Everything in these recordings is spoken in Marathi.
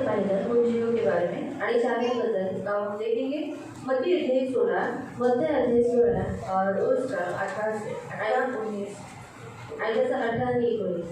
पाहिलं कुंजियों के बारे में आणि चाव्यांबद्दल हम देखेंगे मत्ती अध्याय 16 मध्य अध्याय 16 और उसका 18 से 19 आणि त्याचा 18 आणि 19.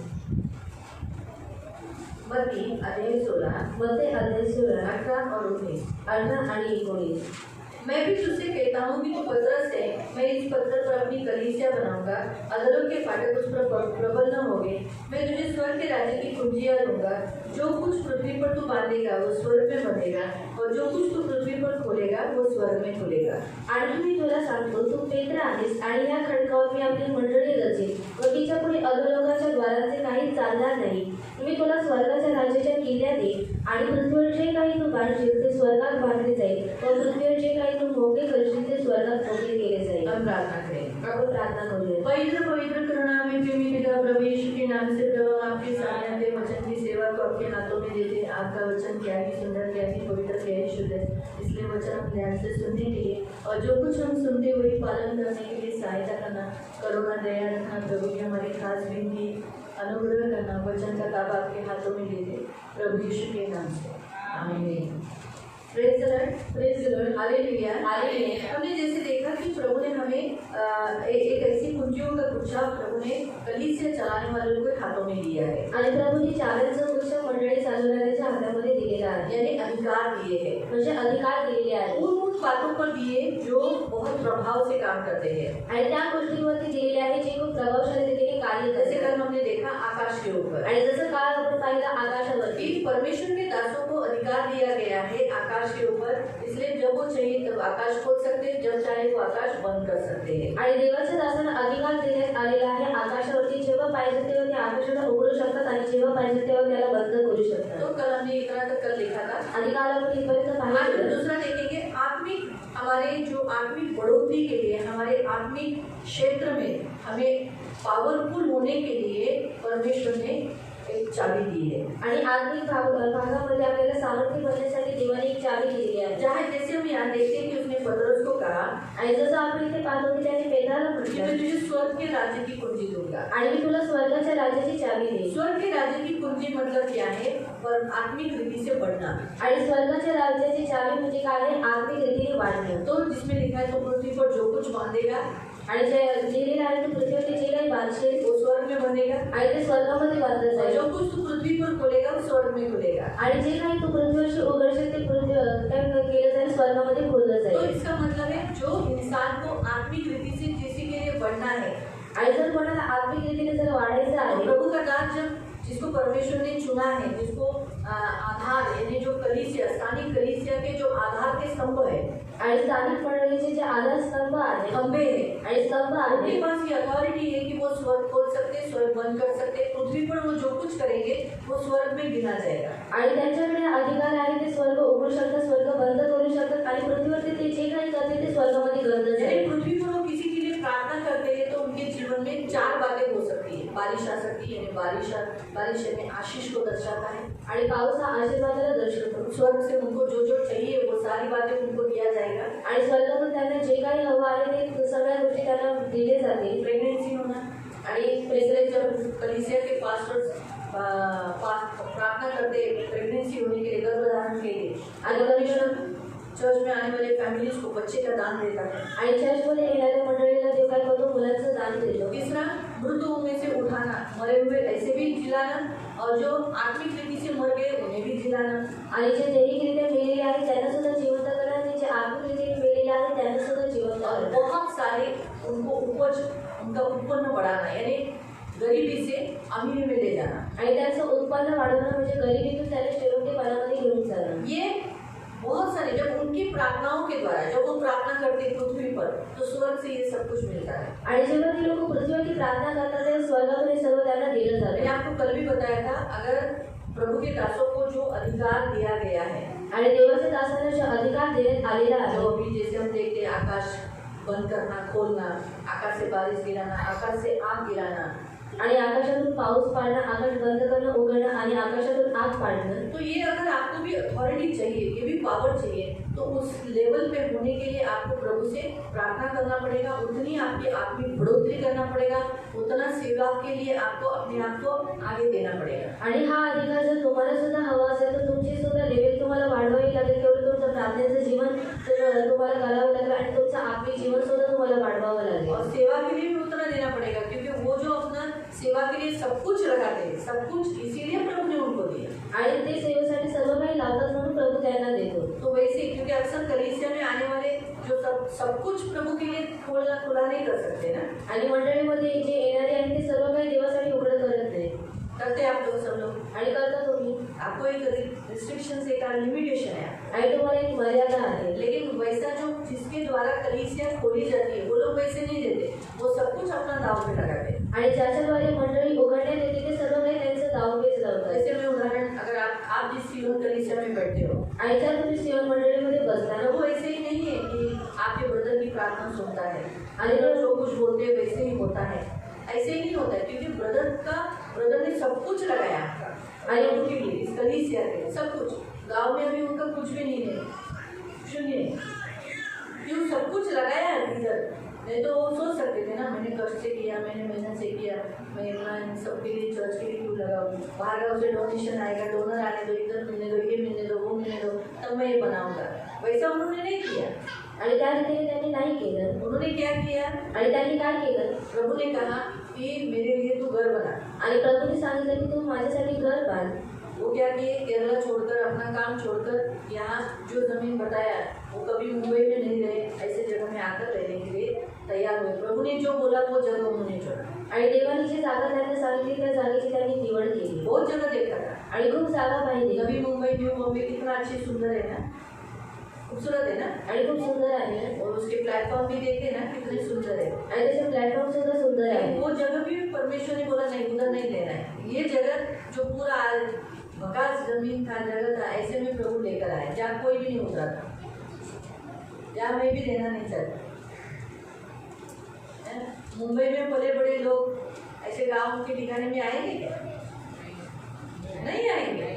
मत्ती अध्याय 16 मध्य अध्याय 16 18 और 19. 18 आणि 19. मैं भी तुझसे कहता हूँ कि तू पतरस है, मैं इस पत्थर पर अपनी कलीसिया बनाऊंगा, अधर्म के फाटक उस पर प्रबल न होंगे। मैं तुझे स्वर्ग के राज्य की कुंजियां दूंगा। जो कुछ पृथ्वी पर तू बांधेगा वो स्वर्ग में बंधेगा, और जो कुछ तू पृथ्वी पर खोलेगा वो स्वर्ग में खुलेगा. आणि मी तुला सांगतो, तू पेत्र आहेस आणि या खडकावर मी आपली मंडळी रचेन व तिच्या पुढे अधोलोकाच्या द्वारांचे काही चालणार नाही. मी तुला स्वर्गाच्या राज्याच्या किल्ल्या देईन आणि पृथ्वीवर जे काही तू बांधशील ते स्वर्गात बांधले जाईल व पृथ्वीवर जे काही तू मोकळे करशील ते स्वर्गात मोकळे केले जाईल. हम प्रार्थना करें. आपण प्रार्थना करूया. पवित्र पवित्र करुणामय प्रेमी पिता प्रभु यीशु के नाम से प्रभु आपके सामने आते वचन की सेवा को आपके हाथों में देते हैं. आपका वचन क्या ही सुंदर, क्या ही पवित्र, क्या ही शुद्ध है. इसलिए वचन हम ध्यान से सुनने के लिए और जो कुछ हम सुनते वही पालन करने के लिए सहायता करना, करुणा दया रखना प्रभु की हमारी खास विनती, अनुग्रह करना. वचन का ताबा आपके हाथों में देते प्रभु यीशु के नाम से. आमीन. Praise the Lord. Praise the Lord. Hallelujah. Hallelujah. हमने जैसे देखा कि प्रभु ने हमें एक ऐसी कुंजियों का गुच्छा प्रभु ने कलीसिया चलाने वालों के हाथों में दिया है. आणि प्रभूने चाव्यांचा गुच्छ मंडळी चालवणाऱ्याच्या हातामध्ये दिलेला आहे. यानी अधिकार दिए हैं. म्हणजे अधिकार दिलेले आहेत. उन बातों पर दिए जो बहुत प्रभाव से काम करते हैं. आणि त्या गोष्टींवरती दिलेले आहे जे खूप प्रभावशाली रीतीने कार्य जैसे करतात. कल हमने देखा आकाश के ऊपर. आणि जसं काल आपण पाहिलं आकाशावरती, कि परमेश्वर के दासों को अधिकार दिया गया है आकाश के ऊपर. इसलिए जब वो चाहिए तब आकाश खोल सकते हैं, जब चाहे वो आकाश बंद कर सकते हैं. आणि देवाच्या दासांना अधिकार देण्यात आलेला आहे आकाशावरती. जेव्हा पाहिजे तेव्हा ते आकाशाला उघडू शकतात आणि जेव्हा पाहिजे तेव्हा त्याला बंद करू शकतात. तो कल हमने इतना तक कल देखा था. आणि काल आपण इथपर्यंत आज पाहिलं. दूसरा देखेंगे आत्मिक, हमारे जो आत्मिक बढ़ोतरी के लिए, हमारे आत्मिक क्षेत्र में हमें पावरफुल होने के लिए परमेश्वर ने एक चाबी दी है. आणि आत्मिक भागामध्ये आपल्याला सामर्थ्य बनण्यासाठी देवाने एक चाबी दिलेली आहे. जहाँ जैसे हम यहाँ देखते हैं कि उसने पतरस को कहा आणि जसं आपण इथे पाहतो की त्याने पेत्राला कि मैं म्हटलं, तुझे स्वर्ग के राज्य की कुंजी दूंगा. आणि मी तुला स्वर्गाच्या राज्याची चाबी देईन. स्वर्ग के राज्य की कुंजी मतलब क्या है? पर आत्मिक रीति से बढ़ना. आणि स्वर्गाच्या राज्याची चाबी म्हणजे काय आहे? आत्मिक रीतीने वाढणं. तो जिसमें लिखा है तो पृथ्वी पर जो कुछ बांधेगा आणि जे लिहिलेलं आहे ते पृथ्वीवरती जे काही बांधशील वो स्वर्ग में बंधेगा, आणि ते स्वर्गामध्ये बांधलं और जाईल. जो कुछ तू पृथ्वी पर खोलेगा वो स्वर्ग में खुलेगा. आणि जे काही तू पृथ्वीवरची उघडशील ते काय केलं जाईल? स्वर्गामध्ये खोललं तो जाईल. इसका मतलब है जो इंसान को आत्मिक रीति से किसी के लिए बढ़ना है, आणि जर कोणाला आत्मिक रीतीने जर वाढायचं तो आहे, प्रभु का दास जब जिसको परमेश्वर ने चुना है, जिसको आधार यानी जो कलीसिया, स्थानिक कलीसिया के जो आधार के स्तंभ है, आणि स्थानिक मंडळीचे जे आधारस्तंभ आहेत खंबे है, आणि स्तंभ उनके आहेत, पास ये अथॉरिटी है कि वो स्वर्ग खोल सकते, स्वर्ग बंद कर सकते. पृथ्वी पर वो जो कुछ करेंगे वो स्वर्ग में गिना जाएगा. आणि त्यांच्याकडे अधिकार आहे. ते स्वर्ग उघडू शकतात, स्वर्ग बंद करू शकतात आणि पृथ्वीवरती ते जे काही करते ते स्वर्गामध्ये गणलं यानी जाईल. पृथ्वी पर वो किसी के लिए प्रार्थना करते हैं तो उनके जीवन में 4 बातें हो सकती है. बारिश आ सकती है, यानी बारिश यानी आशीष को दर्शाता है. आणि पाऊस हा आशीर्वादाला दर्शवतो. स्वर्ग से उनको जो जो चाहिए वो सारी बातें उनको दिया जाएगा. आणि स्वर्गातून त्यांना जे काही हवं आहे ते सगळ्या गोष्टी त्यांना दिले जातील. प्रेगनेंसी होना, आणि इसलिए जब कलीसिया के पास्टर्स प्रार्थना करते हैं प्रेगनेंसी होने के लिए, गर्भधारण के लिए, आणि परमेश्वर चर्च में आने वाले फैमिलीज को बच्चे का दान देता है. आणि चर्चमध्ये येणाऱ्या मंडळीला देव काय करतो? मुलांचं दान देतो. तीसरा, मृतों में से उठाना, मरे हुए ऐसे भी जिलाना, और जो आत्मिक रीति से मर गए उन्हें भी जिलाना. आणि जे दैहिकरित्या मेलेले आहेत त्यांना सुद्धा जिवंत करा आणि जे आत्मिक रीतीने मेलेले आहेत त्यांना सुद्धा जिवंत और करा. बहुत सारे उनको उपज, उनका उत्पन्न बढ़ाना, यानी गरीबी से अमीरी में ले जाना. आणि त्यांचं उत्पन्न वाढवणं म्हणजे गरिबीतून त्याला श्रीमंतीपणामध्ये घेऊन जाणं. ये बहुत सारे, जब उनकी प्रार्थनाओं के द्वारा जब वो प्रार्थना करते पृथ्वी पर तो स्वर्ग से ये सब कुछ मिलता है. आणि जेव्हा ती लोक पृथ्वीवरती प्रार्थना करतात तेव्हा स्वर्गातून हे सर्व त्यांना दिलं मैंने जातं. आपको कल भी बताया था, अगर प्रभु के दासों को जो अधिकार दिया गया है, आणि देवाच्या दासांना जो अधिकार देण्यात आलेला आहे, जो अभी जैसे हम देखते हैं आकाश बंद करना, खोलना, आकाश से बारिश गिराना, आकाश से आग गिराना, आणि आकाशातून पाऊस पाडणं, आकाश बंद करणं, उघडणं आणि आकाशातून आग पाडणं. तो ये अगर आपको भी अथॉरिटी चाहिए, ये भी पावर चाहिए, तो उस लेवल पे होने के लिए आपको प्रभु से प्रार्थना करना पड़ेगा. उतनी आपकी आत्मिक बढ़ोतरी करना पड़ेगा, उतना सेवा के लिए आपको अपने आप को आगे देना पड़ेगा. आणि हा अधिकार जर तुम्हाला सुद्धा हवा असेल तर तुमची सुद्धा तुम्हाला करावं लागेल आणि तुमचं आत्मिक जीवन सुद्धा तुम्हाला वाढवावं लागेल. और सेवा के लिए भी उतना देना पड़ेगा, क्योंकि वो जो अपना सेवा के लिए सब कुछ लगाते हैं, सब कुछ इसीलिए प्रभु ने उनको दिया. आणि ते सेवेसाठी सर्व काही लावतात म्हणून प्रभू त्यांना देतो. तो वैसे ही, क्योंकि अक्सर कलीसिया में आने वाले जो सब कुछ प्रभु के लिए खुला नहीं कर सकते ना. आणि मंडळीमध्ये जे येणारे आहेत ते सर्व काही देवासाठी उघडं करत नाही. करते आप लोग सब लोग, आणि करता तुम्ही. आपको एक रिस्ट्रिक्शन एक लिमिटेशन है, आणि तुम्हाला एक मर्यादा आहे. लेकिन वैसा जो जिसके द्वारा कलीसिया खोली जाती है वो लोग वैसे नहीं देते, वो सब कुछ अपना दाव पे लगाते हैं. आणि ज्याच्याद्वारे मंडळी उघडण्यात येते ते सर्व काही त्यांचं दावपेच लावतात. जैसे मैं उदाहरण, अगर आप जिस सियोन कलीसिया में बैठते हो, आणि जर तुम्ही सियोन मंडळीमध्ये बसता ना, वो ऐसे ही नहीं है कि आपके ब्रदर की प्रार्थना सुनता है आणि जो कुछ बोलते हैं वैसे ही होता है. ऐसे ही नहीं होता है, क्योंकि ब्रदर ने सब कुछ लगाया आपका और उनके लिए, इस कलीसिया के लिए सब कुछ. गांव में अभी उनका कुछ भी नहीं है, शून्य, क्यों सब कुछ लगाया है इधर. नहीं तो वो सोच सकते थे ना, मैंने कष्ट से किया, मैंने मेहनत से किया, मैं इतना इन सबके लिए चर्च के लिए क्यों लगाऊँ. बाहर गाँव से डोनेशन आएगा, डोनर आने दो, इधर मिलने दो, ये मिलने दो, वो मिलने दो, तब मैं ये बनाऊंगा. वैसा उन्होंने नहीं किया. आणि त्या रीतीने त्यांनी नाही केलं. उन्होंने क्या किया, आणि त्यांनी काय केलं, प्रभु ने कहा कि मेरे लिए तू घर बना. आणि प्रभूने सांगितलं की तू माझ्यासाठी घर बांध. वो क्या किए, केरला छोड़कर, अपना काम छोड़कर यहाँ जो जमीन बताया, वो कभी मुंबई में नहीं रहे, ऐसे जगह में आकर रहने के लिए तैयार हुए. प्रभु ने जो बोला वो जगह उन्होंने छोड़ा. आणि देवाने जी जागा त्यांना सांगितली त्या जागेची त्यांनी निवड केली. बहुत जगह देखा था, आणि खूप जागा पाहिली. नवी मुंबई, न्यू मुंबई कितना अच्छी सुंदर है ना, खूबसूरत है ना, आणि खूप सुंदर आहे. और उसके प्लेटफॉर्म भी देखे ना कितने सुंदर है. आणि त्याचे प्लॅटफॉर्म सुद्धा सुंदर आहे. वो जगह भी परमेश्वर ने बोला नहीं, उधर नहीं लेना है. ये जगह जो पूरा बकास जमीन था, जगह था, ऐसे में प्रभु लेकर आए, जहाँ कोई भी नहीं उतरा था, जहाँ मैं भी रहना नहीं चाहता. मुंबई में बड़े बड़े लोग ऐसे गांव के ठिकाने में आएंगे क्या, नहीं आएंगे.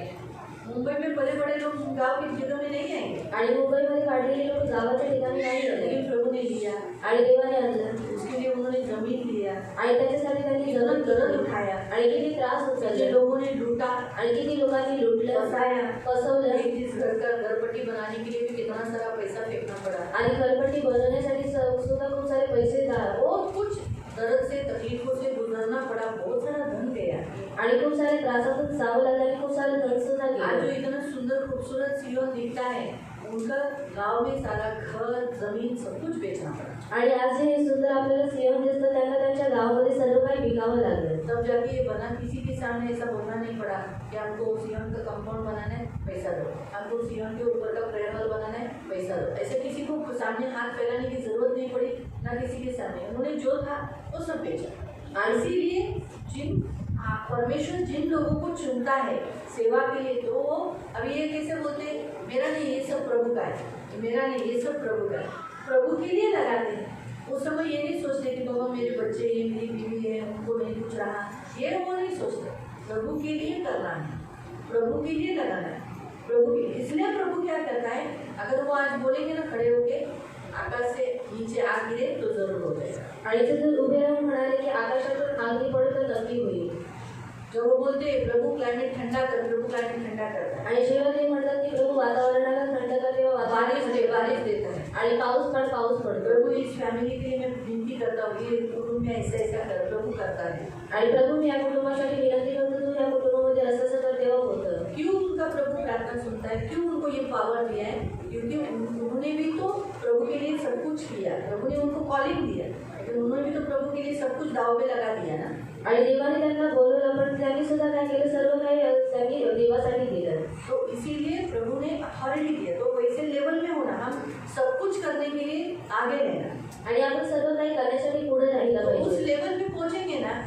मुंबई में बड़े बड़े लोग गांव की जगह में नहीं आएंगे. आणि मुंबईमध्ये काढलेले लोक गावाच्या ठिकाणी नाही आले. लेकिन प्रभु ने लिया, आणि देवाने आणलं. उसके लिए उन्होंने जमीन लिया, आणि त्याच्यासाठी त्यांनी दर्द जमीन उठाया, आणि किती त्रास कितने उचलले. लोगों ने लूटा, आणि किती लोकांनी लुटलं, फसाया, फसवलं. एक चीज घरपट्टी बनाने के लिए भी कितना सारा पैसा फेंकना पड़ा. आणि घरपट्टी बनवण्यासाठी सुद्धा खूप सारे पैसे बहुत कुछ दर्द से, तकलीफों से गुजरना पड़ा, बहुत सारा धन गया. आणि खूप सारे त्रासातून जावं लागलं आणि खूप सारे धन सुद्धा आज जो गेलं. इतना सुंदर खूबसूरत सियोन दिखता है, उनका गांव में सारा घर, जमीन सब कुछ बेचना पड़ा. आणि आज जे सुंदर आपल्याला सियोन दिसतं त्यांना त्यांच्या गावामध्ये सर्व काही विकावं लागलं. तब जाके ये बना, किसी के सामने ऐसा बोलना नहीं पड़ा कि हमको सियोन का कंपाउंड बनाना है, पैसा दो, हमको सियोन के ऊपर का प्रेयर हॉल बनाना है, पैसा दो. ऐसे किसी को सामने हाथ फैलाने की जरूरत नहीं पड़ी, ना किसी के सामने. उन्होंने जो था वो सब बेचा. और इसीलिए परमेश्वर जिन लोगों को चुनता है सेवा के लिए, तो वो अभी ये कैसे बोलते हैं, मेरा नहीं, ये सब प्रभु का है, मेरा नहीं, ये सब प्रभु का है. प्रभु के लिए लगाते हैं. उस समय ये नहीं सोचते कि बाबा मेरे बच्चे, ये मेरी बीवी है, उनको नहीं कुछ रहा, ये वो नहीं सोचते. प्रभु के लिए करना है, प्रभु के लिए लगाना है, प्रभु के लिए. इसलिए प्रभु क्या करता है, अगर वो आज बोलेंगे ना खड़े होके, आकाश से नीचे आग गिरे तो जरूर हो जाएगा. आणि ते जर उभे राहून म्हणाले की आकाशातून आगी पडेल तर नक्की होईल. जब वो बोलते हैं प्रभु क्लाइमेट ठंडा कर, प्रभु क्लाइमेट ठंडा करता है. आणि जेव्हा ते म्हणतात की प्रभु वातावरणाला थंड कर, तेव्हा बारिश देता है. आणि पाऊस पडतो. प्रभु इस फैमिली के लिए मैं विनती करता हूँ, ये कुटुंब में ऐसा ऐसा कर, प्रभु करता है. आणि प्रभु मी या कुटुंबासाठी विनंती करतो, तू या कुटुंबामध्ये असं कर, तेव्हा होतं. क्यों उनका प्रभु प्रार्थना सुनता है, क्यों उनको ये पावर दिया है, क्योंकि उन्होंने भी तो प्रभु के लिए सब कुछ किया. प्रभु ने उनको कॉलिंग दिया, लेकिन उन्होंने भी तो प्रभु के लिए सब कुछ दाव पे लगा दिया ना. आणि देवाने त्यांना बोलवलं, पण त्यांनी सुद्धा काय केलं, सर्व काही त्यांनी देवासाठी दिलं. तो इसीलिए प्रभु ने अथॉरिटी दिया. तो वैसे लेवल में होना, हम सब कुछ करने के लिए आगे रहना. आणि आपण सर्व काही करण्यासाठी पुढे राहिलं तो उस पाहिजे. लेवल पे पहुंचेंगे ना,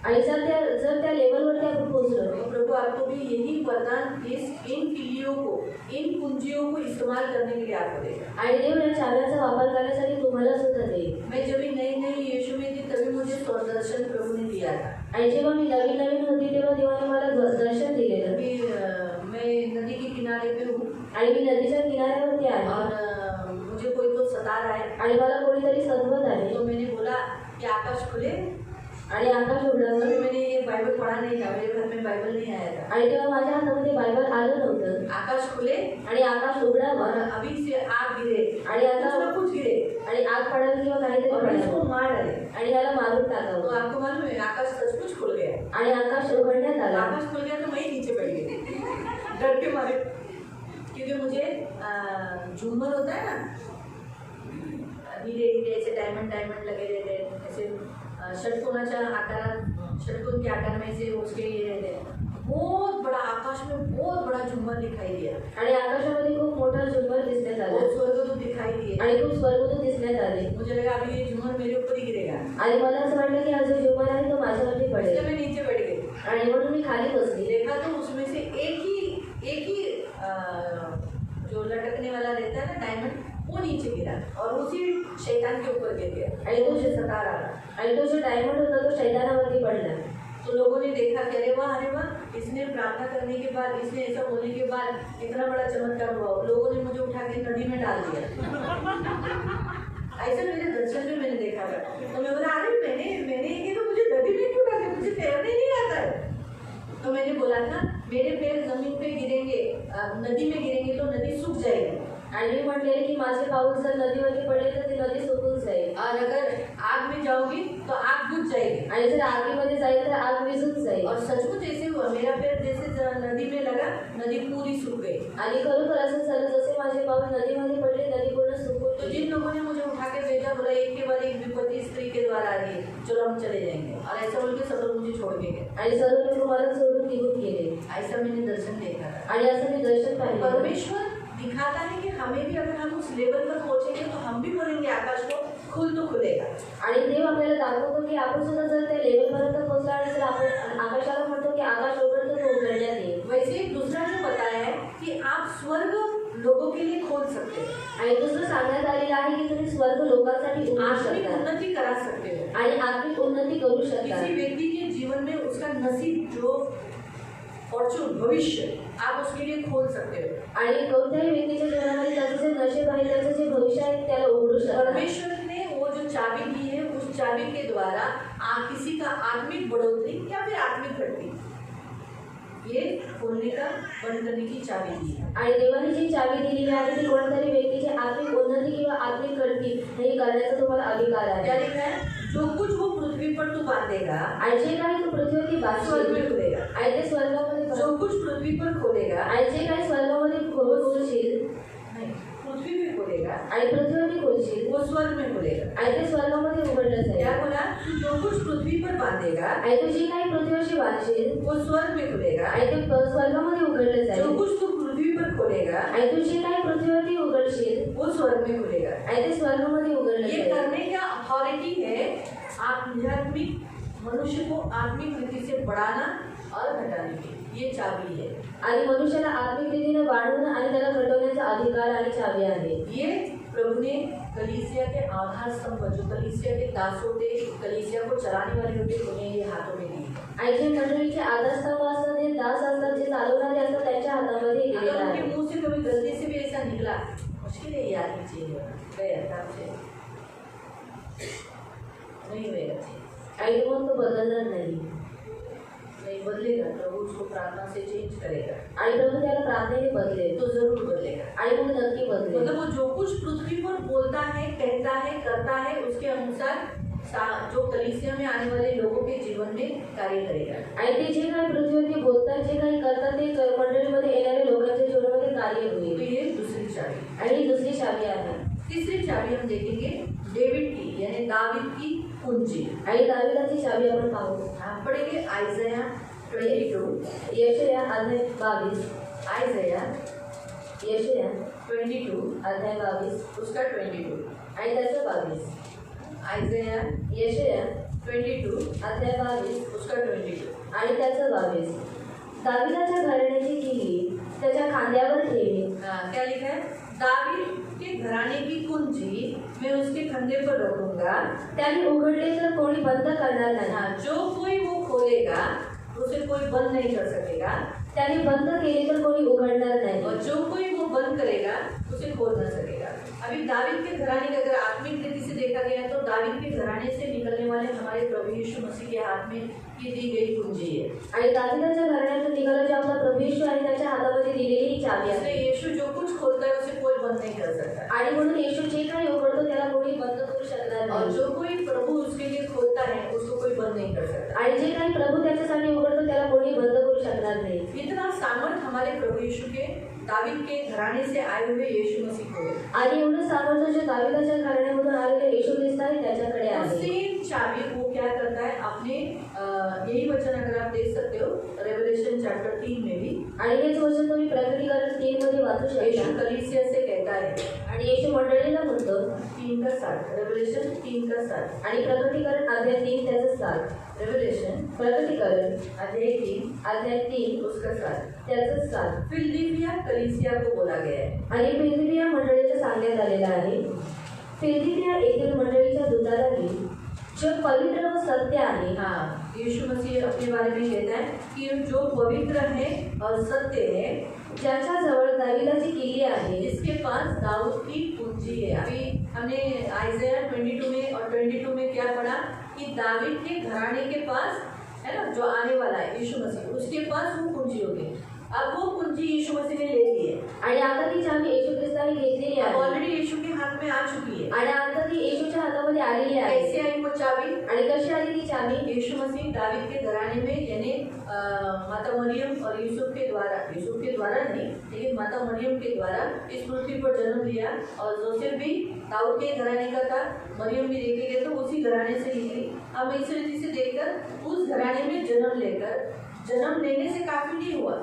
आणि जर त्या लेवलवरती आपण पोहोचलो, तो प्रभु आपको भी यही वरदान, इन किलियों को, इन पूंजियों को इस्तेमाल करने के लिए आपको देगा. आणि देव या चाव्याचा वापर करण्यासाठी तुम्हाला सुद्धा देईल. मैं जब भी नई नई यीशु में थी, तभी मुझे स्वदर्शन प्रभु ने दिया था. आणि जेव्हा मी नवीन होती तेव्हा देवाने मला दर्शन दिलेलं. मैं नदी के किनारे पे हूँ आणि मी नदीच्या किनाऱ्यावरती आहे और मुझे कोई तो सता रहा है. आणि मला कोणीतरी सतवत आहे. तो मैंने बोला कि आकाश खुले, आणि आकाश उघडलं. मैंने ये बाइबल पढ़ा नहीं था, मेरे घर में बाइबल नहीं आया था. आणि तेव्हा माझ्या हातामध्ये बायबल आलं नव्हतं. आकाश खुले आणि आकाश उघडावं और अभी से आग गिरे आणि कुछ आता ना कुछ गिरे आणि आग पडावी किंवा काहीतरी और इसको पडावं मार डाले। आणि याला मारून तो टाकावं आपको मालूम है आकाश सचमुच खुल गया। आणि आकाश उघडण्यात आला आकाश खुल गया तो मैं ही नीचे बैठ गई डर के मारे, क्योंकि मुझे झूमर होता है ना, धीरे धीरे ऐसे डायमंड डायमंड लगे रहते हैं, ऐसे षटकोनाच्या आकारात, षटकोन के आकार में से उसके ये रहते हैं। बहुत बड़ा आकाश में बहुत बड़ा झूमर दिखाई दिया आणि आकाशामध्ये खूप मोठा झुंबर दिसण्यात आला बहुत स्वर्गदूत दिखाई दिए। आणि खूप स्वर्गदूत दिसण्यात आले मुझे लगा अभी ये झूमर मेरे ऊपर ही गिरेगा, आणि मला असं वाटलं की हा जो झुंबर आहे तो माझ्यावरती इसलिए पडेल मैं नीचे बैठ गई। आणि म्हणून मी खाली बसली देखा तो उसमें से एक ही जो लटकने वाला रहता है ना डायमंड, वो नीचे गिरा और उसी शैतान के ऊपर गिर गया आणि तो मुझे सता रहा था। आणि तो जो डायमंड होता तो शैतानावरती पडला तो लोगों ने देखा कि अरे वाह, इसने प्रार्थना करने के बाद, इसने ऐसा बोलने के बाद इतना बड़ा चमत्कार हुआ। लोगों ने मुझे उठा के नदी में डाल दिया ऐसा मेरे दर्शन में मैंने देखा था। तो मैं बोला अरे मैंने ये तो मुझे नदी में क्यों डाल दिया, मुझे तैरने नहीं आता है। तो मैंने बोला था मेरे पैर जमीन पे गिरेंगे, नदी में गिरेंगे तो नदी सूख जाएगी, आणि मी म्हटलेले की माझे पाऊल जर नदीवरती पडले तर ती नदी सुकून जाईल और अगर आग में जाओगी तो आग बुझ जाएगी। आणि जर आगीमध्ये जाईल तर आग विझून जाईल और सचमुच ऐसे हुआ, मेरा पैर जैसे नदी में लगा, नदी पूरी सूख गई। आणि खरोखर असं झालं जसे माझे पाऊल नदीमध्ये पडले नदी पूर्ण सुकून तो गेली। जिन लोगों ने मुझे उठा के भेजा, बोला एक के बाद एक विपत्ति स्त्री के द्वारा आ रही है, चलो हम चले जाएंगे, और ऐसा बोल के सब लोग मुझे छोड़ के गए। आणि सर्व लोक मला सोडून निघून गेले ऐसा मैंने दर्शन देखा था। आणि असं मी दर्शन पाहिलं परमेश्वर दिखाता है कि हमें भी अगर हम उस लेवल पर पहुंचेंगे तो हम भी बोलेंगे आकाश को खुल तो खुलेगा। आणि देव आपल्याला दाखवतो की आपण सुद्धा जर त्या लेवलपर्यंत पोहोचला आणि जर आपण आकाशाला म्हणतो की आकाश उघडतो तो उघडण्यात येईल। वैसे एक दूसरा जो बताया है कि आप स्वर्ग लोगों के लिए खोल सकते हैं, आणि दुसरं सांगण्यात आलेलं आहे की तुम्ही स्वर्ग लोकांसाठी उघडू आत्मिक शकता उन्नति करा सकते हो। आणि आत्मिक उन्नती करू शकता किसी व्यक्ति के जीवन में उसका नसीब जो फॉर्चून भविष्य आप उसके लिए खोल सकते हो। आणि कोणत्याही व्यक्तीच्या जीवनामध्ये त्याचं जे नशीब आहे त्याचं जे भविष्य आहे त्याला उघडू शकता। परमेश्वर ने वो जो चाबी दी है, उस चाबी के द्वारा किसी का आत्मिक बढ़ोतरी या फिर आत्मिक वृद्धि ये खोलने का बंद करने की चाबी दी है। आणि देवाने जी चावी दिलेली आहे ती कोणत्याही व्यक्तीची आत्मिक उन्नती किंवा आत्मिक कडकी हे करण्याचा तुम्हाला अधिकार क्या आहे। लिखा है? जो कुछ वो पृथ्वी पर तू बांधेगा आणि जे काही तू पृथ्वीवरती स्वर्ग बांधशील में खुलेगा, आणि ते स्वर्गामध्ये जो कुछ पृथ्वी पर खोलेगा आणि जे काही स्वर्गामध्ये खोलशील नहीं पृथ्वी में खोलेगा आणि पृथ्वीवरती खोलशील वो स्वर्ग में खुलेगा। आणि ते स्वर्गामध्ये उघडलं क्या जाईल बोला? तू जो कुछ पृथ्वी पर बांधेगा आणि तू जे काही पृथ्वीवरची बांधशील वो स्वर्ग में खुलेगा, आणि ते स्वर्गामध्ये उघडलं जो जाईल कुछ तू पृथ्वी पर खोलेगा आणि तू जे काही पृथ्वीवरती उघडशील वो स्वर्ग में खुलेगा। आणि ते स्वर्गामध्ये उघडलं ये जाईल। करने का अथॉरिटी है आध्यात्मिक मनुष्य को आत्मिक रीति से बढ़ाना और घटाने की, ये चाबी है। आणि मनुष्याला आत्मिक रीतीने वाढवणं आणि त्याला घडवण्याचा अधिकार आणि चावी आहे। ये प्रभु ने कलीसिया के आधार स्तंभ, जो कलीसिया के दास होते, कलीसिया को चलाने वाले होते, उन्हें ये हाथों में दी। आणि जे मंडळीचे आधारस्तंभ असतात ते दास असतात जे चालवणारे असतात त्यांच्या हातामध्ये दिलेलं अगर आहे। उनके मुंह से कभी गलती से भी ऐसा निकला, मुश्किल है याद कीजिए गया काम से नहीं होएगा, आणि मग तो बदलणार नाही नहीं बदलेगा, प्रभु उसको प्रार्थना से चेंज करेगा आणि प्रभू त्याला प्रार्थनेने बदलेल तो जरूर बदलेगा। आणि मग नक्की बदलेल। मतलब वो जो कुछ पृथ्वी पर बोलता है, कहता है, करता है, उसके अनुसार जो कलीसिया में आने वाले लोगों के जीवन में कार्य करेगा। आणि ते जे काही पृथ्वीवरती बोलतात जे काही करतात ते मंडळीमध्ये येणाऱ्या लोकांच्या जीवनामध्ये कार्य तो होईल। ये दूसरी चाबी। आणि ही दुसरी चावी आहे। तीसरी चाबी हम देखेंगे डेविड की, यानी दावीद की कुंजी। आणि दाविदाची चावी आपण पाहू। हम पढ़ेंगे आइज़ाया 22, यशाया अध्याय 22, आइज़ाया यशाया 22 अध्याय 22 उसका 22, आणि त्याचं 22, आइज़ाया यशाया 22 अध्याय 22 उसका 22। आणि त्याचं 22। दाविदाच्या घराण्याची किल्ली त्याच्या खांद्यावर ठेवी। क्या लिखा है? दावीद के घराने की कुंजी मैं उसके कंधे पर रखूंगा, त्याने उघडले तर कोणी बंद करणार नाही। जो कोई वो खोलेगा उसे कोई बंद नहीं कर सकेगा, त्याने बंद केले तर कोणी उघडणार नाही और जो कोई वो बंद करेगा उसे खोल ना सकेगा। अभी दावीद के घराने का अगर आत्मिक रीति से देखा गया तो दावीद के घराने से निकलने वाले हमारे प्रभु यीशु मसीह के हाथ में ये दी गई कुंजी है। आणि दाविदाच्या घराण्यातून निघाला जो आपला प्रभू येशू आहे त्याच्या हातामध्ये दिलेली ही चावी इसलिए आहे यीशु जो कुछ खोलता है उसे कोई बंद नहीं कर सकता। आणि म्हणून येशू जे काही उघडतो त्याला कोणी बंद करू शकणार और नाही जो कोई प्रभु उसके लिए खोलता है उसको कोई बंद नहीं कर सकता। आणि जे काही प्रभू त्याच्यासाठी उघडतो त्याला कोणी बंद करू शकणार नाही इतना सामर्थ हमारे प्रभु यीशु के दावीद के घराने से आए हुए यीशु मसीह को है। आणि एवढं सामर्थ्य जे दाविदाच्या घराण्यामधून आलेले येशू ख्रिस्त आहे त्याच्याकडे आहे सेम चाबी वो क्या करता है अपने यही वचन अगर आप देख सकते हो रेवलेशन चैप्टर 3 में भी, आणि हेच वचन तुम्ही प्रकटीकरण 3 मध्ये वाचू यीशु शकता कलीसिया से कहता है आणि येशू मंडळीला म्हणतो 3:7, रेवलेशन 3:7 आणि प्रकटीकरण अध्याय 3 त्याचं 7 रेवलेशन प्रकटीकरण अध्याय 3 अध्याय 3 उसका 7 त्याचं 7 फिलदिलिया कलीसिया को बोला गया है। आणि फिलदिलिया मंडळीला सांगण्यात आलेलं आहे फिलदिलिया येथील मंडळीच्या दूताला लिह जो पवित्र व सत्य आहे हाँ, यीशु मसीह अपने बारे में कहता है कि जो पवित्र है और सत्य है, ज्याच्या जवळ दाविदाची किल्ली आहे जिसके पास दाऊद की कुंजी है। अभी हमने आइज़ाया 22 में और 22 में क्या पढ़ा कि दावीद के घराने के पास है ना, जो आने वाला है यीशु मसीह, उसके पास वो कुंजी होगी। अब वो कुंजी यीशु मसीह ने ले ली है, आणि आता ती चावी येशू ख्रिस्ताने घेतलेली अब आहे ऑलरेडी यीशु के हाथ में आ चुकी है। आणि आता ती येशूच्या हातामध्ये आलेली आहे कैसे आई वो चाबी? आणि कशी आली ती चावी यीशु मसीह दावीद के घराने में यानी माता मरियम और यूसुफ के द्वारा नहीं, लेकिन माता मरियम के द्वारा इस पृथ्वी पर जन्म लिया। और जोसेफ भी दाऊद के घराने का था, मरियम भी देखे गए तो उसी घराने से निकली। अब इस रीति से देखकर उस घराने में जन्म लेने से काफी नहीं हुआ,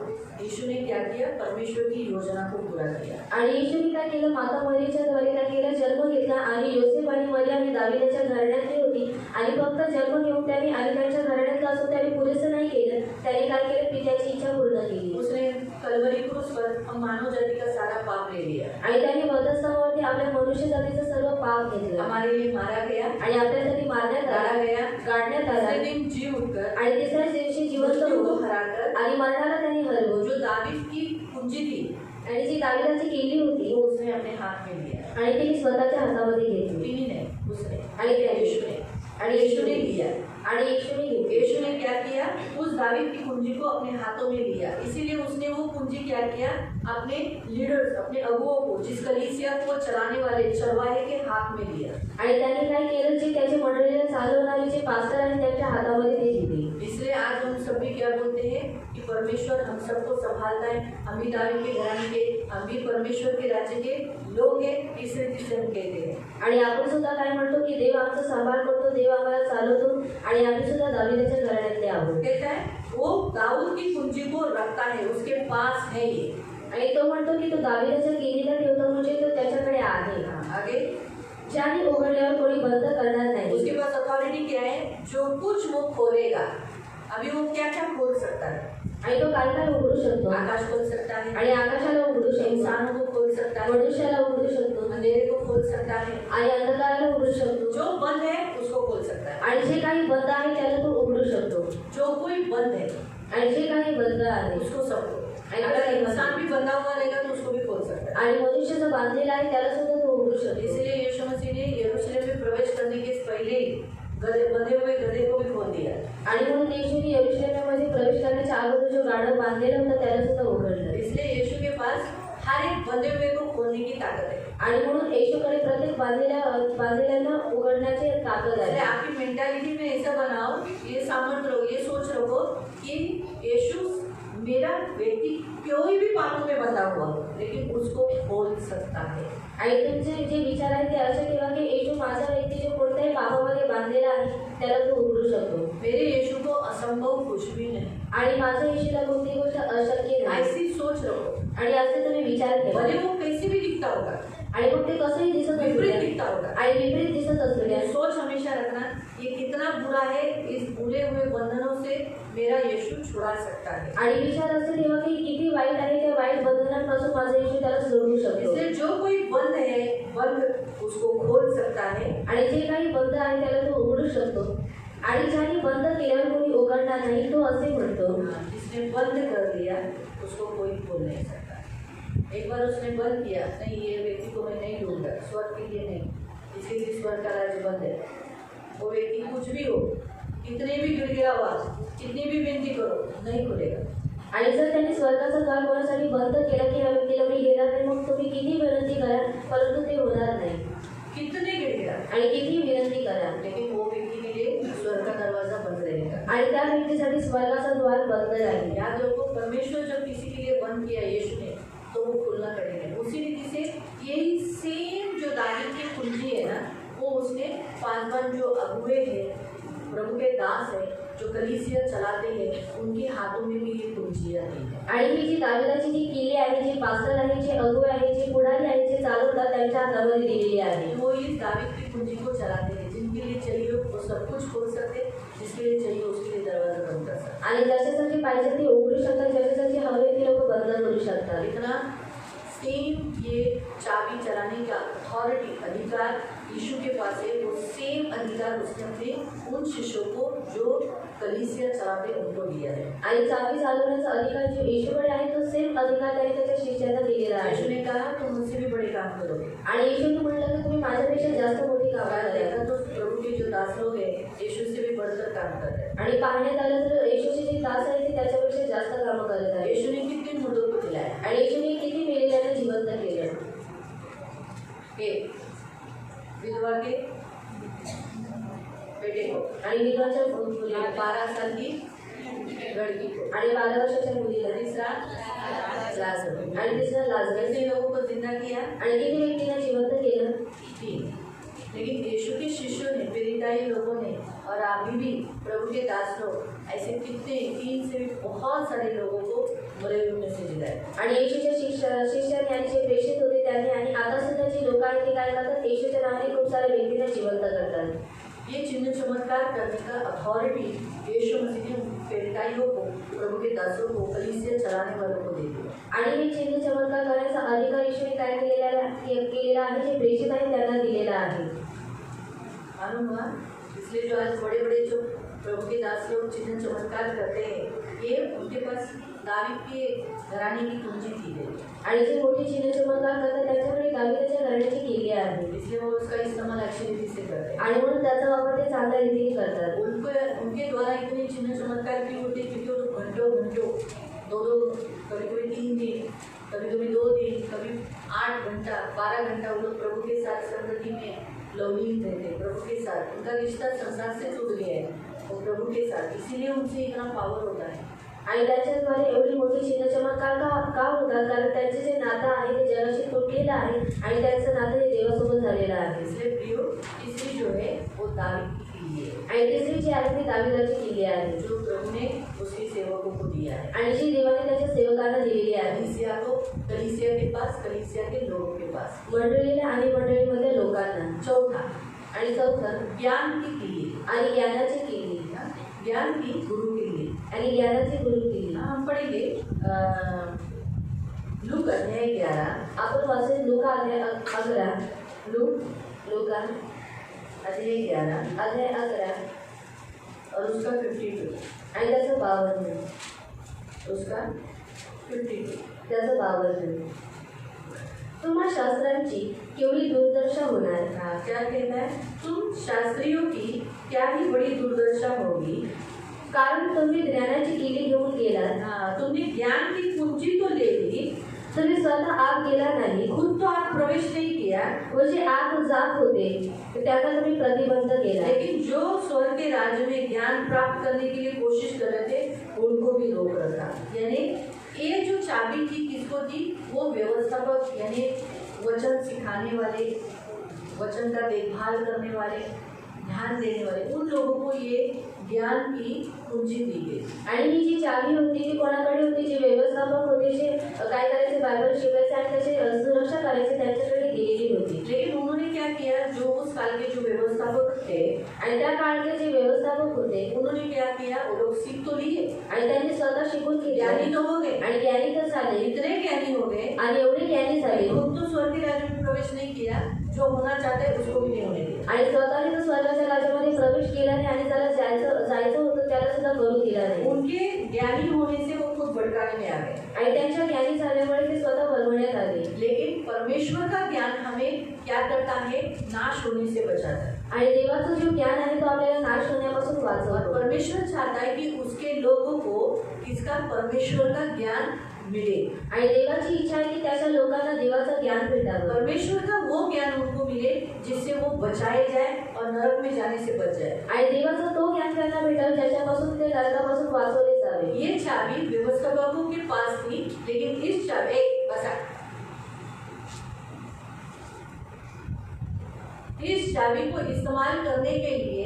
यीशु ने क्या किया, परमेश्वर की योजना को पूरा किया। आणि येशूने काय केलं माता मरियमच्या द्वारे काय केलं जन्म घेतला आणि योसेफ आणि मरियम ही दाविदाच्या घराण्यातली होती आणि फक्त जन्म घेऊन त्यांनी आणि त्यांच्या घराण्यातलं असून त्यांनी पुरेसं नाही केलं, त्यांनी काय केलं पित्याची इच्छा पूर्ण केली उसने कलवरी क्रूस पर हम मानव जाति का सारा पाप ले लिया, आणि त्यांनी वधस्तंभावरती आपल्या मनुष्य जातीचं सर्व पाप घेतलं हमारे लिए मारा गया, आणि आपल्यासाठी मारण्यात गाड़ा आला गया, गाडण्यात आला तीसरे दिन जी उठकर आणि तिसऱ्या दिवशी जिवंत मृत्यु को होऊन हराकर आणि मरणाला त्यांनी हरवून जो दावीद की कुंजी थी आणि जी दाविदाची किल्ली होती वो उसने अपने हाथ में लिया। आणि तिने स्वतःच्या हातामध्ये घेतली इन्हीं ने, उसने आणि त्या यीशु ने आणि यीशु ने लिया। आणि येशूने घेतली यीशु ने क्या किया, उस दावीद की कुंजी को अपने हाथों में लिया। इसीलिए उसने वो कुंजी क्या किया, अपने लीडर्स, अपने अगुओं को, जिस कलीसिया को चलाने वाले चरवाहे के हाथ में लिया। आणि त्यांनी काय केलं जे त्याच्या मंडळीला चालवणारे जे पास्टर आणि त्यांच्या हातामध्ये ते दिले इसलिए आज हम सभी क्या बोलते हैं कि परमेश्वर हम सबको संभालता है, हम भी दावीद के घराने के, हम भी परमेश्वर के राज्य के लोग हैं, इस रीति से हम कहते हैं। आणि आपण सुद्धा काय म्हणतो की देव आमचा सांभाळ करतो, देव आम्हाला चालवतो आणि आम्ही सुद्धा दाविदाच्या घराण्यातले आहोत। कहता है वो दाऊद की कुंजी को रखता है, उसके पास है ये। आणि तो म्हणतो की तो दाविदाच्या किल्लीला ठेवतो म्हणजे तो त्याच्याकडे आहे आगे ज्याने उघडल्यावर कोणी बंद करणार नाही उसके पास अथॉरिटी क्या है, जो कुछ वो खोलेगा। अभी वो क्या क्या खोल सकता है, आणि तो काय काय उघडू शकतो आकाश खोल सकता है, आणि आकाशाला उघडू शकतो इंसानों को खोल सकता है, मनुष्याला उघडू शकतो अंधेरे को खोल सकता है, आणि अंधकाराला उघडू शकतो जो बंद है उसको खोल सकता है। आणि जे काही बंद आहे त्याला तो उघडू शकतो जो कोई बंद है आणि जे काही बंद आहे उसको सबको, अगर इंसान भी बंधा हुआ रहेगा तो उसको भी खोल सकता है। आणि मनुष्य जो बांधलेला आहे त्याला सुद्धा तो उघडू शकतो इसलिए यीशु मसीह ने यरूशलेम में प्रवेश करने के पहले ही बंधे हुए गधे को भी खोल दिया। आणि म्हणून येशूने यरूशलेममध्ये प्रवेश करण्याच्या अगोदर जो गाढव बांधलेला होता त्याला सुद्धा उघडलं इसलिए यीशु के पास हर एक बंधे हुए को खोलने की ताकत है। आणि म्हणून येशूकडे प्रत्येक बांधलेल्यांना उघडण्याची ताकद अरे आहे आपकी मेंटालिटी में ऐसा बनाओ, ये सामर्थ रहो, ये सोच रखो कि यीशु मेरा व्यक्ति कोई भी पापों में बंधा हुआ हो लेकिन उसको खोल सकता है। आणि तुमचे जे विचार आहेत ते असे ठेवा की येशू माझा व्यक्ती जो कोणत्याही पापामध्ये बांधलेला आहे त्याला तो उघडू शकतो मेरे यीशु को असंभव कुछ भी नहीं, आणि माझ्या येशूला कोणती गोष्ट अशक्य नाही ऐसी सोच रखो। आणि असे तुम्ही विचार ठेवा भले वो कैसे भी दिखता होगा, आणि मग ते कसंही दिसत असू विपरीत द्या दिखता होगा, आणि विपरीत दिसत असू द्या ये सोच हमेशा रखना ये कितना बुरा है, इस बुरे हुए बंधनों से मेरा यीशु छुड़ा सकता है। आणि विचार असे ठेवा की किती वाईट आहे त्या वाईट बंधनांपासून माझा येशू त्याला सोडू शकतो इसलिए जो कोई बंद है बंद उसको खोल सकता है। आणि जे काही बंद आहे त्याला तो उघडू शकतो आणि ज्याने बंद केल्यावर कोणी उघडणार नाही तो असे म्हणतो जिसने बंद कर दिया उसको कोई खोल नहीं सकता। एक बार उसने बंद किया, नहीं ये व्यक्ति को मैं नहीं दूंगा, स्वर्ग के लिए नहीं, इसके लिए स्वर्ग का राज्य बंद है। वो व्यक्ति कुछ भी हो, कितने भी गिड़गिड़ा आवाज, कितनी भी विनती करो, नहीं खुलेगा। आणि जर त्यांनी स्वर्गाचं द्वार कोणासाठी बंद केलं की ह्या व्यक्तीला मी घेणार नाही, मग तुम्ही किती विनंती करा परंतु ते होणार नाही. कितने गिड़गिड़ा, आणि किती विनंती करा लेकिन वो व्यक्ति के लिए स्वर्ग का दरवाजा बंद रहेगा। आणि त्या व्यक्तीसाठी स्वर्गाचा द्वार बंद राहील. याद रखो, परमेश्वर जब किसी के लिए बंद किया यीशु ने, तो वो खुलना पड़ेगा। उसी रीति से यही सेम जो दाविद की कुंजी है ना, वो उसने 5 जो अगुए हैं, प्रभु के दास है, जो कलीसिया चलाते हैं, उनके हाथों में भी ये कुंजियां दी है। आणि ही जी दाविदाची जी किल्ले आहे, जे पास्टर आहे, जे अगुवे आहे, जे पुढारी आहे, जे चालवतात त्यांच्या हातामध्ये दिलेली आहे. वो इस दाविद की कुंजी को चलाते हैं। जिनके लिए चाहिए वो सब कुछ खोल सकते, जिसके लिए चाहिए उसके लिए दरवाजा बंद कर सकते। आणि ज्याच्यासाठी पाहिजे ते उघडू शकतात, ज्याच्यासाठी हवे ते लोक बंद करू शकतात. इतना सेम ये चाबी चलाने का अथॉरिटी, अधिकार यीशु के पास है। वो सेम अधिकार उसने अपने उन शिष्यों को जो कलीसिया चलाते उनको दिया है। आणि चाबी चालवण्याचा अधिकार जो येशूकडे आहे, तो सेम अधिकार त्याने त्याच्या शिष्यांना दिलेला यीशु आहे. ने कहा तुम मुझसे भी बड़े काम करोगे। आणि येशूने म्हटलं की तुम्ही माझ्यापेक्षा जास्त मोठी कामं अगर करा. देखा तो प्रभु के जो दास लोग हैं यीशु से भी बढ़कर काम कर रहे हैं। आणि पाहण्यात आलं तर येशूचे जे दास आहेत ते त्याच्यापेक्षा जास्त कामं करत आहेत. यीशु ने कितने मुर्दों को खिलाया, आणि येशूने किती मेलेल्यांना जिवंत केलं. एक विधवा के बेटे को, आणि विधवाच्या मुलीला, 12 साल की लड़की को, आणि 12 वर्षाच्या मुलीला, तीसरा लाजर। आणि तिसरा लाजरस. ऐसे लोगों को जिंदा किया आणि किती व्यक्तींना जिवंत केलं. 3। लेकिन यीशु के शिष्यों ने, प्रेरिताई लोगों ने और अभी भी प्रभु के दास लोग ऐसे कितने 3 से भी बहुत सारे लोगों को मरे हुए में से जिलाया। आणि येशूच्या शिष्याने आणि जे प्रेषित होते त्यांनी, आणि आता सुद्धा जी लोक आहेत ते काय करतात, येशूच्या नावाने खूप साऱ्या व्यक्तींना जिवंत करतात. ये चिन्ह चमत्कार करने का अथॉरिटी यीशु मसीह ने प्रेरिताइयों को, प्रभु के दासों को, कलीसिया चलाने वालों को दे दिया। आणि हे चिन्ह चमत्कार करण्याचा अधिकार येशूने काय केलेला आहे, जे प्रेषित आहे त्यांना दिलेला आहे. मालूम हुआ? इसलिए जो आज बड़े बड़े जो प्रभु के दास लोग चिन्ह चमत्कार करते हैं, ये उनके पास दाविद के घराने की कुंजी थी है। आणि जे मोठे चिन्ह चमत्कार करतात त्यांच्याकडे दाविदाच्या घराण्याची किल्ली आहे. इसलिए वो उसका इस्तेमाल अच्छी रीति से करते हैं। आणि म्हणून त्याचा वापर ते चांगल्या रीतीने करतात. उनके द्वारा इतने चिन्ह चमत्कार क्यों होते, क्योंकि वो लोग घंटों 2 कभी 3 दिन, कभी 2 दिन, कभी 8 घंटा, 12 घंटा वो लोग प्रभु के साथ संगति में लवलीन रहते। प्रभु के साथ उनका रिश्ता संसार से जुड़ गया है, वो प्रभु के साथ, इसीलिए उनसे इतना पावर होता है। आणि त्याच्याद्वारे एवढी मोठी चिन्ह चमत्कार का होतात, कारण त्यांचे जे नातं आहे ते जगाशी तुटलेलं आहे आणि त्यांचं नातं हे देवासोबत झालेलं आहे. इसलिए प्रियो, तीसरी जो है वो दाविद की किल्ली है, आणि तिसरी जी आहे ती दाविदाची किल्ली आहे, जो प्रभु ने उसके सेवकों को दिया है। आणि जी देवाने त्याच्या सेवकांना दिलेली आहे. कलीसिया को, कलीसिया के पास, कलीसिया के लोगों के पास, मंडळीला आणि मंडळीमध्ये लोकांना. चौथा आणि चौथं ज्ञान की किल्ली, आणि ज्ञानाची किल्ली, ज्ञान की गुरु किल्ली। आणि ज्ञानाची गुरु किल्ली. हम पढ़ेंगे लूका अध्याय 11, आपण वाचेल लूका अध्याय 11, लूका अध्याय 11 अध्याय 11 और उसका 52, आणि त्याचं 52, उसका 52। त्याचं 52. तुम्हा शास्त्रांची केवढी दुर्दशा होणार. क्या कहता है? तुम शास्त्रियों की क्या ही बड़ी दुर्दशा होगी, कारण तुम्ही ज्ञानाची किल्ली घेऊन गेलात. तुमने ज्ञान की कुंजी तो ले ली, तुम्ही स्वतः आत गेला नाही, खुद तो आप प्रवेश नहीं किया, व जे आत जात होते त्यांना तुम्ही प्रतिबंध केला. लेकिन जो स्वर्ग के राज्य में ज्ञान प्राप्त करने के लिए कोशिश कर रहे थे उनको भी रोक रखा। यानी ये जो चाबी थी किसको दी? वो व्यवस्थापक, यानी वचन सिखाने वाले, वचन का देखभाल करने वाले, ध्यान देने वाले, उन लोगों को ये ज्ञान की कुंजी दी गई. आणि ही जी चावी होती ती कोणाकडे होती? जे व्यवस्थापक होते, जे काय करायचे, बायबल शिकायचे आणि त्याची सुरक्षा करायची, त्यांच्याकडे दिलेली होती. लेकिन उन्होंने क्या किया? जो उस काल के जो व्यवस्थापक थे, आणि त्या काळचे जे व्यवस्थापक होते, उन्होंने क्या किया? वो लोग सीख तो लिए आणि त्यांनी स्वतः शिकून घेतले, ज्ञानी तो हो गए, आणि ज्ञानी तर झाले, इतने ज्ञानी हो गए, आणि एवढे ज्ञानी झाले, खुद तो स्वर्ग के राज्य में प्रवेश नहीं किया, जो होना चाहते हैं उसको भी नहीं होने दिया, आणि स्वतःने तर स्वर्गाच्या राज्यामध्ये प्रवेश केला नाही, आणि त्याला जायचं होतं त्याला सुद्धा करू दिला नाही. उनके ज्ञानी होने से वो खुद भटकाने में आ गए, आणि त्यांच्या ज्ञानी झाल्यामुळे ते स्वतः बनवण्यात आले. लेकिन परमेश्वर का ज्ञान हमें क्या करता है? नाश होने से बचाता है. आणि देवाचं जो ज्ञान आहे तो आपल्याला नाश होण्यापासून और वाचवतो. परमेश्वर चाहता है कि उसके लोगों को किसका परमेश्वर का ज्ञान मिले। आणि देवाची इच्छा आहे की त्याच्या लोकांना देवाचं ज्ञान भेटावं. परमेश्वर का वो ज्ञान उनको मिले जिससे वो बचाए जाए और नरक में जाने से बच जाए। आणि देवाचा तो ज्ञान त्यांना भेटावं ज्याच्यापासून ते नरकापासून वाचवले जावे. ये चाबी व्यवस्थापकों के पास थी, लेकिन इस चाबी इस चाबी को इस्तेमाल करने के लिए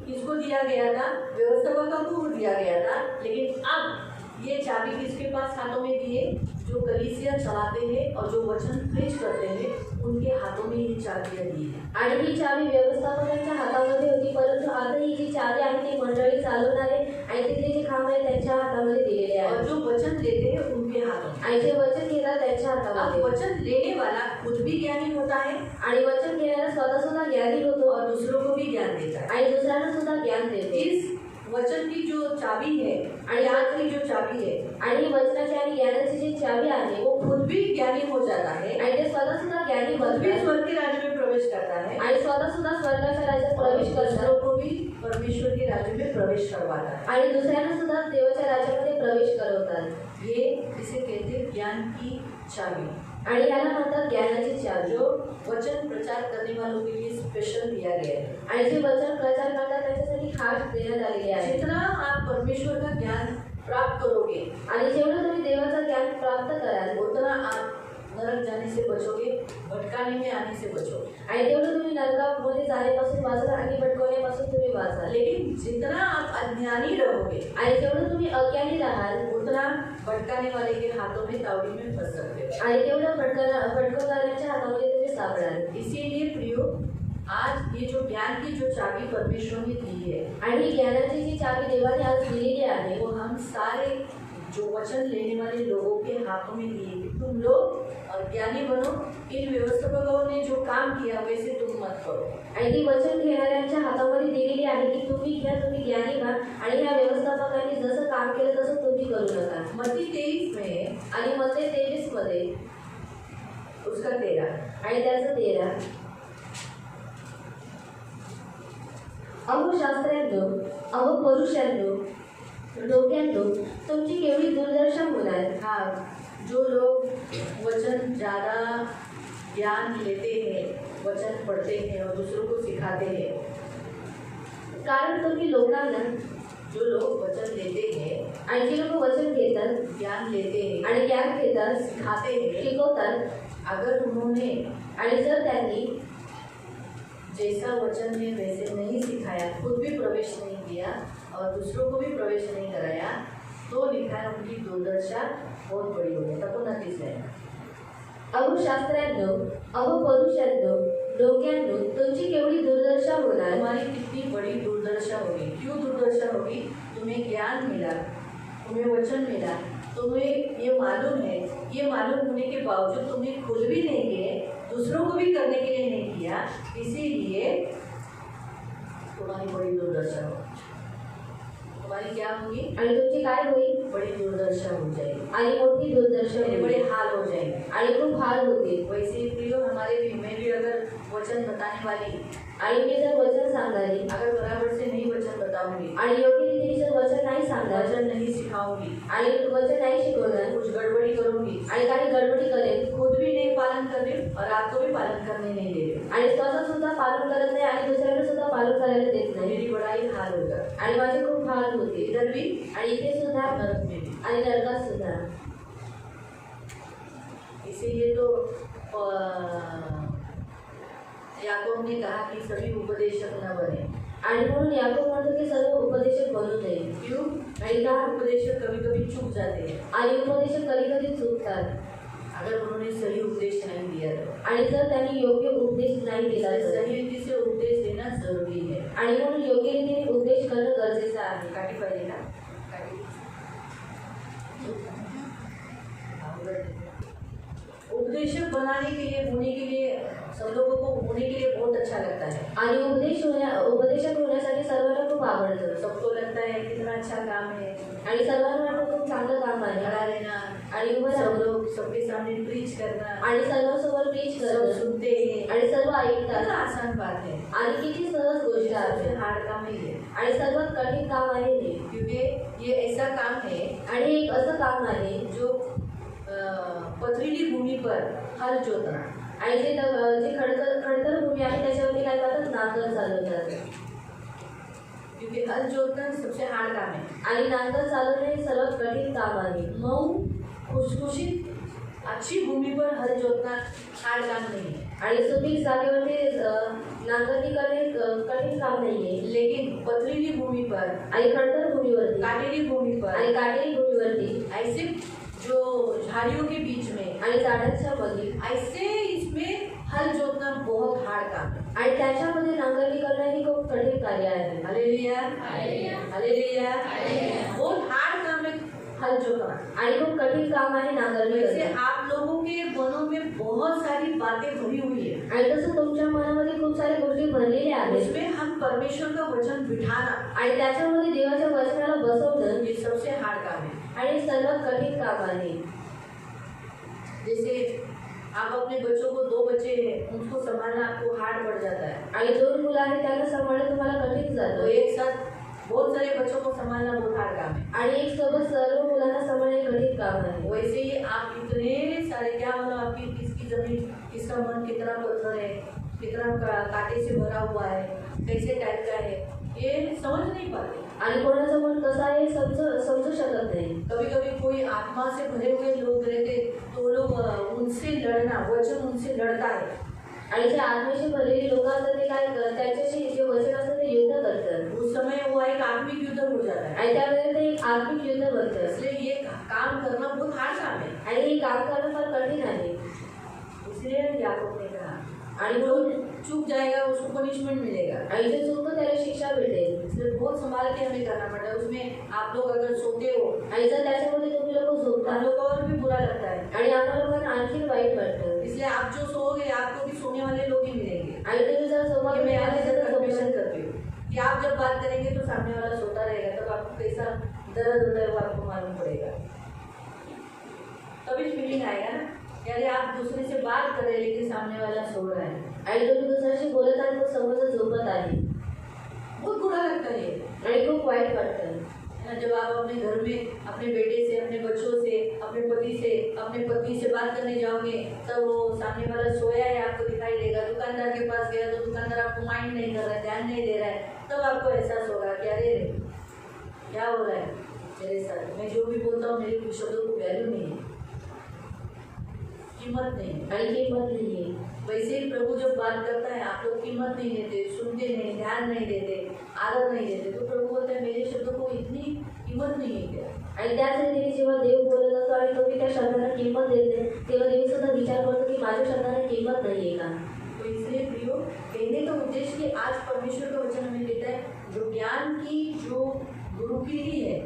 किसको दिया गया था? व्यवस्थापकों को दिया गया था। लेकिन अब ये चाबी किसके पास हाथों में दिए? जो कलीसिया चलाते हैं और जो वचन प्रीच करते हैं उनके हाथों में ये चाबियां दी है। आणि ही चावी व्यवस्थापकांच्या हातामध्ये होती, परंतु आता ही जी चावी आहे ती मंडळी चालवणारे आणि तिथले जे काम आहे त्यांच्या हातामध्ये दिलेले और आहे. जो वचन लेते हैं उनके हाथों में। आणि जे वचन घेतात त्यांच्या अब हातामध्ये. वचन लेने वाला खुद भी ज्ञानी होता है आणि वचन घेणारा स्वतः सुद्धा ज्ञानी होतो और दूसरों को भी ज्ञान देता है। आणि दुसऱ्यांना सुद्धा ज्ञान देतो. इस वचन की जो चाबी है और ज्ञान की जो चाबी है आणि ही वचनाची आणि ज्ञानाची जी चावी आहे वो खुद भी ज्ञानी हो जाता है, आणि ते स्वतः सुद्धा ज्ञानी खुद भी बनतात स्वर्ग के राज्य में प्रवेश करता है आणि स्वतः सुद्धा स्वर्गाच्या राज्यात और प्रवेश करतात दूसरों को भी परमेश्वर के राज्य में प्रवेश करवाता है। आणि दुसऱ्यांना सुद्धा देवाच्या राज्यामध्ये प्रवेश करवतात. ये इसे कहते हैं ज्ञान की चाबी, आणि याला म्हणतात ज्ञानाची चावी. जो वचन प्रचार करने वालों के लिए स्पेशल दिया गया है। आणि जे वचन प्रचार करतात त्याच्यासाठी खास देण्यात आलेले आहे. जितना आप परमेश्वर का ज्ञान प्राप्त करोगे आणि जेवढं तुम्ही देवाचं ज्ञान प्राप्त कराल उतना आप नरक जाने से बचोगे, भटकाने में आने से बचोगे। आणि तेवढं तुम्ही नरकामध्ये जाण्यापासून वाचाल आणि भटकवण्यापासून तुम्ही वाचाल. लेकिन जितना आप अज्ञानी रहोगे आणि जेवढं तुम्ही अज्ञानी राहाल उतना भटकाने वाले के हाथों में तावड़ी में फंस सकते हो। आणि तेवढं भटकवणाऱ्यांच्या हातामध्ये तुम्ही सापडाल. इसीलिए प्रियो, आज ये जो ज्ञान की जो चाबी परमेश्वर ने दी है आणि ज्ञानाची जी चावी देवाने आज दिलेली आहे वो हम सारे जो वचन लेने वाले लोगों के हाथों में दिए। तुम लोग ज्ञानी बनो। इन व्यवस्थापकों ने जो काम किया वैसे तुम मत करो। आणि ती वचन घेणाऱ्यांच्या हातामध्ये दिलेली आहे की तुम्ही घ्या, तुम्ही ज्ञानी व्हा आणि ह्या व्यवस्थापकांनी जसं काम केलं तसं तुम्ही करू नका. मत्ती 23 में आणि मत्ते 23 मध्ये उसका 13 आणि त्याचं 13 अहो शास्त्र्यांनो, अहो पुरुषांनो, डोक्यांनो, तुमची केवढी दुर्दशा होणार. हाँ, जो लोग वचन ज़्यादा ज्ञान लेते हैं, वचन पढ़ते हैं और दूसरों को सिखाते हैं, कारण तुम्ही लोकांना जो लोग वचन लेते हैं, आणि जे लोक वचन घेतात ज्ञान लेते हैं, आणि ज्ञान घेतात, सिखाते हैं, शिकवतात, अगर उन्होंने आणि जर त्यांनी जैसा वचन है वैसे नहीं सिखाया, खुद भी प्रवेश नहीं किया और दूसरों को भी प्रवेश नहीं कराया, तो लिखा है उनकी दुर्दशा बहुत बड़ी होगी। तब 29 है। अहो शास्त्रांनो, अहो पुरुषांनो, डोक्यांनो, तुमची केवढी दुर्दशा होणार. तुम्हारी कितनी बड़ी दुर्दशा होगी। क्यों दुर्दशा होगी? तुम्हें ज्ञान मिला, तुम्हें वचन मिला, तुम्हें ये मालूम है, ये मालूम होने के बावजूद तुम्हें खुद भी नहीं किए, दूसरों को भी करने के लिए नहीं किया, इसीलिए तुम्हारी बड़ी दुर्दशा होगी। तुम्हारी क्या होगी? आणि तुमची काय होईल? बड़ी दुर्दशा हो जाएगी, आणि मोठी दुर्दशा बड़े होईल बड़े हाल हो जाएंगे। आणि खूप हाल होतील. वैसे ही प्रियो, हमारे भी, मैं भी अगर वचन बताने वाली, आणि मी जर वचन सांगणारी अगर बराबर से नहीं वचन बताऊंगी आणि योग्य रीतीने जर वचन नाही सांगणार वचन नहीं सिखाऊंगी आणि वचन नाही शिकवणार कुछ गड़बड़ी करूंगी आणि काही गडबडी करेल खुद भी नहीं पालन कर रही और आपको भी पालन करने नहीं दे रही, आणि स्वतः सुद्धा पालन करत नाही आणि दुसऱ्याला सुद्धा पालन करायला देत नाही मेरी बड़ाई हाल होगा, आणि माझे खूप हाल होते इधर भी आणि इथे सुद्धा नरक में भी। आणि नरकात सुद्धा. इसीलिए तो याकूब ने कहा कि सभी उपदेशक न बने। आणि म्हणून याकूब म्हणतो की सर्व उपदेशक बनू नये. क्यों? नहीं कहा, उपदेशक कभी कभी चूक जाते हैं आणि उपदेशक कधी कधी चुकतात अगर उन्होंने सही उपदेश नहीं दिया तो। आणि जर त्यांनी योग्य उपदेश नाही दिला तर. सही रीति से उपदेश देना जरूरी है। आणि म्हणून योग्य रीतीने उपदेश करणं गरजेचं आहे. काटी पाहिजे ना, उपदेशक बनाने के लिए, होने के लिए, सब लोगों को होने के लिए बहुत अच्छा लगता है। आणि उपदेशक होण्यासाठी सर्वांना खूप आवडतं. सबको लगता है कितना अच्छा काम है, आणि सर्वांना वाटतं खूप चांगलं काम आहे. खड़ा रहना, आणि उभं सब राहणं लोग सबके सामने प्रीच करना, आणि सर्वांसमोर प्रीच सब करणं सुनते हैं, आणि सर्व कितना ऐकतात आसान बात है। आणि किती सहज गोष्ट सबसे आहे हार्ड काम है ये, आणि सर्वात कठीण काम आहे हे क्योंकि ये ऐसा काम है आणि एक असं काम आहे जो पथरीली भूमि पर हल जोतना, आणि जे खडतर भूमी आहे त्याच्यावरती काय करतात नांगर चालवतात क्योंकि हल जोतना सबसे हार्ड काम है। आणि नांगर चालवणे हे सर्वात कठीण काम आहे मऊ खुशखुशी अच्छी भूमि पर हल जोतना हार्ड काम नहीं है, आणि सुपीक जागेवरती नांगरणी करणे कठीण काम नाहीये लेकिन पथरीली भूमि पर, आणि खडतर भूमीवरती काटेरी भूमि पर, आणि काटेरी भूमीवरती ऐसे जो झाड़ियों के बीच में, आणि झाडांच्या मध्ये ऐसे इसमें हल जोतना बहुत हार्ड काम है। आणि त्याच्यामध्ये नांगरणी करणं ही खूप कठीण कार्य आहे हालेलुया, हालेलुया, बहुत हार्ड काम है हल जोतना। आणि खूप कठीण काम आहे नांगरणी वैसे करणं आप लोगों के मनों में बहुत सारी बातें भरी हुई है, आणि तसं तुमच्या मनामध्ये खूप साऱ्या गोष्टी भरलेल्या आहेत उसमें हम परमेश्वर का वचन बिठाना, आणि त्याच्यामध्ये देवाच्या वचनाला बसवणं ये सबसे हार्ड काम है। आणि सर्वात कठीण काम आहे जैसे आप अपने बच्चों को, 2 बच्चे हैं, उनको संभालना आपको हार्ड पड़ जाता है, आणि 2 मुलं आहेत त्यांना सांभाळणं तुम्हाला कठीण तो जातं एक साथ बहुत सारे बच्चों को संभालना बहुत हार्ड काम है। आणि एक सोबत सर्व मुलांना सांभाळणे कठीण काम आहे वैसे ही आप इतने सारे, क्या मालूम आपकी किसकी जमीन, किसका मन कितना पत्थर है, कितना कांटे से भरा हुआ है, कैसे टाइप का है, ये समझ नहीं पाते। आणि कोणाचं मन कसं आहे समजू शकत नाही कभी कभी कोई आत्मा से भरे हुए लोग रहते, तो वो लोग उनसे लड़ना, वचन उनसे लड़ता है, आणि जे आत्म्याशी भरलेली लोक असतात ते काय करतात त्यांच्याशी जे वचन असतं ते युद्ध करतात उस समय वो एक आत्मिक युद्ध हो जाता है। आणि त्यावेळेला ते एक आत्मिक युद्ध करतात इसलिए ये काम करना बहुत हार्ड काम है। आणि हे काम करणं फार कठीण आहे इसलिए याकूब ने कहा, आणि जो म्हणून चूक जाएगा उसको पनिशमेंट मिलेगा, आणि जे चुकतं त्याला शिक्षा भेटेल इसलिए बहुत संभाल के हमें करना पड़ता है। उसमें आप लोग अगर सोते हो, आणि जर त्याच्यामध्ये तुम्ही लोक हम झोपता लोग को और भी बुरा लगता है, आणि आम्हाला लोकांना आणखी वाईट वाटतं इसलिए आप जो सोओगे आपको भी सोने वाले लोग ही मिलेंगे। आणि तुम्ही जर सोबत ये मैं मिळाले आगे तर तक झोपू कन्फ्यूजन शकता. करती हूँ कि आप जब बात करेंगे तो सामने वाला सोता रहेगा, तब आपको कैसा दर्द होता है वो आपको मालूम पड़ेगा, तभी फीलिंग आएगा ना। यानी आप दूसरे से बात कर रहे हैं लेकिन सामने वाला सो रहा है, आणि तुम्ही दुसऱ्याशी बोलत आहे तो समोर झोपत आहे बहुत बुरा लगता है। आणि खूप वाईट वाटतं जब आप अपने घर में अपने बेटे से, अपने बच्चों से, अपने पति से, अपने पत्नी से बात करने जाओगे, तब वो सामने वाला सोया है आपको दिखाई देगा, दुकानदार के पास गया तो दुकानदार आपको माइंड नहीं कर रहा है, ध्यान नहीं दे रहा है, तब आपको एहसास होगा कि अरे क्या हो रहा है मेरे साथ, मैं जो भी बोलता हूँ मेरे शब्दों को वैल्यू नहीं है, कीमत नहीं है। आणि किंमत नाहीये वैसे ही प्रभु जब बात करता है आप लोग कीमत नहीं देते, सुनते नहीं, ध्यान नहीं देते, आदर नहीं देते, तो प्रभु बोलते हैं मेरे शब्दों को इतनी कीमत नहीं है क्या। आणि त्याच रीतीने जेव्हा देव बोलत असतो आणि तुम्ही त्या शब्दाला किंमत देते तेव्हा देव सुद्धा विचार करतो की माझ्या शब्दाला किंमत नाहीये का तो इसलिए प्रियो, कहने का उद्देश्य कि आज परमेश्वर का वचन हमें देता है जो ज्ञान की जो गुरु किल्ली है,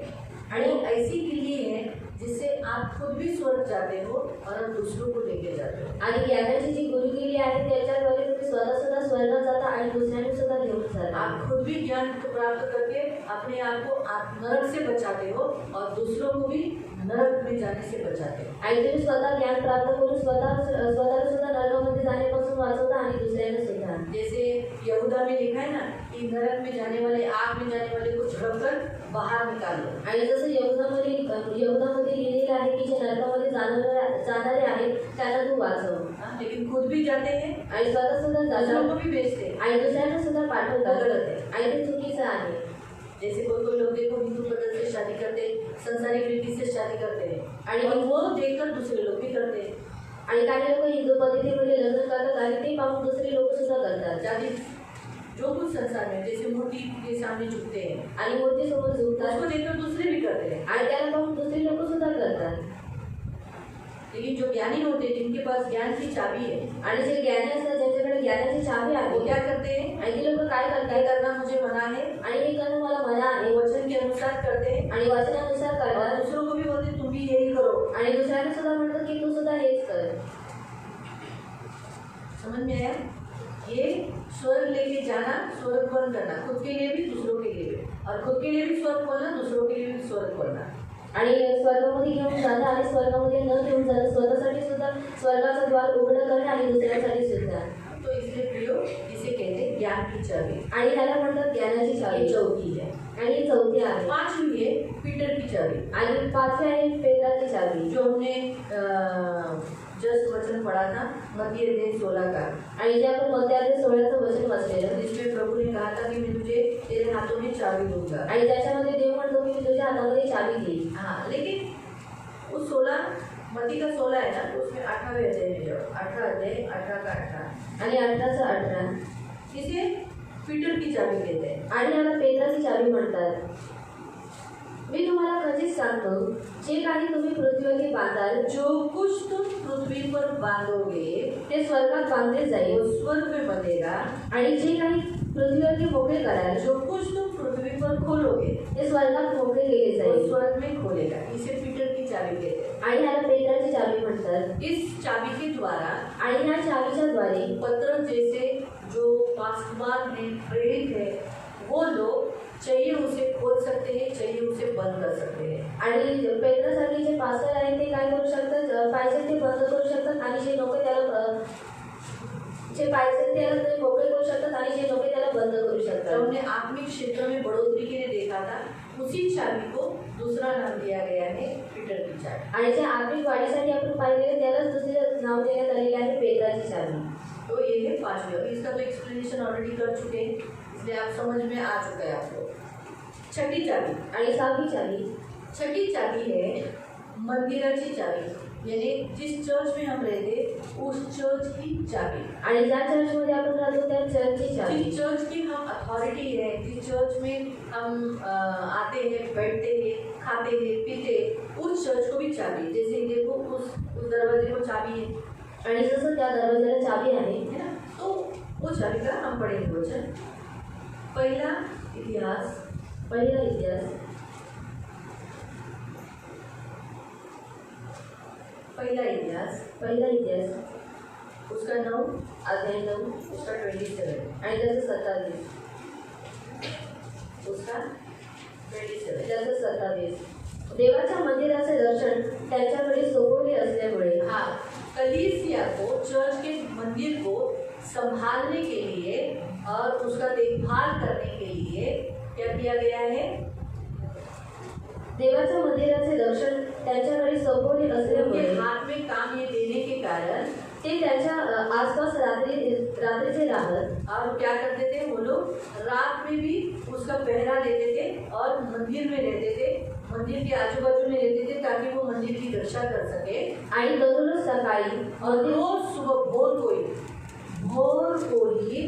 और ऐसी किल्ली है जिससे आप खुद भी स्वर्ग जाते हो और आप दूसरों को लेके जाते हो। आणि ज्ञानाची जी गुरुगिरी आहे त्याच्याद्वारे तुम्ही स्वतः सुद्धा स्वर्गात जाता आणि दुसऱ्यांना सुद्धा घेऊन जाता आप खुद भी ज्ञान को प्राप्त करके अपने आप को नरक से बचाते हो और दूसरों को भी नरक में जाने से बचाते हो। आणि तुम्ही स्वतः ज्ञान प्राप्त करून स्वतःला सुद्धा नरकामध्ये जाण्यापासून वाचवता आणि दुसऱ्यांना सुद्धा जैसे यहूदा में लिखा है ना कि नरक में जाने वाले, आग में जाने वाले को झड़प कर बाहर निकालो। आणि जसं यहूदामध्ये लिहिलेलं आहे की जे नरकामध्ये जाणारे आहेत त्यांना तू वाचव लेकिन खुद भी जाते हैं आणि स्वतः सुद्धा दूसरों जातात को भी भेजते हैं। आणि दुसऱ्यांना सुद्धा पाठवतात गलत आहे. आणि ते चुकीचं आहे जैसे कोई कोई लोग देखो हिंदू पद्धति से शादी करते, संसारिक रीति से शादी करते हैं आणि और वो देखकर दूसरे लोग भी करते हैं। आणि काही लोक हिंदू पद्धतीमध्ये लग्न करतात आणि ते पाहून दुसरे लोक सुद्धा करतात शादी जो कुछ संसार में जैसे मूर्ति के सामने झुकते हैं, आणि मूर्ती समोर झुकतात उसको देखकर दूसरे भी करते हैं। आणि त्याला पाहून दुसरे लोक सुद्धा करतात लेकिन जो ज्ञानी होते हैं जिनके पास ज्ञान की चाबी है, आणि जे ज्ञानी असतात ज्यांच्याकडे ज्ञानाची चावी आहे वो क्या करते हैं, आणि ते लोक काय क्या करतात करना मुझे मना है, आणि हे करणं मला मना आहे वो वचन के अनुसार करते हैं आणि वचनानुसार और करतात दूसरों को भी बोलते हैं, तुम भी यही करो। आणि दुसऱ्याला सुद्धा म्हणतात की तू सुद्धा हेच कर समझ में आया? ये स्वर्ग लेके जाना, स्वर्ग बंद करना, खुद के लिए भी दूसरों के लिए भी, और खुद के लिए भी स्वर्ग खोलना, दूसरों के लिए भी स्वर्ग खोलना। आणि स्वर्गामध्ये घेऊन जाणं आणि स्वर्गामध्ये न घेऊन जाणं, स्वतःसाठी सुद्धा स्वर्गाचं द्वार उघडं करणे आणि दुसऱ्यासाठी सुद्धा. तो इसलिए प्रियो इसे कहते हैं ज्ञान की चाबी. आणि ह्याला म्हणतात ज्ञानाची ये चावी. चौथी है. आणि ही चौथी आहे. पांचवी है पीटर की चाबी. आणि पाचवी आहे पेत्राची चावी. जो हमने जस्ट वचन पढ़ा था मत्ती अध्याय 16 का. आणि जे आपण मत्ती अध्याय 16चं वचन वाचलेलं, जिसमें प्रभु ने कहा था कि मैं तुझे तेरे हाथों में चाबी दूंगा. आणि त्याच्यामध्ये देव म्हणतो की मी तुझ्या हातामध्ये चावी देईन. हाँ, लेकिन वो 16 मत्ती का 16 है ना, तो उसमें 18वें अध्याय में जाओ. 18 अध्याय 18 का 18 आणि 18चं 18. इसे पीटर की चाबी कहते हैं. आणि याला पेत्राची चावी म्हणतात. मी तुम्हाला खचित सांगतो, जे काही तुम्ही पृथ्वीवरती बांधाल, जो कुछ तुम पृथ्वी पर बांधोगे ते स्वर्गात बांधले वो जाईल. स्वर्ग में बंधेगा. आणि जे काही पृथ्वीवरती मोकळे कराल, जो कुछ तुम पृथ्वी पर खोलोगे ते स्वर्गात मोकळे केले वो जाईल. स्वर्ग में खोलेगा. इसे पीटर की चाबी कहते हैं. आणि ह्याला पेत्राची चावी म्हणतात. इस चाबी के द्वारा आणि ह्या चावीच्या द्वारे पत्रस जैसे जो पासवान है, प्रेरित है, वो लोग चाहिए उसे खोल सकते हैं, चाहिए उसे बंद कर सकते हैं. आणि पेत्रासाठी जे पास्टर आहेत ते काय करू शकतात, पाहिजे ते बंद करू शकतात आणि जे लोक त्याला जे पाहिजे त्याला ते मोकळे करू शकतात आणि जे लोक त्याला बंद करू जो शकतात. हमने आत्मिक क्षेत्र में बढ़ोतरी के लिए देखा था, उसी चाबी को दूसरा नाम दिया गया है पीटर की चाबी. आणि जे आर्थिक वाढीसाठी आपण पाहिलेलं त्यालाच दुसरे नाव देण्यात आलेले आहे पेत्राची चावी. तो ये है पांचवी. अभी इसका तो एक्सप्लेनेशन ऑलरेडी कर चुके हैं, इसलिए आप समझ में आ चुका है आपको. छठी चाबी. आणि सहावी चावी. छठी चाबी है मंदिराची चाबी. यानी जिस चर्च में हम रहते उस चर्च की चाबी. आणि ज्या चर्चमध्ये आपण राहतो त्या चर्चची चावी. जिस चर्च की हम अथॉरिटी है, जिस चर्च में हम आते हैं, बैठते हैं, खाते हैं, पीते हैं, उस चर्च को भी चाबी. जैसे देखो उस दरवाजे को चाबी है, आणि जसं त्या दरवाजाला चावी आहे, है ना. तो वो चाबी का हम पढ़ेंगे वचन. पहला इतिहास. पहिला इतिहास. पहिला इतिहास पहिला इतिहास उसका 9 अध्याय 9 उसका 27 आणि त्याचं 27. उसका 27. त्याचं 27. देवाच्या मंदिराचे दर्शन त्यांच्याकडे सोपवले असल्यामुळे हाँ, कलीसिया को, चर्च के मंदिर को संभालने के लिए और उसका देखभाल करने के लिए क्या किया गया है. देवाच्या मंदिराचे दर्शन त्यांच्याकडे सोपवले उनके असल्यामुळे हाथ में काम ये देने के कारण ते त्याच्या आसपास रात्रीचे राहत और क्या करते थे वो लोग, रात में भी उसका पहरा देते थे और मंदिर में रहते थे, मंदिर के आजू बाजू में रहते थे ताकि वो मंदिर की रक्षा कर सके. आणि दररोज सकाळी और रोज सुबह भोर को ही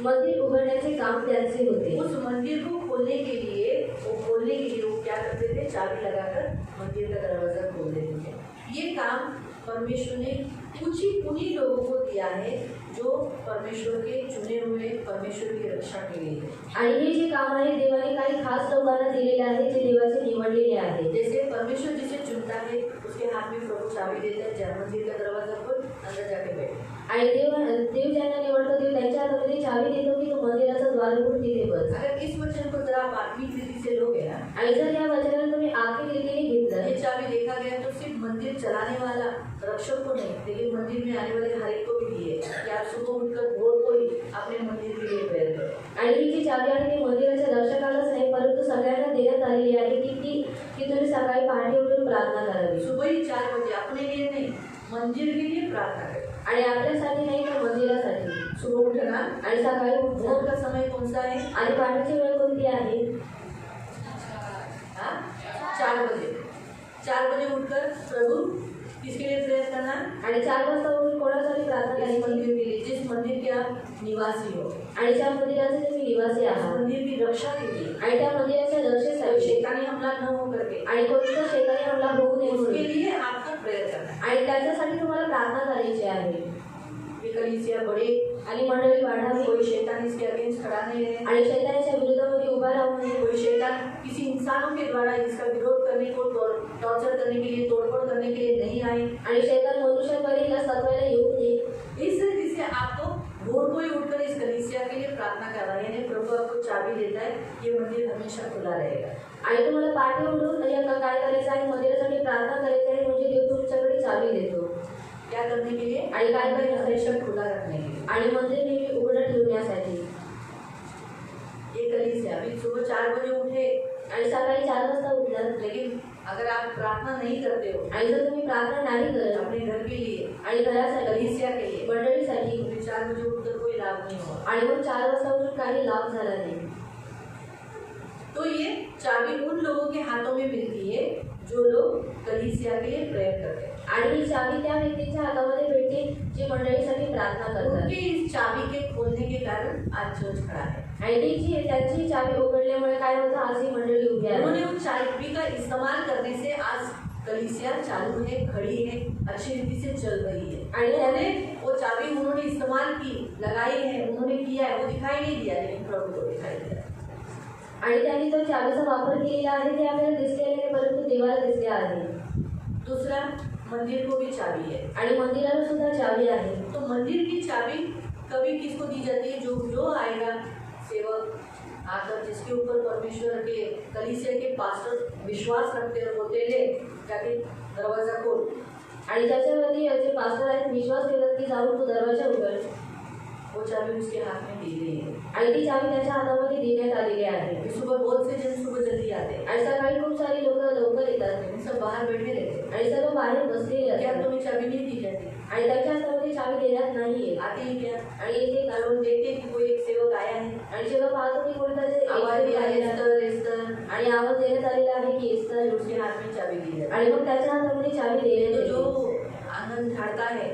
मंदिर उघडण्याचे काम त्यांचे होते. उस मंदिर को खोलने के लिए वो क्या करते थे, चाबी लगाकर मंदिर का दरवाजा खोल देते थे. ये काम परमेश्वर ने कुछ ही उन्हीं लोगों को दिया है जो परमेश्वर के चुने हुए, परमेश्वर की रक्षा के लिए. आणि हे जे काम आहे देवाने काही खास लोकांना दिलेले आहे जे देवाचे निवडलेले आहे. जैसे परमेश्वर जिसे चुनता है उसके हाथ में प्रभु चाबी देता है, जय मंदिर का दरवाजा खोल, अंदर जाके बैठ. आणि देव ज्यांना निवडतो देव त्यांच्या हातामध्ये चावी देतो की तो मंदिराचा द्वार उघडून तिथे बस. अगर इस वचन को जरा आप आत्मिक रीति से लोगे ना, आणि जर या वचनाला तुम्ही आर्थिक रीतीने घेतलं, ये चाबी देखा गया तो सिर्फ मंदिर चलाने वाला रक्षक को नहीं, लेकिन मंदिर में आने वाले हर एक को भी दिए कि आप सुबह उठकर भोर को ही अपने मंदिर के लिए प्रेयर करो. आणि ही जी चावी आहे ती मंदिराच्या दर्शकालाच नाही परंतु सगळ्यांना देण्यात आलेली आहे की तुम्ही सकाळी पहाटे उठून प्रार्थना करावी. सुबह ही 4 बजे अपने लिए नहीं, मंदिर के लिए प्रार्थना करें. आणि आपल्यासाठी नाही तर मंदिरासाठी. सुबह उठना. आणि सकाळी भोर उठणं. का समय कौन सा है. आणि पहाटेची वेळ कोणती आहे. 4 बजे. 4 बजे उठकर प्रभु किसके लिए प्रेयर करना. आणि 4 वाजता उठून कोणासाठी प्रार्थना इस करायची. मंदिर के लिए, जिस मंदिर के आप निवासी हो, आणि त्या मंदिराचे तुम्ही निवासी उस आहात. मंदिर की रक्षा के लिए, आणि त्या मंदिराच्या कोई रक्षेसाठी शैतानी हमला न हो करके आणि कोणता शैतानी हमला होऊ नये उसके म्हणून लिए आपको प्रेयर करना है. आणि त्याच्यासाठी तुम्हाला प्रार्थना करायची आहे. ये कलीसिया बड़े, आणि मंडळी वाढावी कोई शैतान इसके अगेंस्ट खड़ा नहीं रहे. आणि शैतानाच्या विरोधामध्ये उभा राहू नये. कोई शैतान किसी इंसानों के द्वारा इसका विरोध करने को, टॉर्चर करने के लिए, तोड़फोड़ करने के लिए नहीं आए. आणि शैतान मनुष्याद्वारे हिला सतवायला येऊ नये. इस रीति से आपको भोर को ही उठकर इस कलीसिया के लिए प्रार्थना करना है. यानी प्रभु आपको चाबी चाबी देता है, ये मंदिर हमेशा खुला रहेगा। आणि तुम्हाला पाठी उठून काय करायचं आहे, मंदिरासाठी प्रार्थना करायची आहे, म्हणजे देव तुमच्याकडे चावी देतो. क्या करने के लिए? आणि काय मंदिर करण्यासाठी? हमेशा खुला रखने के लिए। आणि मंदिर नेहमी उघडं ठेवण्यासाठी. ये कलीसिया अभी सुबह 4 बजे उठे आणि सकाळी 4 वाजता उठलात, लेकिन अगर आप प्रार्थना नहीं करते हो आणि जर तुम्ही प्रार्थना नाही करत अपने घर के लिए, आणि घरासाठी, कलीसिया के लिए, मंडळीसाठी, तो 4 बजे उठकर कोई लाभ नहीं हुआ। आणि मग 4 वाजता उठून काही लाभ झाला नाही. तो ये चाबी उन लोगों के हाथों में मिलती है जो लोग कलीसिया के लिए प्रेयर करते हैं। आणि ही चावी त्या व्यक्तीच्या हातामध्ये भेटते जे मंडळीसाठी प्रार्थना करतात. उनके इस चाबी के खोलने के कारण आज चर्च खड़ा है। आणि ती त्यांची चावी उघडल्यामुळे काय होतं, आज ही मंडळी उभी आहे. उन्होंने उन चाबी का इस्तेमाल करने से आज कलीसिया चालू है, खड़ी है, अच्छी रीति से चल रही है। आणि उन्होंने वो चाबी उन्होंने इस्तेमाल की, लगाई है, उन्होंने किया है, वो दिखाई नहीं दिया, लेकिन प्रभु को दिखाई दिया। आणि त्यांनी तो चावीचा वापर केलेला आहे ते आपल्याला दिसले नाही, परंतु देवाला दिसले आहे. दूसरा, मंदिर को भी चाबी है आणि मंदिराला सुद्धा चावी आहे. तो मंदिर की चाबी कभी किसको दी जाती है? जो आएगा सेवक आकर, जिसके ऊपर परमेश्वर के कलीसिया के पास्टर विश्वास रखते हैं, बोलते ले जाके दरवाजा खोल। आणि त्याच्यावरती जे पास्टर आहेत विश्वास ठेवतात की जाऊन तो दरवाजा उघड. वो चाबी उसके हाथ में दी गई है। आणि ती चावी त्याच्या हातामध्ये देण्यात आलेली आहे. अभी सुबह बहुत से जन सुबह जल्दी आते हैं, आणि सकाळी खूप सारी लोक लवकर येतात लेकिन सब बाहर बैठे रहते हैं। आणि सर्व बाहेर बसलेले क्या असतात. तुम्हें चाबी नहीं दी जाती? आणि त्यांच्या हातामध्ये चावी देण्यात नाहीये. आते ही क्या? आणि येथे और वो देखते हैं कि कोई एक सेवक आया है, आणि जेव्हा पाहतो की कोणीतरी आवाज दिया है, एस्तर एस्तर, आणि आवाज देण्यात आलेला आहे की तो इस्तर, उसके हाथ में चाबी दी जाती है। आणि मग त्याच्या हातामध्ये चावी देण्यात तो येते. जो आंगन झाड़ता है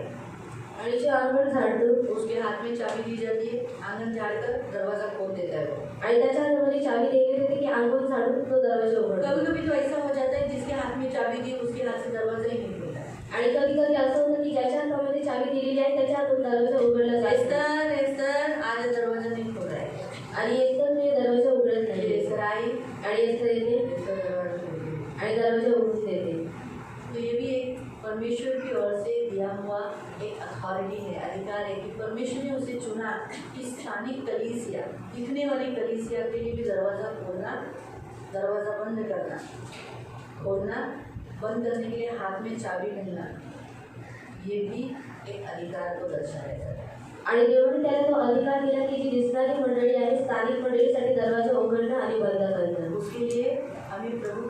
आणि जे अंगण झाडतो उसके हाथ में चाबी दी जाती है, आंगन झाड़कर दरवाजा खोल देता है वो। आणि त्याच्या हातामध्ये चावी देण्यात येते की अंगण झाडून तो दरवाजा उघडतो. कभी कभी तो ऐसा हो जाता है जिसके हाथ में चाबी दी उसके हाथ से दरवाजा ही नहीं खुलता है। आणि कधी कधी असं होतं की ज्याच्या हातामध्ये चावी दिलेली आहे त्याच्या हातून दरवाजा उघडला जातो. एस्तर एस्तर, आज दरवाजा नहीं खोल रहा है। आणि एकतर ते दरवाजा उघडत नाही. एस्तर आई, आणि एकतर येते एस्तर दरवाजा खोल देती। आणि दरवाजा उघडून देते. तो ये भी एक परमेश्वर की ओर से दिया हुआ एक अथॉरिटी है, अधिकार है कि परमेश्वर ने उसे चुना कि स्थानिक कलीसिया, दिखने वाली कलीसिया के लिए भी दरवाज़ा खोलना, दरवाज़ा बंद करना, खोलना बंद करने के लिए हाथ में चाबी मिलना, ये भी एक अधिकार को दर्शाया जाता है। आणि देवाने त्याला तो अधिकार दिला की जी दिसणारी मंडळी आहे स्थानिक मंडळीसाठी दरवाजा उघडणं आणि बंद करणं. उसके लिए हमें प्रभु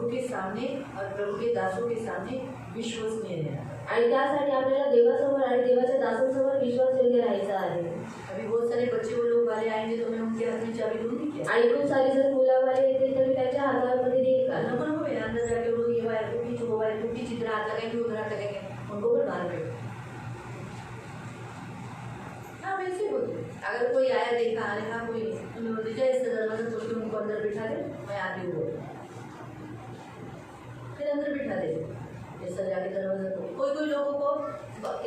के सामने और प्रभु के दासों के सामने विश्वसनीय रहना। आणि त्यासाठी आपल्याला देवासमोर आणि देवाच्या दासांसमोर विश्वासयोग्य राहायचं आहे. अभी बहुत सारे बच्चे वो लोग वाले आएंगे तो मैं उनके हाथ में चाबी दूंगी क्या? आणि खूप सारे जर मुलावाले येतील तर मी त्यांच्या हातामध्ये देईल का? नको नको भैया, अंदर जाके वो लोग ये वायर टूटी जो वायर टूटी चित्र हाथ लगाएंगे उधर हाथ लगाएंगे, उनको भी बाहर बैठो। हाँ वैसे बोलते, अगर कोई आया देखा अरे हाँ कोई तुम्हें बोलते जाए इससे दरवाजा खोल के उनको अंदर बिठा दे, मैं आती हूँ बोल, फिर अंदर बिठा दे, ऐसा जाके दरवाजा खोल। कोई लोगों को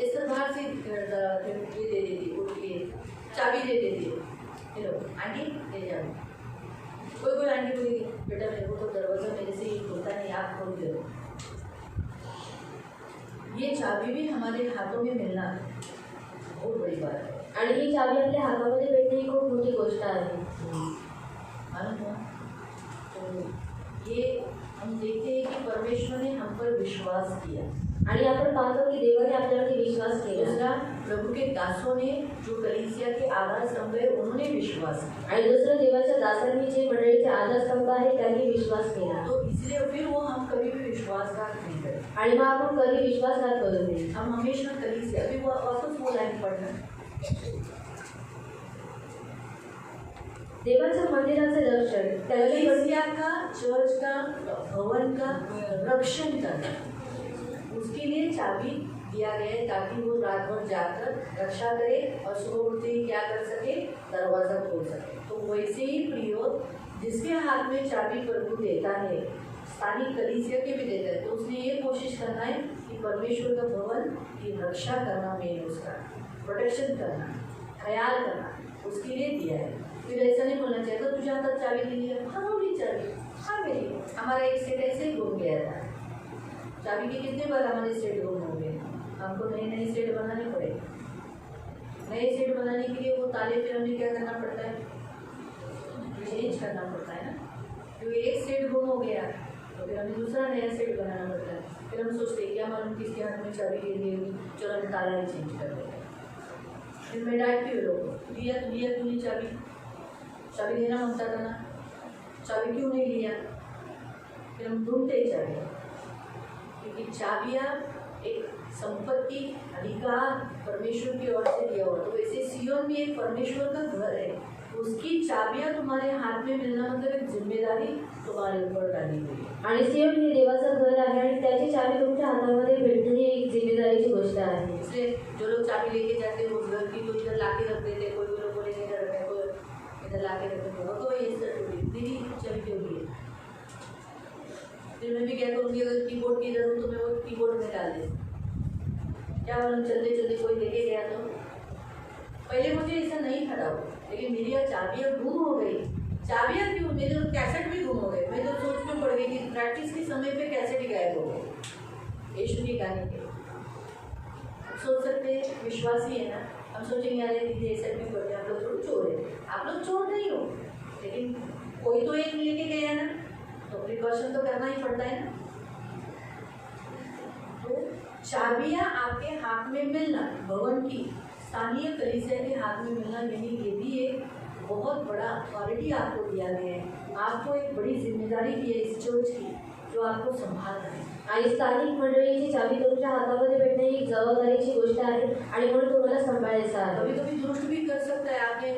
ऐसा बाहर से ये दे देती, उनकी चाबी दे देती, ये लो आंटी ले जाओ। कोई आंटी बोलेगी बेटा मेरे को तो दरवाजा मेरे से ही खुलता नहीं, आप खोल दे दो। ये चाबी भी हमारे हाथों में मिलना बहुत बड़ी बात है। आणि ही चावी आपल्या हातामध्ये भेटणे ही खूप मोठी गोष्ट आहे. मालूम हुआ? तो ये हम देखते हैं कि परमेश्वर ने हम पर विश्वास किया। आणि आपण पाहतो की देवाने आपल्यावरती विश्वास केला. दूसरा, प्रभु के दासों ने जो कलीसिया के आधार स्तंभ है उन्होंने विश्वास किया। आणि दुसरं देवाच्या दासांनी जे मंडळीचे आधारस्तंभ आहे त्यांनी विश्वास केला. तो इसलिए फिर वो हम कभी भी विश्वासघात नहीं करते। आणि मग आपण कधी विश्वासघात करू नये. हम हमेशा कलीसिया, अभी वापस वो लाइन पढ़ना, देवाच्या मंदिराचे रक्षण त्याची कलीसिया का, चर्च का, भवन का रक्षण करना, उसके लिए चाबी दिया गया है ताकि वो रात भर जाकर रक्षा करे और सुबह उठते ही क्या कर सके, दरवाजा खोल सके। तो वैसे ही प्रियो, जिसके हाथ में चाबी प्रभु देता है, स्थानिक कलीसिया के भी देता है, तो उसने ये कोशिश करना है कि परमेश्वर का भवन की रक्षा करना, मेन उसका प्रोटेक्शन करना, ख्याल करना, उसके लिए दिया है। फिर ऐसा नहीं बोलना चाहिए तो तुझे हाथ चाबी दी है, हाँ होगी चाबी, हाँ मेरी। हमारा एक सेट ऐसे ही घूम गया था, चाबी के कितने बार हमारे सेट गुम हो गए। हमको नए सेट बनाने पड़े। नए सेट बनाने के लिए वो ताले फिर हमें क्या करना पड़ता है, चेंज करना पड़ता है ना, क्योंकि एक सेट गुम हो गया तो फिर हमें दूसरा नया सेट बनाना पड़ता है। फिर हम सोचते हैं क्या मालूम किसके हाथ में चाबी ले ली होगी, चलो हम ताला ही चेंज कर देते हैं। फिर मैं डांटती हूँ लोगों को, लिया तूने चाबी देना मांगता था ना, चाबी क्यों नहीं लिया? फिर हम ढूंढते ही चाबी, क्योंकि चाबियाँ एक संपत्ति अधिकार परमेश्वर की ओर से दिया हुआ। तो वैसे सियोन भी एक परमेश्वर का घर है, उसकी चाबियां तुम्हारे हात में मिळणं मतलब एक जिम्मेदारी तुम्हारे ऊपर डाली हुई है। आणि सियोन हे देवाचं घर आहे आणि त्याची चावी तुमच्या हातामध्ये भेटणे ही एक जिम्मेदारीची गोष्ट आहे. इसलिए जो लोग चाबी लेके जाते हैं उस घर की तो इधर ला के रख देते, कोई भी लोग बोलेंगे इधर रखा है, कोई इधर ला के रख देते, वो तो ये मेरी चाबी क्यों होगी? फिर मैं भी क्या करूँगी, अगर कीबोर्ड की इधर हूँ तो मैं वो कीबोर्ड में डाल देती, क्या मालूम चलते चलते कोई लेके गया तो। पहले मुझे ऐसा नहीं खड़ा हो, लेकिन मेरी यह चाबियाँ गुम हो गई। चाबियाँ क्यों? मेरे तो कैसेट भी गुम हो गए। मैं तो सोच में पड़ गई कि प्रैक्टिस के समय पे कैसेट ही गायब हो गए यीशु के गाने के। सोच सकते हैं विश्वासी है ना, हम सोचेंगे यार दीदी ऐसा भी करते हैं, आप लोग थोड़ी चोर है। आप लोग चोर नहीं हो, लेकिन कोई तो एक लेके गया है ना, तो प्रिकॉशन तो करना ही पड़ता है ना। तो चाबियाँ आपके हाथ में मिलना, भवन की स्थानीय कलीसिया के हाथ में मिलना, यानी ये भी एक बहुत बड़ा अथॉरिटी आपको दिया गया है। आपको एक बड़ी जिम्मेदारी दी है इस चर्च की, जो आपको संभालना है। आणि स्थानिक मंडळीची चावी तुमच्या हातामध्ये भेटणे ही एक जबाबदारीची गोष्ट आहे आणि म्हणून तुम्हाला सांभाळायचं आहे. कभी कभी दुरुस्त भी कर सकता है, आपने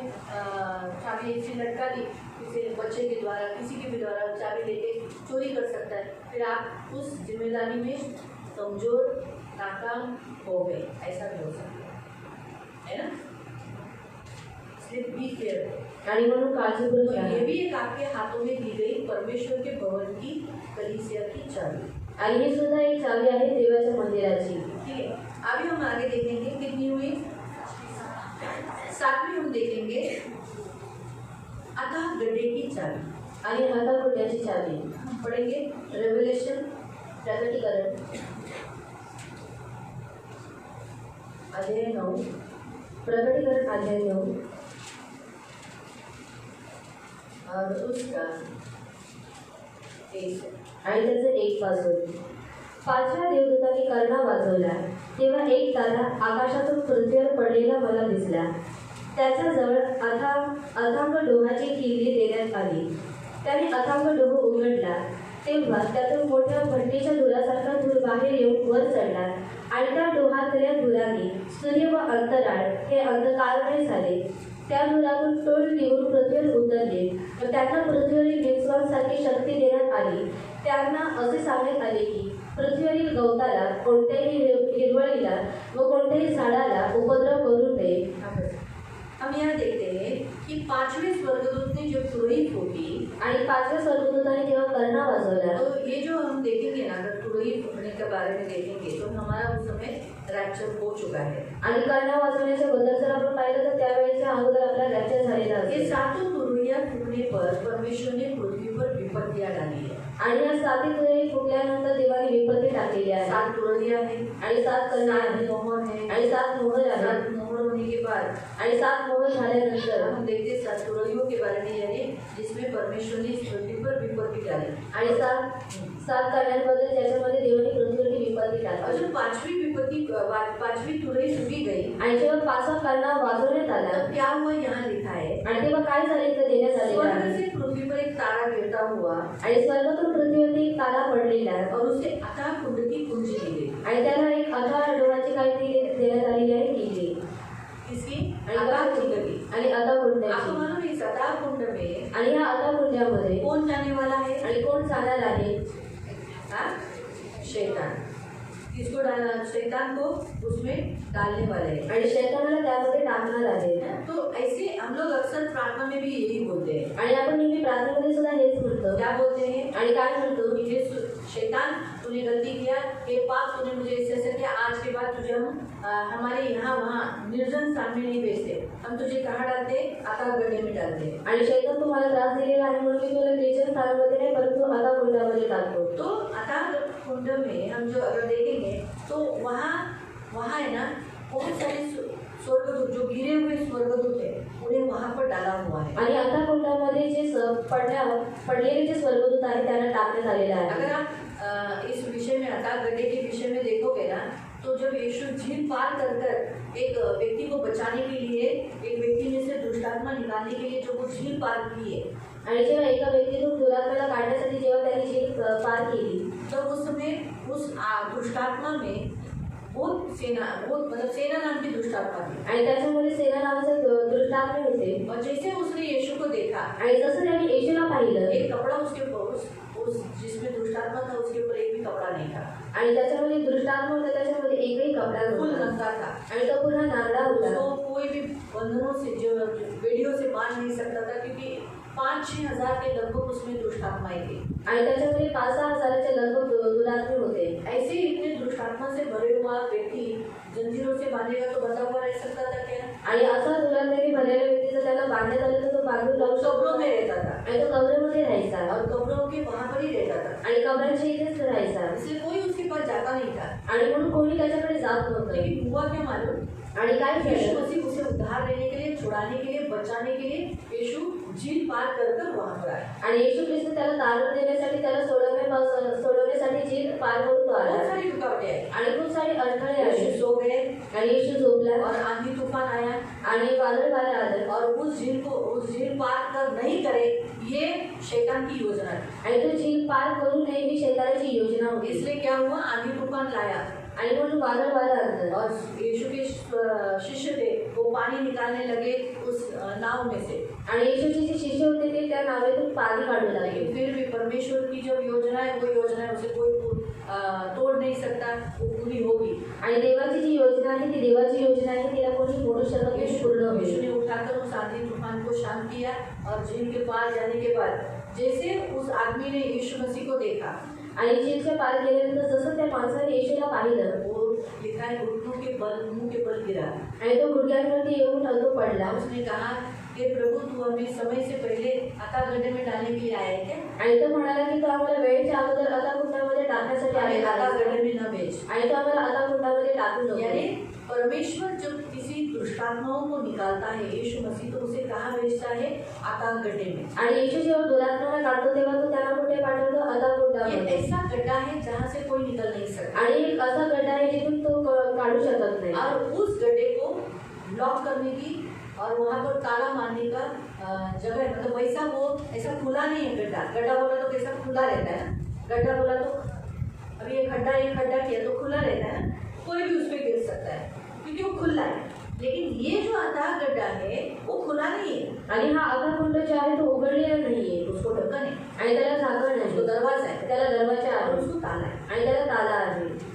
चाबी ऐसी लटका दी किसी बच्चे के द्वारा, किसी के भी द्वारा चाबी लेके चोरी कर सकता है, फिर आप उस जिम्मेदारी में कमजोर नाकाम हो गए, ऐसा भी हो सकता है ना। इसलिए बी केयरफुल। आणि म्हणून काळजीपूर्वक तो राहा. ये भी एक आपके हाथों में दी गई परमेश्वर के भवन की कलीसिया की चाबी, आणि ही सुद्धा एक चावी आहे देवाच्या मंदिराची. ठीक है। अभी हम आगे देखेंगे कितनी हुई, 7वीं हम देखेंगे अतः गड्ढे की चाबी, आणि आता कुंड्याची चावी. हम पढ़ेंगे रेवलेशन प्रकटीकरण अध्याय 9, प्रकटीकरण अध्याय 9 और उसका 1 आणि त्याचं 1 पासून. 5व्या देवदूताने कर्णा वाजवला, तेव्हा एक तारा आकाशातून पृथ्वीवर पडलेला मला दिसला. त्याच्याजवळ अथांग डोहाची किल्ली देण्यात आली. त्याने अथांग डोह उघडला, तेव्हा त्यातून मोठ्या भट्टीच्या धुरासारखा धूर बाहेर येऊन वर चढला आणि त्या डोहातल्या धुराने सूर्य व अंतराळ हे अंधकारमय झाले. त्या धुरातून टोळ निघून पृथ्वीवर उतरले व त्यांना पृथ्वीवरील निस्वांसारखी शक्ती देण्यात आली. त्यांना असे सांगण्यात आले की पृथ्वीवरील गवताला, कोणत्याही हिरवळीला व कोणत्याही झाडाला उपद्रव करू नये. हम यहाँ देखते हैं कि 5वें स्वर्गदूत ने जब तुरही फूकी, आणि 5व्या स्वर्गदूताने जेव्हा कर्णा वाजवला, तो ये जो हम देखेंगे ना, अगर तुरही फूकने के बारे में देखेंगे तो हमारा उस समय रैप्चर हो चुका है। आणि कर्णा वाजवण्याच्या बद्दल जर आपण पाहिलं तर त्यावेळेच्या अगोदर आपला रॅप्चर झालेला ये असेल. 7 तुरहियां फूकने पर परमेश्वर ने पृथ्वी पर विपत्तियां डाली है। आणि या 7 तुरही फुटल्यानंतर देवाने विपत्ती टाकलेली आहे. 7 तुरहियां है, आणि 7 कर्णा 7 आहेत मोहर है, आणि 7 मोहर आहेत. 7 मोहर होने के बाद आणि 7 मोहर झाल्यानंतर हम देखते हैं 7 तुरहियों के बारे में, यानी जिसमें परमेश्वर ने इस पृथ्वी पर विपत्ति डाली। आणि 7 कर्ण्यांबद्दल ज्याच्यामध्ये देवाने पृथ्वीवरती विपत्ती और टाकली. जब 5वीं तुरही फूकी गई आणि जेव्हा 5वा कर्णा वाजवण्यात आला, तब क्या हुआ यहाँ लिखा है, आणि तेव्हा काय झाले इथं देण्यात आलेलं स्वर्ग आहे. से पृथ्वी पर एक तारा गिरता हुआ आणि स्वर्गातून पृथ्वीवरती एक तारा पडलेला आहे और उसे अथाह कुंड की कुंजी दी गई। आणि त्याला एक अथाह डोहाची काहीतरी देण्यात आलेली आहे किल्ली. इसकी आणि अथाह कुंड की, आणि अथाह आपको कुंडाची. मालूम है इस अथाह कुंड में आणि ह्या अथाह कुंडामध्ये कौन जाने वाला है? आणि कोण जाणार आहे? हाँ? शैतान। किसको डालना? शैतान को उसमें डालने वाले हैं। आणि शैतानाला त्यामध्ये टाकणार आहे. तो ऐसे हम लोग अक्सर प्रार्थना में भी यही बोलते हैं। आणि आपण नेहमी प्रार्थनेमध्ये सुद्धा हेच म्हणतो. क्या बोलते हैं? आणि काय म्हणतो? तो ये शैतान तूने गलती किया, ये पाप तूने मुझे ऐसे किया, आज के बाद तुझे हम हमारे यहाँ वहाँ निर्जन स्थान में नहीं भेजते, हम तुझे कहाँ डालते? अथाह गड्ढे में डालते। आणि शैतान तुम्हाला त्रास दिलेला आहे म्हणून मी तुला निर्जन स्थानामध्ये नाही परंतु अथाह कुंडामध्ये टाकतो. तो अथाह कुंड में हम जो अगर देखेंगे तो वहाँ है ना बहुत सारे स्वर्गदूत जो गिरे हुए स्वर्गदूत है उन्हें वहां पर डाला हुआ है। आणि आता कुंडामध्ये जे पडलेले जे स्वर्गदूत आहेत त्यांना टाकण्यात आलेलं आहे। अगर आप इस विषय में अकाल गड्ढे के विषय में देखोगे ना, तो जब यीशु झील पार कर कर एक व्यक्ति को बचाने के लिए, एक व्यक्ति में से दुष्टात्मा निकालने के लिए जो वो झील पार की है, आणि जेव्हा एका व्यक्तीतून दुरात्म्याला काढण्यासाठी जेव्हा त्यांनी झील पार केली, तो उस समय उस दुष्टात्मा में बहुत सेना नाम की दुष्टात्मा थी। आणि त्याच्यामध्ये सेना नावाचे दुष्टात्मे होते। और जैसे उसने यीशु को देखा, आणि जसं त्यांनी येशूला पाहिलं, एक कपड़ा उसके ऊपर उस जिसमें दुष्टात्मा था उसके ऊपर एक भी कपड़ा नहीं था। आणि त्याच्यामध्ये दुष्टात्मा होता, त्याच्यामध्ये एकही कपडा फुल नव्हता नंगा था। आणि तो पूर्ण नांगरा होता। उसको कोई भी बंधनों से जो बेड़ियों से बांध नहीं सकता था, क्योंकि 5-6 हजार के लगभग उसमें दुष्टात्माएं थी। आणि त्याच्यामध्ये 5-6 हजाराचे लगभग दुरात्मे होते। ऐसे ही इतने दुष्टात्मा से भरे हुआ व्यक्ति जंजीरों से बांधेगा तो बंधा हुआ रह सकता था क्या? आणि असा दुरात्म्याने भरलेल्या व्यक्तीचं त्याला बांधण्यात आलं तर तो बांधून लावू कब्रों में शकतो रहता था आणि तो कब्रामध्ये राहायचा और कब्रों के वहां पर ही रहता था। आणि कब्रांच्या इथेच राहायचा इसलिए कोई उसके पास जाता नहीं था। आणि म्हणून कोणी त्याच्याकडे जात नव्हतं। लेकिन हुआ क्या मालूम? आणि काय यीशु केलं? मसीह उसे उद्धार देने के लिए, छुड़ाने के लिए, बचाने के लिए यीशु झील पार कर कर वहां पर आया। आणि येशू ख्रिस्त त्याला तारण देण्यासाठी, त्याला सोडवण्यासाठी झील पार करून तो आला। बहुत सारी रुकावटें आई आणि खूप सारे अडथळे यीशु आले सो गए आणि येशू झोपला और आंधी तूफान आया आणि वादळ वारे आलं और उस झील पार कर नहीं करे, ये शैतान की योजना थी। आणि तो झील पार करू नये ही शैतानाची योजना होती। इसलिए क्या हुआ? आंधी तूफान लाया आणि म्हणून वादळ वारे आलं और यीशु के शिष्य थे वो पानी निकालने लगे उस नाव में से। आणि येशूचे जे शिष्य होते ते त्या नावेतून पाणी काढू लागले। लेकिन फिर भी परमेश्वर की जो योजना है वो योजना है, उसे कोई तोड़ नहीं सकता, वो पूरी होगी। आणि देवाची जी योजना आहे ती देवाची योजना आहे, तिला कोणी मोडू शकत नाही, पूर्ण यीशु होईल। ने उठाकर उस आंधी तूफान को शांत किया और झील के पार जाने के बाद जैसे उस आदमी ने यीशु मसीह को देखा, आणि झीलच्या पार गेल्यानंतर जसं त्या माणसाने येशूला पाहिलं, वो लिखा है घुटनों के बल, मुंह के बल गिरा आणि तो गुडघ्यांवरती येऊन तो पडला। उसने कहा, हे प्रभु, तू हमें समय से पहले अकाल गड्ढे में डालने के लिए आया है क्या? आणि तो म्हणाला की तो आम्हाला वेळेच्या अगोदर अथाकुंडामध्ये टाकण्यासाठी हमें आलेला अकाल आहे गड्ढे में न भेज। आणि तो आम्हाला अथाकुंडामध्ये टाकून नको। यानी परमेश्वर जब किसी दुष्टात्माओं को निकालता है, यीशु मसीह तो उसे कहाँ भेजता है? अकाल गड्ढे में। आणि येशू जेव्हा दुरात्म्याला काढतो तेव्हा तो त्याला कुठे पाठवतो? ये अथाकुंडामध्ये। ऐसा गड्ढा है जहाँ से कोई निकल नहीं सकता आणि एक असा गड्ढा आहे जिथून तो काढू शकत नाही। और उस गड्ढे को ब्लॉक करने की और वहाँ पर ताला मारने का जगह है। मतलब वैसा वो ऐसा खुला नहीं है गड्ढा। गड्ढा बोला तो कैसा खुला रहता है ना, गड्ढा बोला तो अभी एक खड्डा किया तो खुला रहता है ना, कोई भी उस पर गिर सकता है क्योंकि वो खुला है। लेकिन ये जो अथाह गड्ढा है वो खुला नहीं है आणि हा अथाकुंड जो आहे तो उघडलेला नाहीये, उसको ढक्कन है, आणि त्याला झाकण उसको नाही, दरवाजा है त्याला दरवाजा और आहे उसको ताला है आणि त्याला ताला आहे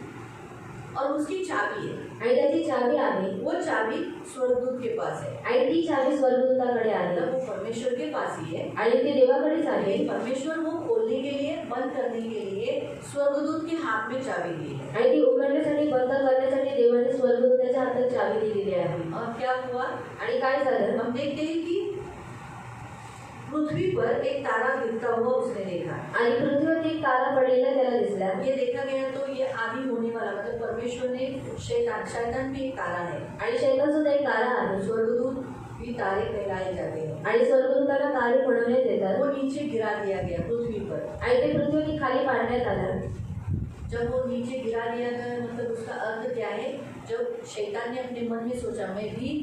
और उसकी चाबी है। आणि त्याची चावी आहे वो चाबी स्वर्गदूत के पास है, आणि ती चावी स्वर्गदूताकडे आहे मतलब वो परमेश्वर के पास ही है। आणि ती देवाकडेच आहे। लेकिन परमेश्वर वो खोलने के लिए, बंद करने के लिए स्वर्गदूत के हाथ में चाबी दी है। आणि ती उघडण्यासाठी, बंद करण्यासाठी देवाने स्वर्गदूताच्या हातात चावी दिलेली आहे। और क्या हुआ? आणि काय झालं? हम देखते हैं कि पृथ्वी पर एक तारा गिरता हुआ उसने देखा। आणि पृथ्वीवर एक तारा पडलेला त्याला दिसला। ये देखा गया तो ये आदि होने वाला, मतलब परमेश्वर ने शैतान भी एक तारा है आणि शैतान सुद्धा एक तारा आहे। स्वर्गदूत भी तारे कहलाए जाते हैं। आणि स्वर्गदूताला तारे बनवण्यात येतात वो नीचे गिरा दिया गया पृथ्वी पर। आणि ते पृथ्वीवरती खाली पाडण्यात आलं। जब वो नीचे गिरा दिया गया, मतलब उसका अर्थ क्या है? जब शैतान ने अपने मन में सोचा मैं भी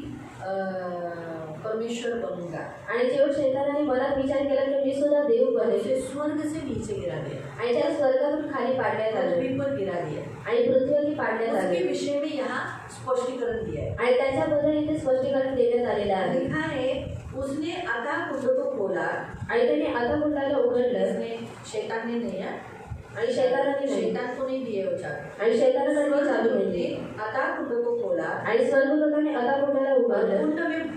परमेश्वर बनूंगा, आणि जेव्हा शैतानाने मनात विचार केला की मी सुद्धा देव बनेल, उसे स्वर्ग से नीचे गिरा दिया, आणि त्याला स्वर्गातून खाली पाडण्यात आलं पृथ्वी पर गिरा दिया। आणि पृथ्वीवरती पाडण्यात उसके आले। विषय में यहाँ स्पष्टीकरण दिया है। आणि त्याच्याबद्दल इथे स्पष्टीकरण देण्यात आलेलं आहे। लिखा है उसने अथाह कुंड को खोला, आणि त्याने अथाकुंडाला उघडलं उसने शैतान ने नहीं है, आणि शैतानाने नाही, शैतान को नहीं दिए वो चाबी। आणि शैतानाकडे चालू ने होती अथाह कुंड को खोला आणि स्वर्गदूताने अथाकुंडाला और उघडलं कुंड में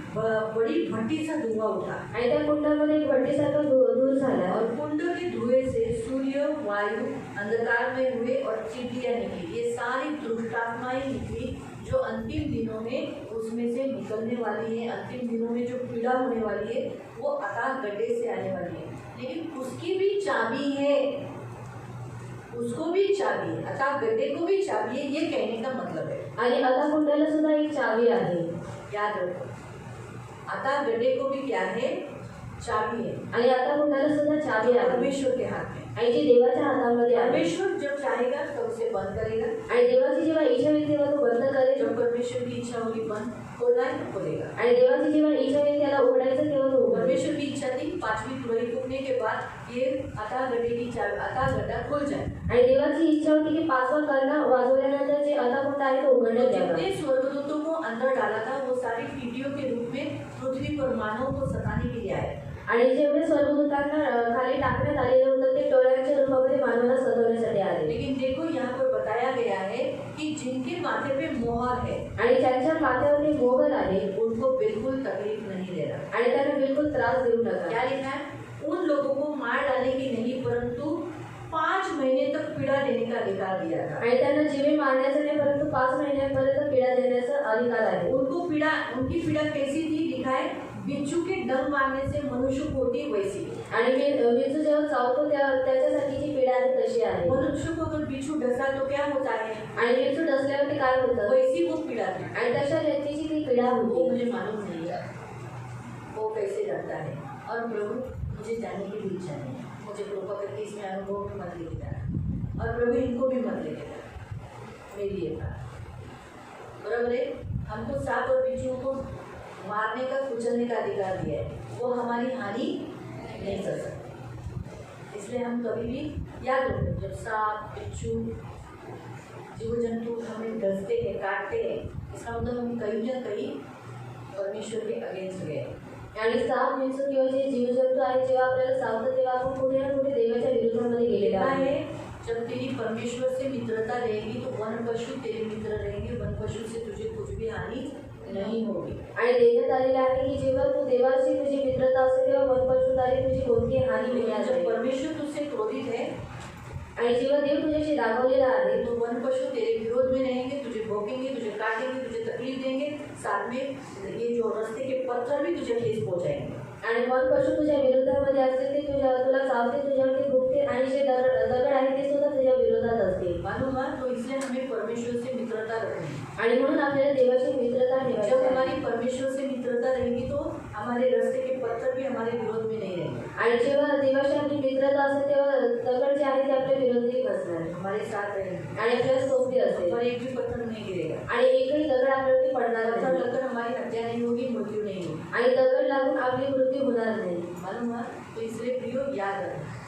बड़ी भट्टी सा धुआं उठा आणि त्या कुंडामध्ये एक भट्टीसारखा धूर झाला और कुंड के धुएं से सूर्य, वायु अंधकार में हुए और चींटियां निकली। ये सारी दुष्टात्माएं निकली जो अंतिम दिनों में उसमें से निकलने वाली है। अंतिम दिनों में जो पीड़ा होने वाली है वो अथाह गड्ढे से आने वाली है। लेकिन उसकी भी चाबी है, उसको भी चाबी है, अथाह गड्ढे को भी चाबी है। ये कहने का मतलब है। आणि अथाकुंडाला सुद्धा एक चावी आहे। याद रखो, आता गड्ढे को भी क्या है, चाबी है, आणि आता कुंडाला सुद्धा चावी आहे परमेश्वर के हाथ में। आणि ती देवाच्या हातामध्ये आहे परमेश्वर जब चाहेगा तब उसे बंद करेगा, आणि देवाची जेव्हा इच्छा होईल तेव्हा तो बंद करेल जब परमेश्वर की इच्छा होगी बंद खोलना है तो खोलेगा। आणि देवाची जेव्हा इच्छा होईल त्याला उघडायचं तेव्हा तो उघडेल। परमेश्वर की इच्छा थी 5वीं तुरही फूकने के बाद ये आता गड्ढे की चाबी, आता गड्ढा खुल जाए। आणि देवाची इच्छा होती की 5वा करणं वाजवल्यानंतर जे आता कुंड आहे तो उघडण्यात यावा। जितने स्वर्गदूतों को अंदर डाला था वो सारी टीटियों के रूप में पृथ्वी पर मानव को सताने के लिए आए। आणि जेवढे स्वर्गदूतांना खाली टाकण्यात आलेले होते ते टोळ्यांच्या रूपामध्ये मानवाला सजवण्यासाठी आले। लेकिन देखो यहाँ पर बताया गया है कि जिनके माथे पे मोहर है आणि ज्यांच्या माथ्यावरती मोहर आहे उनको बिल्कुल तकलीफ नहीं देना। आणि त्यांना बिलकुल त्रास देऊ नका। क्या लिखा है, उन लोगों को मार डालेंगे नहीं परंतु 5 महीने तक पीड़ा देने का अधिकार दिया था। आणि त्यांना जीवे मारण्याचं नाही परंतु 5 महिन्यांपर्यंत पीडा देण्याचा अधिकार आहे। उनको पीड़ा, उनकी पीड़ा कैसी थी, लिखा है बिच्छू के डंग मारने से मनुष्य को होती वैसी। आणि विंचू जेव्हा चावतो त्याच्यासाठी जी पीडा आहे तशी आहे। मनुष्य को अगर बिच्छू डसा तो क्या होता है, आणि विंचू डसल्यावरती काय होतं, वैसी वो पीड़ा थी। आणि तशा व्यक्तीची ती पीडा वो होती। मुझे मालूम नहीं है वो कैसे डरता है, और प्रभु मुझे जानने की भी इच्छा नहीं है, मुझे कृपा करके इसमें अनुभव भी मत लेके जाना, और प्रभु इनको भी मत लेके जाना, मेरी ये बात बराबर है। हमको सांप और बिच्छू को मारने का, कुचलने का अधिकार दिया है, वो हमारी हानि नहीं कर सकते। इसलिए हम कभी भी याद रखो, जब सांप बिच्छू जीव जंतु हमें डसते हैं, काटते हैं, इसका मतलब हम कहीं ना कहीं परमेश्वर के अगेंस्ट गए। आणि साप विंचू किंवा जे जीवजंतू आहेत जेव्हा आपल्याला चावतात तेव्हा आपण कुठे ना कुठे देवाच्या विरोधामध्ये गेलेलो क्या आहे। है, जब तेरी परमेश्वर से मित्रता रहेगी तो वन पशु तेरे मित्र रहेंगे, वन पशु से तुझे कुछ भी हानि नहीं होगी। आणि देण्यात आलेलं आहे की जेव्हा तू देवाची तुझी मित्रता असेल तेव्हा वनपशुद्वारे तुझी कोणतीही हानी होणार जब नाही। परमेश्वर तुझसे क्रोधित है आणि जेव्हा देव तुझ्याशी रागावलेला आहे तो वन पशु तेरे विरोध में रहेंगे, तुझे भोंकेंगे, तुझे काटेंगे, तुझे तकलीफ देंगे, साथ में ये जो रास्ते के पत्थर भी तुझे ठेस पहुंचाएंगे। आणि वनपशु तुझ्या विरोधामध्ये असतील ते तुला चावते, तुझ्यावरती भुंकते आणि जे दगड आहे ते सुद्धा तुझ्या विरोधात असतील। मालूम है, तो इसलिए हमें परमेश्वर से मित्रता रखनी है। आणि म्हणून आपल्याला देवाची मित्रता ठेवायची जब आहे। हमारी परमेश्वर से मित्रता रहेगी तो हमारे रास्ते के पत्थर भी हमारे विरोध में नहीं रहेंगे, आणि जेव्हा देवाशी आपली मित्रता असेल तेव्हा दगड जे आहे ते आपल्या विरोधी असणार हमारे साथ रहेंगे, आणि आपल्याला सोबती असेल पर एक भी पत्थर नहीं गिरेगा। आणि एकही दगड आपल्यावरती पडणार पत्थर नाही लगकर हमारी हत्या नहीं होगी, मृत्यु नहीं होगी। आणि दगड लागून आपली मृत्यू होणार नाही। मालूम है, तो इसलिए प्रियो याद रखना।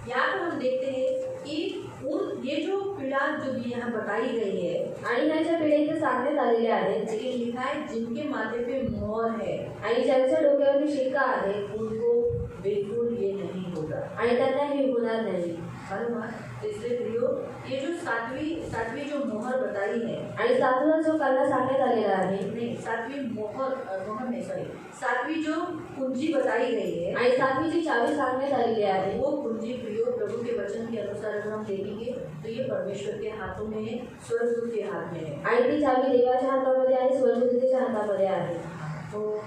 यहाँ पर हम देखते हैं कि ये जो पीड़ा जो यहाँ बताई गई है, आणि ह्याच्या पिढ्या इथे सांगण्यात आलेल्या आहेत लेकिन लिखा है जिनके माथे पे मोहर है आणि ज्यांच्या डोक्यावरती शिक्का आहे उनको बिल्कुल ये नहीं होगा। आणि त्यांना हे होणार नाही। मालूम है, तो इसलिए प्रियो ये जो सातवीं जो मोहर बताई है, आणि 7वा जो कालला सांगण्यात आलेला आहे नहीं सातवीं मोहर नहीं सॉरी, सातवीं जो कुंजी बताई गई है आणि 7वी जी चावी सांगण्यात आलेली आहे वो कुंजी प्रियो प्रभु के वचन के अनुसार अगर हम देखेंगे तो ये परमेश्वर के हाथों में है, स्वर्गदूत के हाथ में है। आणि ती चावी देवाच्या हातामध्ये आहे, स्वर्गदूताच्या हातामध्ये आहे। तो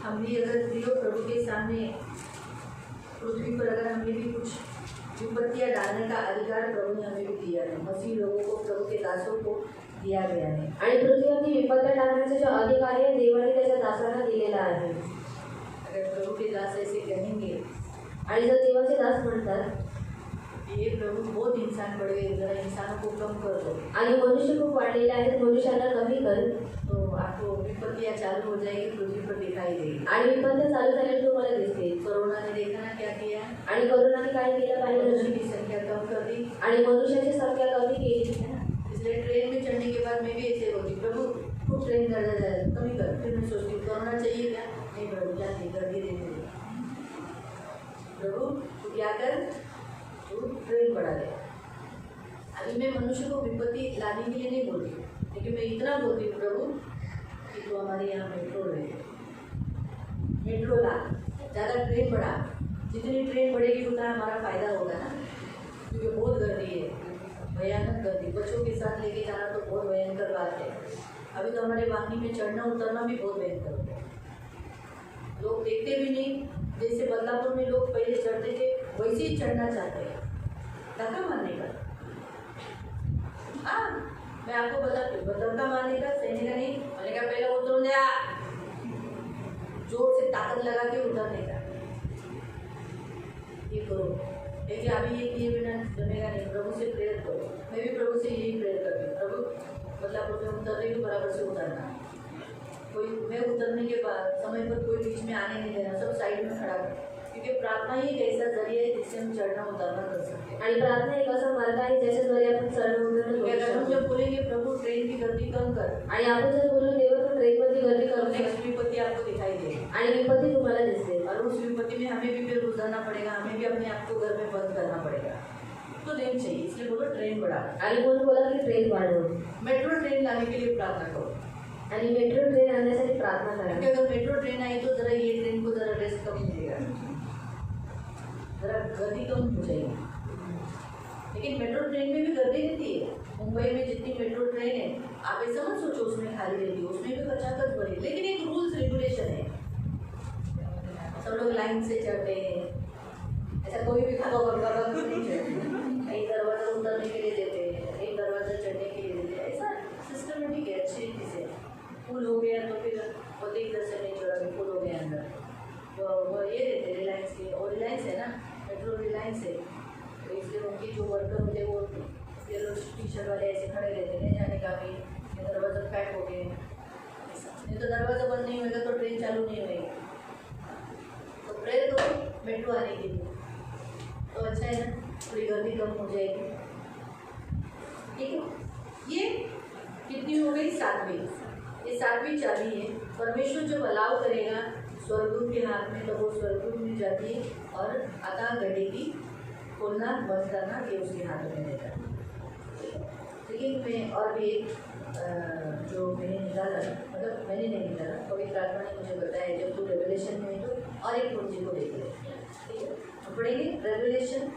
हम भी अगर प्रियो प्रभु के सामने पृथ्वी पर अगर हमें भी कुछ विपत्तियाँ डालने का अधिकार प्रभु ने हमें भी दिया है, मसीह लोगों को, प्रभु के दासों को दिया गया है। आणि पृथ्वीवरती विपत्त्या टाकण्याचा जो अधिकार आहे देवाने त्याच्या दासांना दिलेला आहे। अगर प्रभु के दास ऐसे कहेंगे आणि जर देवाचे दास म्हणतात ये प्रभु बहुत इंसान बढ़ गए, जरा इंसानों को कम कर दो, आणि मनुष्य खूप वाढलेले आहेत, मनुष्याला कमी कर, तो आपको विपत्तियाँ चालू हो जाएगी, पृथ्वी पर दिखाई देगी। आणि विपत्त्या चालू झाल्या तुम्हाला दिसतील। कोरोना ने देखा ना क्या किया, आणि कोरोनाने काय केलं मनुष्य पाहिजे की संख्या कम कर दी, आणि मनुष्याची संख्या कमी केली है ना। इसलिए ट्रेन में चढ़ने के बाद मैं भी ऐसे होती, प्रभु खूब ट्रेन कर जाए कमी कर, फिर मैं सोचती हूँ कोरोना चाहिए क्या, नहीं प्रभु जाती कर दिए देते प्रभु तू क्या कर, तू ट्रेन बढ़ा दे। अभी मैं मनुष्य को विपत्ति लाने के लिए नहीं बोलती, लेकिन मैं इतना बोलती हूँ प्रभु कि तू हमारे यहाँ मेट्रो रहे, मेट्रो ला, ज़्यादा ट्रेन बढ़ा, जितनी ट्रेन बढ़ेगी उतना हमारा फ़ायदा होगा ना, क्योंकि बहुत गर्दी है, भयानक गर्दी, बच्चों के साथ लेके जाना तो बहुत भयंकर बात है। अभी तो हमारे वाहनी में चढ़ना उतरना भी बहुत भयंकर होता है, लोग देखते भी नहीं, जैसे बदलापुर में लोग पहले चढ़ते थे वैसे ही चढ़ना चाहते हैं, धक्का मारने का। हाँ मैं आपको बताती हूँ, धक्का मारने का, सहने का नहीं, मैंने कहा पहले उतरो दिया, ताकत लगा के उतरने का। ये करो, लेकिन अभी ये किए बिना जमेगा नहीं। प्रभु से प्रेयर करो। मैं भी प्रभु से यही प्रेयर करती हूँ, प्रभु मतलब मुझे उतर रही हूँ, बराबर से उतरना। कोई मैं उतरने के बाद समय पर कोई बीच में आने नहीं देना, सब साइड में खड़ा कर, क्योंकि प्रार्थना ही एक ऐसा जरिया है जिससे हम चढ़ना उतरना कर सकते हैं। आणि प्रार्थना एक असा मार्ग आहे ज्याच्याद्वारे आपण चढण उतरण करू अगर हम शकतो. जब बोलेंगे प्रभु ट्रेन की गर्दी कम कर, आणि आपण जर बोलू देवा तू ट्रेनमध्ये गर्दी तो करू नेक्स्ट विपत्ति आपको दिखाई देगी आणि विपत्ती तुम्हाला दिसते. और उस विपत्ति में हमें भी फिर गुजरना पड़ेगा, हमें भी अपने आप को घर में बंद करना पड़ेगा। तो नहीं चाहिए, इसलिए बोलो ट्रेन बढ़ा। आणि कोण बोला की ट्रेन वाढव मेट्रो ट्रेन लाने के लिए प्रार्थना करो, आणि मेट्रो ट्रेन आणण्यासाठी प्रार्थना क्योंकि करा. अगर मेट्रो ट्रेन आई तो जरा ये ट्रेन को जरा रेस्ट कम मिलेगा, जरा गर्दी कम हो जाएगी। लेकिन मेट्रो ट्रेन में भी गर्दी रहती है। मुंबई में जितनी मेट्रो ट्रेन है, आप ऐसा मत सोचो उसमें खाली रहती है, उसमें भी खचाखच भरी, लेकिन एक रूल्स रेगुलेशन है। सब लोग लाइन से चढ़ते हैं, ऐसा कोई भी खाना बर्बाद नहीं चढ़ते। एक दरवाजा उतरने के लिए देते हैं, एक दरवाजा चढ़ने के लिए देते हैं, ऐसा सिस्टमेटिक है, अच्छी रीति से। फुल हो गया तो फिर बोलते इधर से नहीं चढ़ा, फुल हो गया अंदर, तो वो ये देते रिलायंस के, और रिलायंस है ना, मेट्रो रिलायंस है, तो इसलिए उनकी जो वर्कर होते हैं वो येलो टी शर्ट वाले ऐसे खड़े रहते हैं जाने का भी, ये दरवाजा पैक हो गए, नहीं तो दरवाजा बंद नहीं होगा तो ट्रेन चालू नहीं होगी। तो प्रेयर करो मेट्रो आने के लिए, तो अच्छा है ना, थोड़ी गर्दी कम हो जाएगी। ठीक है, ये कितनी हो गई? 7वीं। ये 7वीं चाबी है। परमेश्वर जब अलाउ करेगा स्वर्गदूत के हाथ में, तो वो स्वर्गदूत में जाती है और अतः गड्ढे की खोलना बंद करना ये उसके हाथ में रहता है। लेकिन मैं और भी एक जो मैंने निकाला, मतलब मैंने नहीं निकाला, पवित्र आत्मा ने मुझे बताया, जब तू रेवलेशन में तो और एक पूंजी को देख ले। ठीक है, तो पढ़ेंगे रेवलेशन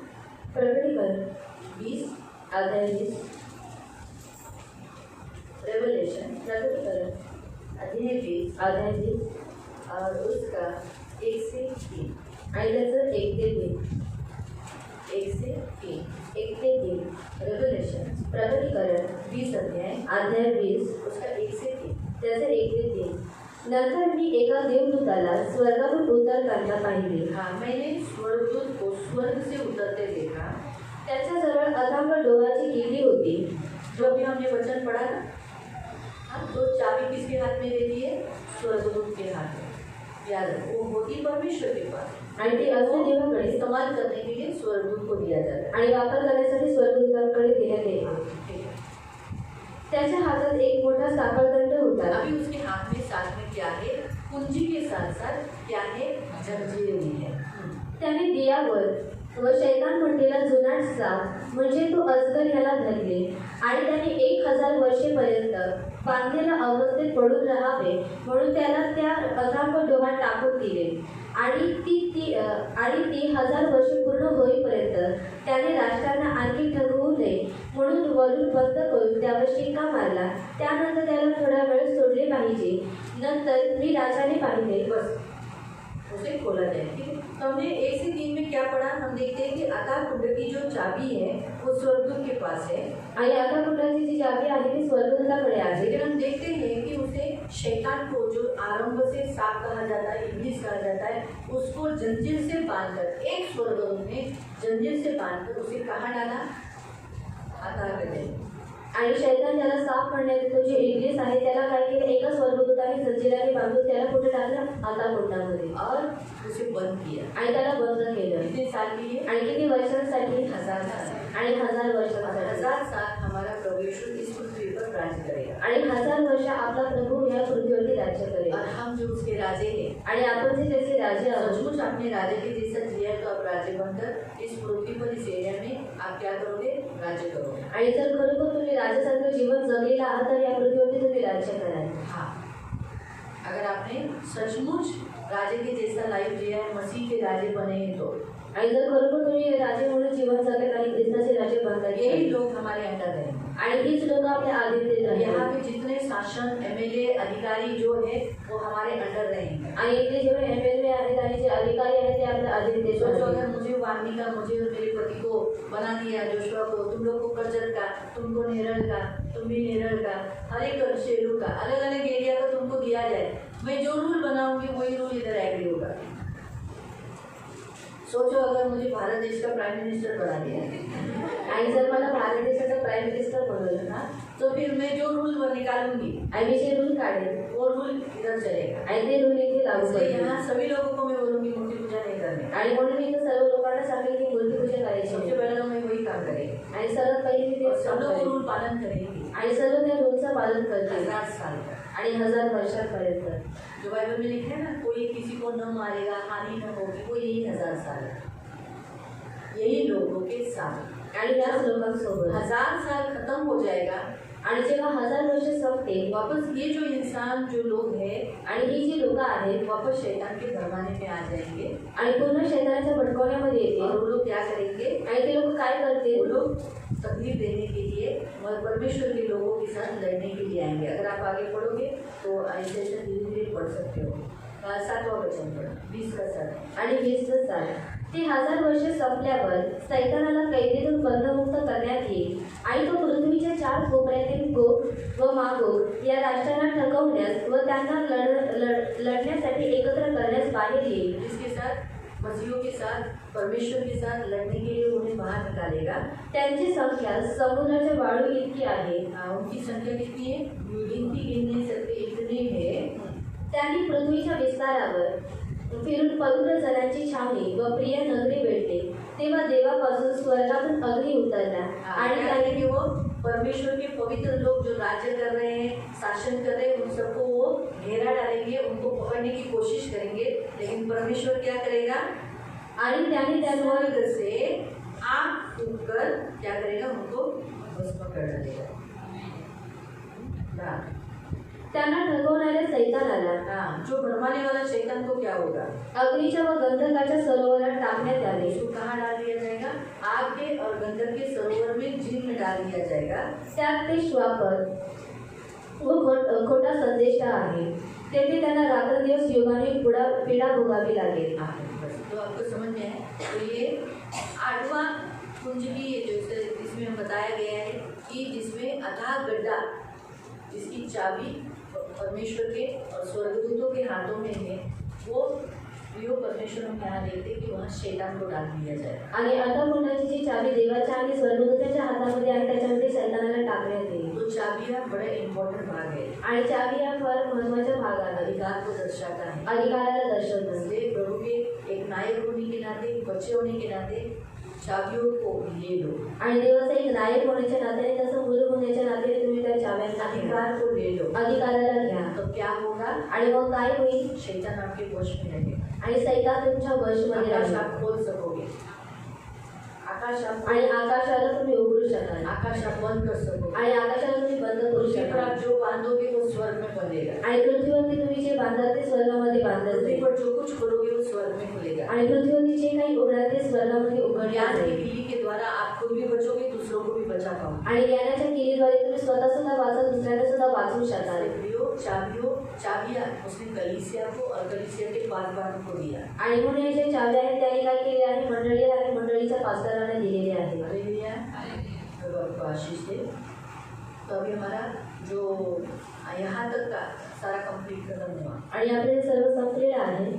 प्रकटीकरण 20 अध्याय 20. रेवलेशन प्रकटीकरण अध्याय 20 अध्याय 20 और उसका 1 से 3, आणि त्याचं 1 ते 3. 1 से 3 1 ते 3. रेवलेशन प्रकटीकरण 20 अध्याय अध्याय 20 उसका 1 से 3। त्याचे 1 ते 3. नंतर मी एका देवदूताला स्वर्गातून उतरताना पाहिले. हाँ, मैंने स्वर्गदूत को स्वर्ग से उतरते देखा। त्याच्याजवळ अथांग डोहाची किल्ली होती. जो अभी हमने वचन पढ़ा ना, हाँ, तो चाबी किसके हाथ में रहती है? स्वर्गदूत के हाथ में। याद रखो, वो होती परमेश्वर के पास, आणि ते असले देवाकडे इस्तेमाल करने के लिए स्वर्गदूत को दिया जाता है। आणि वापर करण्यासाठी स्वर्गदूतांकडे देण्यात येते. ठीक है, त्याच्या हातात एक मोठा साखळदंड होता. अभी उसके हाथ में साथ में क्या है? कुंजी के साथ साथ क्या है? जंजीर भी है। त्याने दियावर व शैतान म्हणलेला जुनाट साप म्हणजे तो अजगर ह्याला धरले आणि त्याने 1000 वर्षेपर्यंत बांधलेल्या अवस्थेत पडून राहावे म्हणून त्याला त्या अथांग डोहात टाकून दिले. आणि ती 1000 वर्षे पूर्ण होईपर्यंत त्याने राष्ट्रांना आणखी ठरवू नये म्हणून वरून बंद करून त्यावर शिक्का मारला. त्यानंतर त्याला थोडा वेळ सोडले पाहिजे. नंतर मी राजाने पाहिले. बस उसे खोला जाए। ठीक है, तो हमने 1 से 3 में क्या पढ़ा? हम देखते हैं कि अतः कुंड की जो चाबी है वो स्वर्गदूत के पास है, आणि आता कुंडाची जी चाबी आहे ती स्वर्गदूताकडे आहे. लेकिन हम देखते हैं कि उसे शैतान को, जो आरंभ से सांप कहा जाता है, इब्लीस कहा जाता है, उसको जंजीर से बांधकर, एक स्वर्गदूत ने जंजीर से बांधकर उसे कहाँ डाला? अतः गड्ढे। आणि शैतान ज्याला साप म्हणण्यात येतो, जे इब्लीस आहे, त्याला काय केलं? एका स्वर्गदूताने जंजिराने बांधून त्याला कुठे टाकलं? आता कुंडामध्ये. और उसे बंद किया। आणि त्याला बंद केलं. कितने साल के लिए? आणि किती वर्षांसाठी? 1000 साल। आणि 1000 वर्षांसाठी. 1000 साल हमारा प्रभु यीशु इस पृथ्वी पर राज्य करेगा, आणि 1000 वर्ष आपला प्रभू या पृथ्वीवरती राज्य करेल. और हम जो उसके राजे हैं, आणि आपण जे त्याचे राजे आहोत, सचमुच अपने राजे के जैसा जिया तो आप राज्य बनकर इस पृथ्वी पर, इस एरिया में आप क्या करोगे? राज्य करोगे। आणि जर खरोखर तुम्ही राजासारखं जीवन जगलेलं आहात तर या पृथ्वीवरती तुम्ही राज्य कराल. हाँ, अगर आपने सचमुच राजे के जैसा लाइफ जिया है, मसीह के राजे बने हैं, तो आणि जर खरोखर तुम्ही राजे म्हणून जीवन जगत आणि ख्रिस्ताचे राजे बनतात, यही लोग हमारे अंडर रहेंगे। आणि हीच लोक आपल्या आधीन राहतील. यहाँ के जितने शासन, एमएलए, अधिकारी जो है वो हमारे अंडर रहेंगे। आणि इथले जेवढे एमएलए आहेत आणि जे अधिकारी आहेत ते आपल्या अधीन देश सोचो, अगर मुझे वानी का, मुझे और मेरे पति को बना दिया, जोशुआ को, तुम लोग को कर्जत का, तुमको नेरल का, तुम भी नेरल का, हर एक शेरू का, अलग अलग एरिया का तुमको दिया किया जाए, मैं जो रूल बनाऊंगी वही रूल इधर एग्री होगा। सोचो अगर मुझे भारत देश का प्राइम मिनिस्टर बना दिया आणि जर मला भारत देशाचा प्राईम मिनिस्टर बनवलं ना, तो फिर मैं जो रूल निकालूंगी आणि मी जे रूल काढेल वो रूल इधर चलेगा। आणि ते रूल इथे लागू इसलिए करेल। यहाँ सभी लोगों को मैं बोलूंगी मूर्ति पूजा नहीं करने। आणि म्हणून मी इथं सर्व लोकांना सांगेल की मूर्तीपूजा करायची सबसे नाही। पहले तो मैं वही काम करेंगे आणि सर्वात पहिले मी और तेच सब काम लोग वो करेन। रूल पालन करेंगे आणि सर्व त्या रूलचं पालन करतील 1000 साल तक। आणि 1000 वर्षांपर्यंत। जो बाइबल में लिखा है ना, कोई किसी को न मारेगा, हानि न होगी, वो यही 1000 साल है, यही लोगों के साथ। आणि याच लोकांसोबत 1000 साल खत्म हो जाएगा, आणि जेव्हा 1000 वर्ष संपतील, वापस ये जो इंसान जो लोग हैं आणि ही जी लोक आहेत वापस शैतान के भरमाने में आ जाएंगे आणि पुन्हा शैतानाच्या भटकवण्यामध्ये और येतील। वो लोग क्या करेंगे, आणि ते लोक काय वो करतील, लोग तकलीफ देने के लिए और परमेश्वर के लोगों के साथ लड़ने के लिए आएंगे। अगर आप आगे पढ़ोगे तो ऐसे ऐसे धीरे धीरे पढ़ सकते हो। 7वां वचन पढ़ो, 20 का 7। आणि 20 साल ते 1000 वर्ष संपल्यावर सैतानाला कैदेतून बंधमुक्त करण्यात येईल आणि तो पृथ्वीच्या 4 कोपऱ्यातील गोग व मागोग या राष्ट्रांना ठकवण्यास व त्यांना लढण्यासाठी एकत्र करण्यास बाहेर येईल। इसके साथ मसीहों के साथ परमेश्वर के साथ लड़ने के लिए उन्हें बाहर निकालेगा। त्यांची संख्या समुद्राच्या वाळू इतकी आहे। उनकी संख्या कितनी है, गिनती गिन नहीं सकते, इतने है। त्यांनी पृथ्वीच्या विस्तारावर फिरून पवित्र जनांची छावणी व प्रिय नगरी भेटले। तेव्हा देवापासून स्वर्गातून अग्नी उतरला आणि क्या त्याने करेंगे, वो परमेश्वर के पवित्र लोग जो राज्य कर रहे हैं, शासन कर रहे हैं, उन सबको वो घेरा डालेंगे, उनको पकड़ने की कोशिश करेंगे। लेकिन परमेश्वर क्या करेगा, आणि त्याने त्यांवर स्वर्ग से आग फूंककर क्या करेगा, उनको भस्म कर डालेगा। त्यांना ठगवणाऱ्या सैतानाला जो भरमाने वाला शैतान को क्या होगा, अग्नीच्या व गंधकाच्या सरोवरात टाकण्यात आले। उसको कहाँ डाल दिया जाएगा, आग के और गंधक के सरोवर में झील में डाल दिया जाएगा। त्यात ते श्वापर व खोटा संदेश आहे। तेथे त्यांना रात्रंदिवस युगाने पीडा भोगावी लागेल। बस तो आपको समझ में है। तो ये 8वां कुंजगी जिसमें हम बताया गया है कि जिसमें अथाह गड्ढा, जिसकी चाबी परमेश्वर के और स्वर्गदूतों के हाथों में है, वो परमेश्वर हम यहाँ देखते कि वहाँ शैतान को डाल दिया जाए। आणि अथाकुंडाची जी चावी देवाच्या आणि स्वर्गदूताच्या हातामध्ये आहे त्याच्यामध्ये सैतानाला टाकण्यात येईल। तो चाबी हा बड़ा इम्पोर्टेंट भाग है आणि चावी हा फार महत्त्वाचा भाग आहे, अधिकार को दर्शाता है, अधिकाराला दर्शवतो। इसलिए प्रभु के एक नायक होने के नाते, बच्चे होने के नाते चाबियों को ले लो। आणि देवाचा एक नायक होण्याच्या नात्याने, तसं मुलं होण्याच्या नात्याने तुम्ही त्या चाव्यांना अधिकार को ले लो, अधिकाराला घ्या। तो क्या होगा, आणि मग काय होईल, शैतान आपके वश में रहेगा। आणि सैतान तुमच्या वशमध्ये आकाश राहील आप खोल सकोगे, आकाश आप आणि आकाशाला तुम्ही उघडू शकाल आकाश आप बंद कर सकोगे, आणि आकाशाला तुम्ही बंद करू पृथ्वी पर शकाल आप जो बांधोगे वो स्वर्ग में बंधेगा, आणि पृथ्वीवरती तुम्ही जे बांधाल ते स्वर्गामध्ये बांधलं पृथ्वी जाईल पर जो कुछ खोलोगे वो स्वर्ग में खुलेगा। आणि पृथ्वीवरती जे काही उघडाल ते स्वर्गामध्ये उघडले ज्ञान की जाईल बिल्ली के द्वारा आप खुद भी बचोगे, दूसरों को भी बचा पाओगे। आणि ज्ञानाच्या किलीद्वारे तुम्ही स्वतः सुद्धा वाचून दुसऱ्याला सुद्धा वाचवू शकाल। चाबियां उसने कलीसिया को और कलीसिया के पासवान को दिया। आणि म्हणून हे जे चाव्या आहेत त्याने काय केले आहे, मंडळीला आणि मंडळीच्या पास्टरांना दिलेले आहे। हालेलुया, प्रभु आपको आशीष दे। तो अभी हमारा जो यहाँ तक का सारा कंप्लीट खत्म हुआ, आणि आपले सर्व संपलेलं आहे।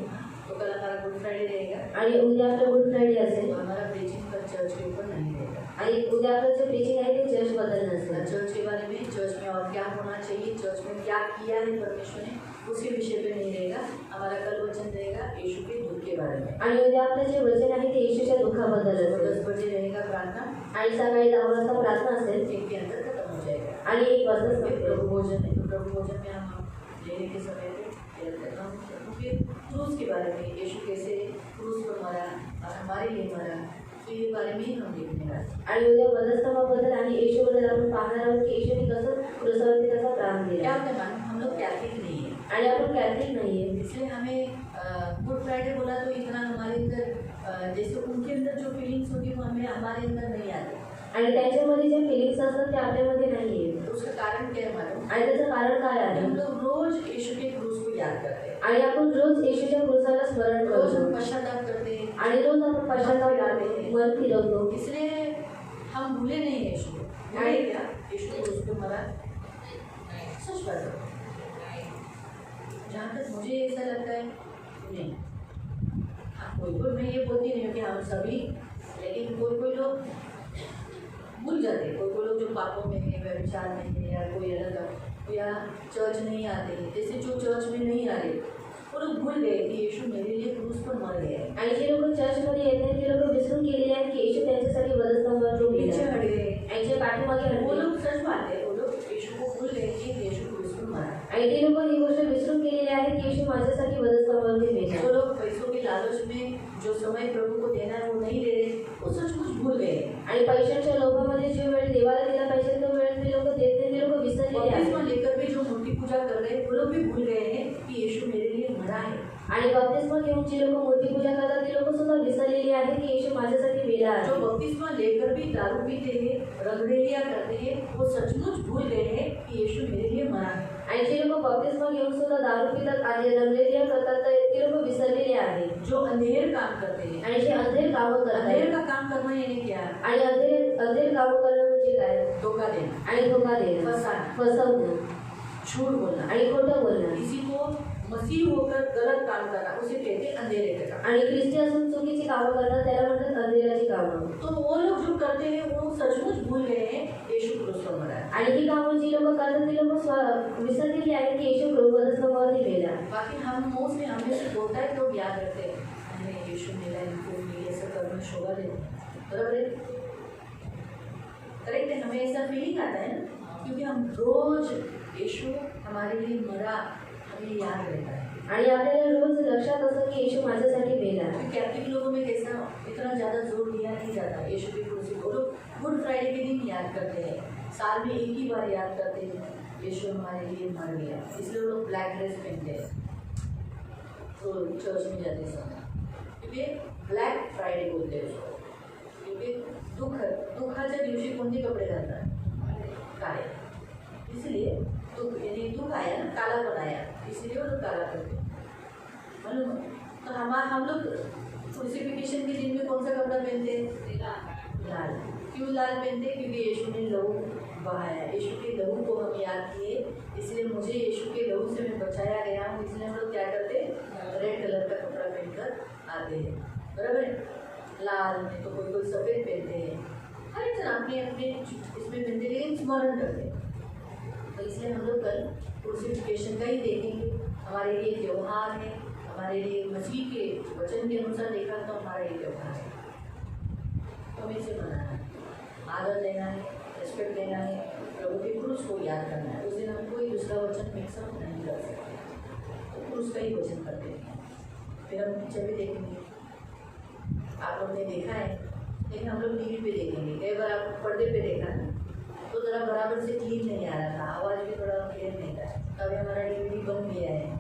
तो कल हमारा गुड फ्राइडे रहेगा आणि उद्या आपलं गुड फ्रायडे असेल तो हमारा प्रीचिंग पर चर्च के ऊपर नहीं रहेगा। आणि उद्या आपलं जे प्रीचिंग आहे ते चर्च बद्दल नसेल, चर्च के बारे में, चर्च में और क्या होना चाहिए, चर्च में क्या किया है परमेश्वर ने, उसी विषय पे नहीं रहेगा। हमारा कल वचन रहेगा यीशु के दुख के बारे में। आणि उद्या आपलं जे वचन आहे ते येशूच्या दुःखाबद्दल असेल 10 बजे रहेगा प्रार्थना, आणि सकाळी 10 वाजता प्रार्थना असेल 1 के अंदर खत्म हो जाएगा। आणि 1 वाजता फिर संपेल। प्रभु भोजन है, तो प्रभु भोजन में हम लेने के समय पे फिर क्रूस के बारे में, यीशु कैसे क्रूस पर मरा और हमारे लिए मरा, तो ये बारे में ही हम देखने वाले हैं। आणि उद्या वधस्तंभाबद्दल आणि येशूबद्दल आपण पाहणार आहोत की येशूने कसं क्रूसावरती त्याचा प्राण क्या दिला। होता है मालूम, हम लोग कैथलिक नहीं है, आणि आपण कॅथलिक नाहीये, इसलिए हमें गुड फ्राइडे बोला तो इतना हमारे अंदर जैसे उनके अंदर जो फीलिंग्स होती वो हमें हमारे अंदर नहीं आती। आणि त्यांच्यामध्ये जे फिलिंग्स असतात ते आपल्यामध्ये नाहीये। तो उसका कारण क्या है मालूम, आणि त्याचं कारण काय आहे, हम लोग रोज यीशु के क्रूस को याद करते हैं, आणि आपण रोज येशूच्या क्रूसाला स्मरण रोज हम करतो पश्चाताप करते हैं, आणि रोज आपण पश्चाताप करतो, मन फिरवतो। इसलिए हम भूले नहीं है यीशु को। भूले क्या, यीशु क्रूस पे मरा, सच बात है। जहाँ तक मुझे ऐसा लगता है नहीं, हाँ कोई मैं ये बोलती नहीं हूँ कि हम सभी, लेकिन कोई लोग भूल जाते हैं, कोई लोग जो पापों में है, व्यभिचार में है, या कोई अलग या चर्च नहीं आते हैं, जैसे जो चर्च में नहीं आ रहे वो लोग भूल गए कि यीशु मेरे लिए क्रूस पर मर गए हैं। आणि जे लोक चर्चमध्ये येत नाही ते लोक विसरून गेलेले आहेत की येशू त्यांच्यासाठी वधस्तंभावर पीछे मेला. हट गए, यांच्या पाठीमागे वो हटले. लोग सच बात है, वो लोग यीशु को भूल गए कि यीशु क्रूस पर मरा है। आणि ते लोक ही गोष्ट विसरून गेलेले आहेत की येशू माझ्यासाठी वधस्तंभावरती मेला. जो लोग पैसों के लालच में जो समय प्रभु को देना है वो नहीं दे रहे, वो सचमुच भूल गए। आणि पैशांच्या लोभामध्ये जो वेळ देवाला दिला पाहिजे तो वेळ ते लोक देत नाही, ते लोक विसरलेले आहेत. बपतिस्मा लेकर भी जो मूर्ति पूजा कर रहे हैं वो लोग भी भूल गए हैं कि यीशु मेरे लिए मरा है। आणि बप्तिस्मा घेऊन जी लोक मूर्ती पूजा करतात ते लोक सुद्धा विसरलेली आहेत की येशू माझ्यासाठी मेला जो आहे. बपतिस्मा लेकर भी दारू पीते हैं, रंगरेलियां करते हैं, वो सचमुच भूल गए हैं कि यीशु मेरे लिए मरा है। आणि जे लोक बप्तिस्मा घेऊन सुद्धा दारू पितात आणि रंगलेल्या करतात तर ते लोक विसरलेले आहेत. जो अंधेर काम करते हैं, आणि जे अंधेर कामं करतात अंधेर का काम करना यानी क्या? आणि अंधेर कामं करणं म्हणजे काय? धोखा देना, आणि धोका देणं, फसवणं, फसवणं झूठ बोलना, आणि खोटं बोलणं. किसी को मसीह होकर गलत काम करना उसे कहते हैं अंधेरे का काम। आणि ख्रिस्ती असून चुकीची कामं करणं त्याला म्हणतात अंधेराची कामं. तो वो लोग जो करते हैं वो सचमुच भूल गए हैं यीशु क्रूस पर मरा है। आणि ही कामं जी लोक करतात ती लोक विसरलेली आहेत की येशू वधस्तंभावरती मेला. बाकी हम मुंह से हमें से बोलता है तो याद रखते हैं हमें यीशु मिला, इनको मिले, ऐसा करना शोभा देते, बराबर है, करेक्ट है, हमें ऐसा फीलिंग आता है ना, क्योंकि हम रोज यीशु हमारे लिए मरा, हमें याद रहता है। आणि आपल्याला रोज लक्षात असतं की येशू माझ्यासाठी मेला. कैथलिक लोगों में कैसा इतना ज़्यादा जोर दिया नहीं जाता यीशु की क्रूस को, लोग गुड फ्राइडे के दिन याद करते हैं, साल में एक ही बार याद करते हैं यीशु हमारे लिए मर गया, इसलिए लोग ब्लैक ड्रेस पहनते हैं तो चर्च में जाते समय, क्योंकि ब्लॅक फ्रायडे बोलते हैं उसको, क्योंकि दुःखाच्या दिवशी कोणते कपडे घालतात? काळे, इसलिए दुःख यानी दुःख आया ना, कालापन आया, इसलिए वो लोग काला करते हैं। मालूम? तो हम लोग क्रूसिफिकेशन के दिन में कौन सा कपड़ा पहनते हैं? लाल। क्यों लाल पहनते हैं? क्योंकि यीशु ने लहू बहाया, यीशु के लहू को हम याद किए, इसलिए मुझे यीशु के लहू से मैं बचाया गया हूँ, इसलिए हम लोग क्या करते हैं? रेड कलर का कपड़ा पहनकर आते हैं, बराबर है? लाल में तो कोई सफ़ेद पहनते हैं, हर एक जन अपने अपने इसमें पहनते हैं, लेकिन स्मरण करते हैं। तो इसलिए हम लोग कल क्रूसिफिकेशन का ही देखेंगे, हमारे लिए त्यौहार है, हमारे लिए मसीह के वचन के अनुसार देखा तो हमारा ये त्यौहार है, तो हमें इसे मनाना है, आदर देना है, रेस्पेक्ट देना है, प्रभु के क्रूस को याद करना है। उस दिन हम कोई दूसरा वचन मिक्सअप नहीं कर सकते, तो क्रूस का ही वचन करते हैं। फिर हम पिक्चर भी देखेंगे, आप लोग ने देखा है, लेकिन हम लोग टीवी पे देखेंगे, कई बार आप पर्दे पे देखा ना तो ज़रा बराबर से क्लीन नहीं आ रहा था, आवाज़ भी थोड़ा क्लियर नहीं था, तभी हमारा DVD बन गया है,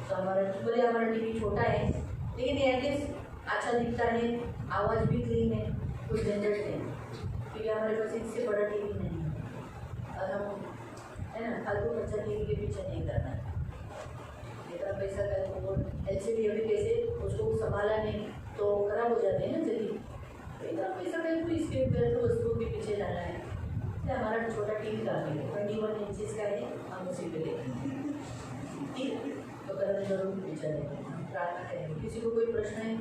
तो हमारा भले हमारा टीवी छोटा है लेकिन एटलीस्ट अच्छा दिखता है, आवाज़ भी क्लीन है, कोई झंझट नहीं, क्योंकि हमारे पास इससे बड़ा टीवी नहीं है और हम है ना फालतू बच्चा टीवी के पीछे नहीं करना है, इतना पैसा का वो LCD अभी कैसे उसको संभाला नहीं तो खराब हो जाते हैं ना जल्दी, तो इतना पैसा का तो इसके तो वस्तुओं के पीछे जाना है, इसलिए हमारा छोटा टीवी काफ़ी है, 21 इंचेस का है, हम उसी पे देखेंगे, ठीक है? तो कल हम जरूर पिक्चर देखेंगे, हम प्रार्थना करेंगे। किसी को कोई प्रश्न है?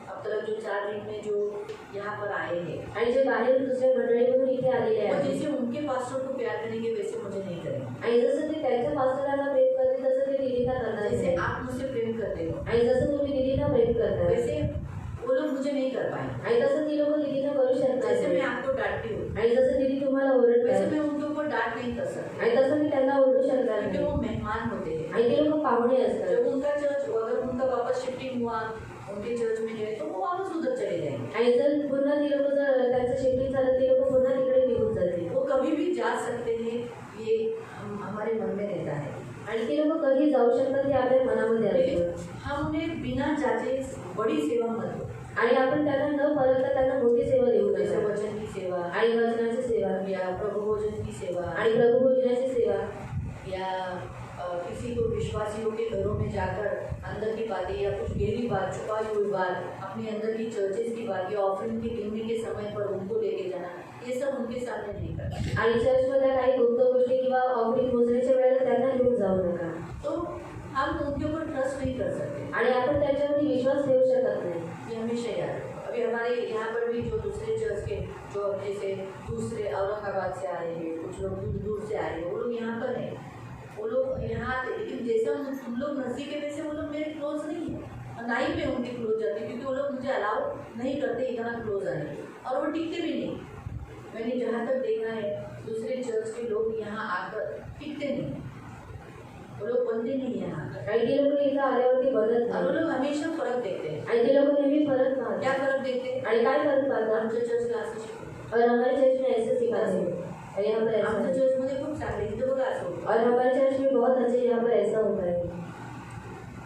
अब तक जो 4 दिन में जो यहाँ पर आए हैं आणि जे बाहेर दुसऱ्या मंडळीकडून इथे आलेले वो आहेत जैसे उनके पास्टर को प्यार करेंगे वैसे मुझे नहीं करेंगे, आणि जसं ते त्यांच्या पास्टरांना प्रेम करते तसं ते दीदींना करणार जैसे आहे. आप मुझसे प्रेम करते हो आणि जसं तुम्ही दीदींना प्रेम करता वैसे वो लोग मुझे नहीं कर पाएंगे, आणि तसं ती लोक दीदींना करू शकतात जैसे मैं आपको डांटती हूँ आणि जसं दीदी तुम्हाला वैसे ओरडतात मैं उनके ऊपर डांट नहीं कर सकती, आणि तसं मी त्यांना ओरडू शकणार क्योंकि नाही. वो मेहमान होते हैं। आणि ते लोक पाहुणे असतात. जब उनका चर्च अगर उनका वापस शिफ्टिंग हुआ उनके चर्च में गए तो वो वापस उधर चले जाएंगे, आणि जर पुन्हा ती लोक जर त्यांचं शिफ्टिंग झालं ते लोक पुन्हा तिकडे निघून जातील. वो कभी भी जा सकते हैं, ये हमारे मन में रहता है, आणि ते लोक कधी जाऊ शकतात हे आपल्या मनामध्ये लेकिन असतं. हम उन्हें बिना जांचे बड़ी सेवा मत दो, आणि आपण त्यांना न परतता त्यांना मोठी सेवा देऊ जैसे नये. वचन की सेवा आणि वचनाची सेवा या प्रभु भोजन की सेवा आणि प्रभू भोजनाची सेवा या किसी को विश्वासियों के घरों में जाकर अंदर की बातें या कुछ गहरी बात, छुपाई हुई बात, अपने अंदर की चर्चेस की बात या ऑफरिंग की गिनने के समय पर उनको लेके जाना, ये सब उनके सामने नहीं करना। आणि चर्चमधल्या काही गुप्त गोष्टी किंवा ऑफरिंग मोजण्याच्या वेळेला त्यांना घेऊन जाऊ नका. तो हम उनके कर सकते। आणि आपण त्यांच्यावरती विश्वास ठेवू शकत नाही। ये हमेशा याद रखो। अभी हमारे यहाँ पर भी जो दूसरे चर्च के जो जैसे दूसरे औरंगाबाद से आए हैं, कुछ लोग दूर दूर से आए हैं, वो लोग यहाँ पर हैं, वो लोग यहाँ थे, लेकिन जैसा तुम लोग नज़दीक है वैसे वो लोग मेरे क्लोज नहीं है, और ना ही मैं उनके क्लोज जाती, क्योंकि वो लोग मुझे अलाउ नहीं करते इतना क्लोज आने की, और वो टिकते भी नहीं। मैंने जहाँ तक देखा है दूसरे चर्च के लोग यहाँ आकर टिकते नहीं, वो लोग बनते नहीं है यहाँ पर, आणि ते लोक इथं आल्यावरती बदलत और वो नाही लोग हमेशा फर्क देखते हैं। आणि ते लोक नेहमी फरक क्या पाहतात। फर्क देखते हैं? आणि काय फरक पाहतात? आमच्या चर्च क्लासेस और हमारे चर्च में ऐसे सिखाते हैं और यहाँ पर ऐसा आमच्या है। चर्चमध्ये खूप चांगले इथं बघा असं होतं। और हमारे चर्च में बहुत अच्छे यहाँ पर ऐसा होता है।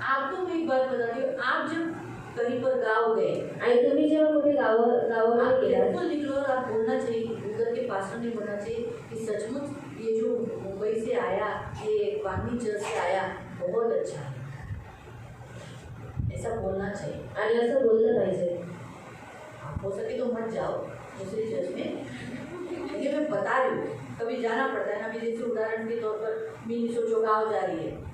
आपको मैं एक बात बताती हूँ, आप जब कहीं पर गाँव गए, आणि तुम्ही जेव्हा कुठे आप गावामध्ये गेलात बिल्कुल निकलो और आप बोलना चाहिए, उधर के पास्टर ने बोलना चाहिए कि सचमुच ये जो मुंबई से आया, ये वानी चर्च से आया, बहुत अच्छा है, ऐसा बोलना चाहिए। आणि असं बोललं पाहिजे। आप हो सके तो मत जाओ दूसरे चर्च में, लेकिन मैं बता रही हूँ कभी जाना पड़ता है ना। अभी जैसे उदाहरण के तौर पर मीनी सोचो गाँव जा रही है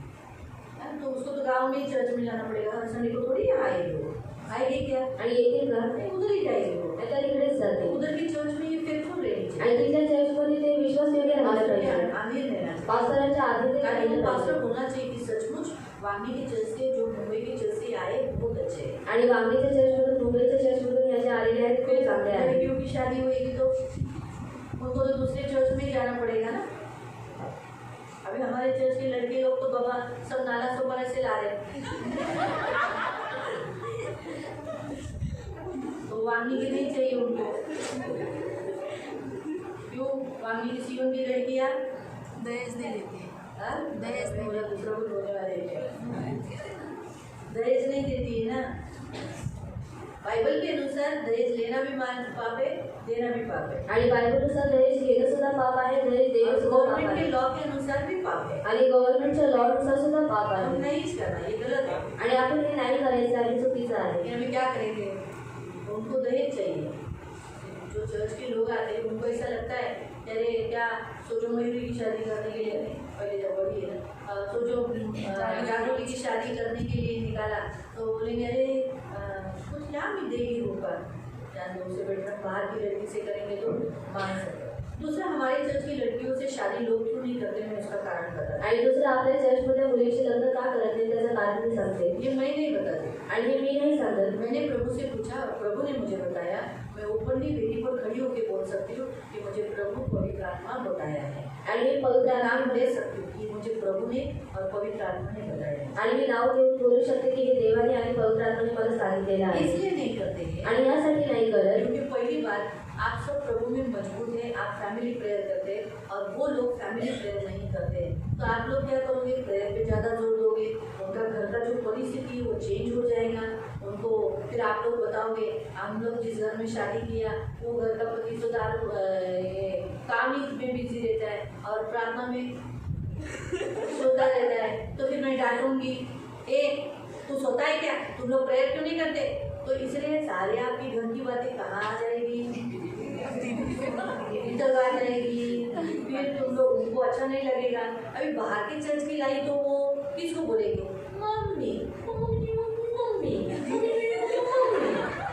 तो उसको तो गाँव में ही चर्च में जाना पड़ेगा, हर संडे को थोड़ी आएगी वो, आएगी क्या? आणि येतील का? नहीं, उधर ही जाएगी वो, त्या तिकडेच जाते उधर की चर्च में ये फेथफुल रहनी चाहिए, आणि तिथल्या चर्चमध्ये ते विश्वासयोग्य राहायला पाहिजे। आधीन रहना चाहिए। पास्टरांच्या आधी ते ताकि वो राहिलं पास्टर पाहिजे बोलना चाहिए कि सचमुच वानी के चर्च से जो मुंबई के चर्च से आए बहुत अच्छे हैं। आणि वांगीच्या चर्चमधून मुंबईच्या चर्चमधून या जे आलेले आहेत खूप चांगले आहेत। लड़कियों की शादी होगी तो उनको तो दूसरे चर्च में ही जाना पड़ेगा ना। अभी हमारे चर्च के लड़के लोग तो बाबा सब नाला सोपारा से ला रहे हैं तो वानी की नहीं चाहिए उनको। क्यों? वानी की सीवन की लड़कियाँ दहेज नहीं देती है। हाँ? दहेज नहीं बोला दूसरों को बोलने वाले हैं। दहेज नहीं देती है ना। बाइबल के अनुसार दहेज लेना भी पाप है, देना भी पाप है, आणि बायबलनुसार दहेज घेणं सुद्धा पाप आहे, दहेज देणं और सुद्धा पाप गवर्नमेंट के आहे लॉ के अनुसार भी पाप है। आणि गव्हर्नमेंटच्या लॉनुसार सुद्धा पाप हम आहे नहीं करना, ये गलत है। आणि आपण हे नाही करायचं आणि चुकीचं आहे। लेकिन हमें क्या करेंगे? उनको दहेज चाहिए। जो चर्च के लोग आते हैं उनको ऐसा लगता है अरे क्या सोचो मयूरी की शादी करने के लिए, पहले जब बड़ी है ना, सोचो जागरूकी की शादी करने के लिए निकाला तो बोलेंगे अरे कुछ क्या भी देगी ऊपर, जान दो, उससे बेटर बाहर की लड़की से करेंगे तो मान सकते। दूसरा, हमारे चर्च की लड़कियों से शादी लोग क्यों नहीं करते, मैं उसका कारण बताती आणि दुसरं आपल्या चर्चमध्ये मुलीची लग्न का करत नाही त्याचं कारण मी सांगते हूँ। ये मैं नहीं बताती, आणि हे मी नाही सांगत। मैंने प्रभु से पूछा और प्रभु ने मुझे बताया। मैं ओपनली वेदी पर खड़ी होकर बोल सकती हूँ कि मुझे प्रभु पवित्र आत्मा बताया है, आणि मी पवित्र नाम नाम ले सकती हूँ कि मुझे प्रभु ने और पवित्र आत्मा ने बताया है। आणि मी नाव घेऊन बोलू शकते की हे देवाने आणि पवित्र आत्म्याने मला सांगितलेलं आहे इसलिए नहीं करते हैं आणि यासाठी नाही करत क्योंकि पहली बात आप सब प्रभु में मजबूत हैं, आप फैमिली प्रेयर करते हैं और वो लोग फैमिली प्रेयर नहीं करते हैं, तो आप लोग क्या करोगे? प्रेयर पे ज़्यादा जोर दोगे, उनका घर का जो परिस्थिति है वो चेंज हो जाएगा उनको। फिर आप लोग बताओगे हम लोग जिस घर में शादी किया वो घर का पति तो दारू काम ही में बिजी रहता है और प्रार्थना में सोता रहता है, तो फिर मैं डांटूंगी, ए तू सोता है क्या, तुम लोग प्रेयर क्यों नहीं करते? तो इसलिए सारे आपकी घर की बातें कहाँ आ जाएगी, इधर आ जाएगी, फिर तुम लोग उनको अच्छा नहीं लगेगा। अभी बाहर के चर्च की लाई तो वो किसको बोलेंगे? मम्मी मम्मी मम्मी मम्मी,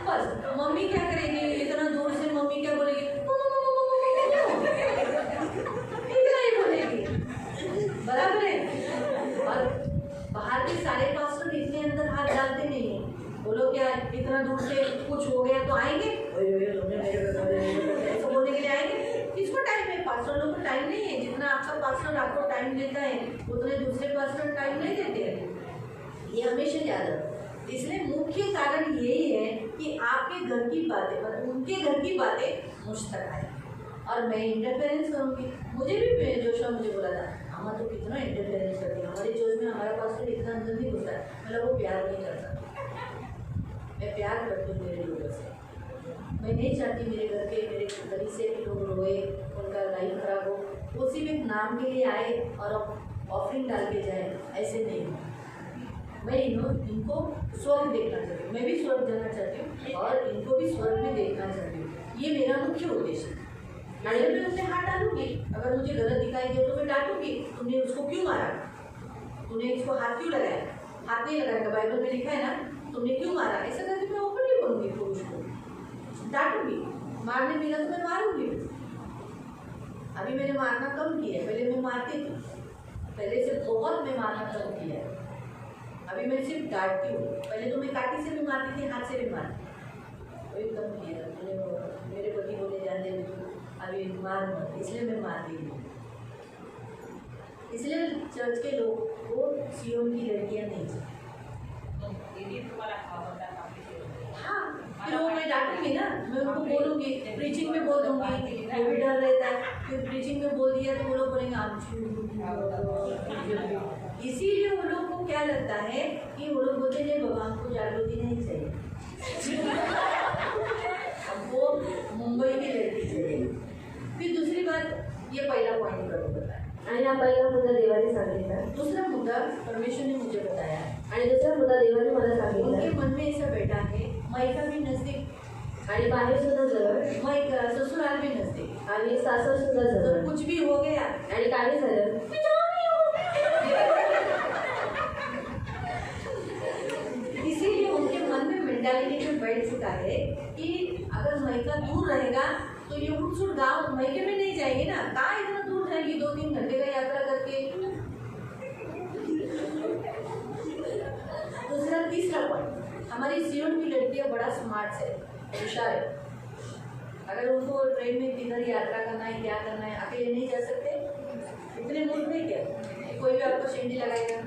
बस मम्मी क्या करेंगे? इतना जोर से मम्मी क्या बोलेगी? इतना ही बोलेगी, बराबर है। और बाहर के सारे पास्टर इतने अंदर हाथ डालते नहीं है, बोलो क्या इतना दूर से कुछ हो गया तो आएंगे ऐसा बोलने के लिए आएंगे? किसको टाइम है? पास्टर लोग को टाइम नहीं है, जितना आपका पास्टर आपको टाइम देता है उतने दूसरे पास्टर टाइम नहीं देते हैं, ये हमेशा याद रखो। इसलिए मुख्य कारण यही है कि आपके घर की बातें, मतलब उनके घर की बातें मुझ तक आए और मैं इंटरफेरेंस करूँगी। मुझे भी जोशा मुझे बोला था, हम तो कितना इंटरफेरेंस करती है हमारे चर्च में, हमारा पास्टर इतना अंदर नहीं घुसता है, मतलब वो प्यार नहीं करता। मैं प्यार करती हूँ मेरे लोगों से, मैं नहीं चाहती मेरे घर के मेरे गली से भी लोग रोए, उनका लाइफ खराब हो, वो सिर्फ एक नाम के लिए आए और ऑफरिंग डाल के जाए, ऐसे नहीं। मैं इनको स्वर्ग देखना चाहती हूँ, मैं भी स्वर्ग जाना चाहती हूँ और इनको भी स्वर्ग में देखना चाहती हूँ, ये मेरा मुख्य उद्देश्य है। अगर मैं उससे हाथ डालूंगी, अगर मुझे गलत दिखाई दे तो मैं डांटूंगी, तुमने उसको क्यों मारा, तूने इसको हाथ क्यों लगाया, हाथ नहीं लगाएगा, बाइबल में लिखा है ना, तुमने क्यों मारा, ऐसा करके मैं ओपनली बोलूंगी पुरुष को, डांटूंगी, मारने मिला तो मैं मारूंगी। अभी मैंने मारना कम किया है, पहले मैं मारती थी, पहले से बहुत मैं मारना कम किया है, अभी मैं सिर्फ डांटती हूँ। पहले तो मैं काटी से भी मारती थी, हाथ से भी मारती, वही कम किया। मेरे पति बोले जाने अभी मार मत, इसलिए मैं मारती हूँ। इसलिए चर्च के लोग को सियोन की लड़कियां नहीं चाहिए। हाँ, फिर वो मैं डांटूंगी ना, मैं उनको बोलूंगी, प्रीचिंग में बोल दूंगी, वो भी डर रहता है, फिर प्रीचिंग में बोल दिया तो वो लोग बोलेंगे आप झूठ। इसीलिए वो लोग को क्या लगता है कि वो लोग बोलते हैं भगवान को जागृति नहीं चाहिए, वो मुंबई की लड़की चाहिए। फिर दूसरी बात, ये पहला पॉइंट करो बताया, आणि हा पहिला मुद्दा देवाने सांगितला दूसरा मुद्दा परमेश्वर ने मुझे बताया, आणि दुसरा मुद्दा देवाने मला उनके सांगितला मन में ऐसा बैठा है, मायका भी नजदीक आणि बाहेर सुद्धा जवळ मायका, ससुराल भी नजदीक, आणि सासर सुद्धा तो जवळ कुछ भी हो गया आणि काही झालं इसीलिए उनके मन में मेंटालिटी में बैठ चुका है कि अगर मायका दूर रहेगा तो ये उठ गाँव मायके में नहीं जाएगी ना, कहाँ इतना दूर जाएगी 2-3 घंटे का यात्रा करके। दूसरा तीसरा पॉइंट, हमारी सियोन की लड़कियां बड़ा स्मार्ट है, होशियार है। अगर उनको ट्रेन में किधर यात्रा करना है, क्या करना है, अकेले नहीं जा सकते, इतने मूर्ख नहीं क्या, कोई भी आपको शेंडी लगाएगा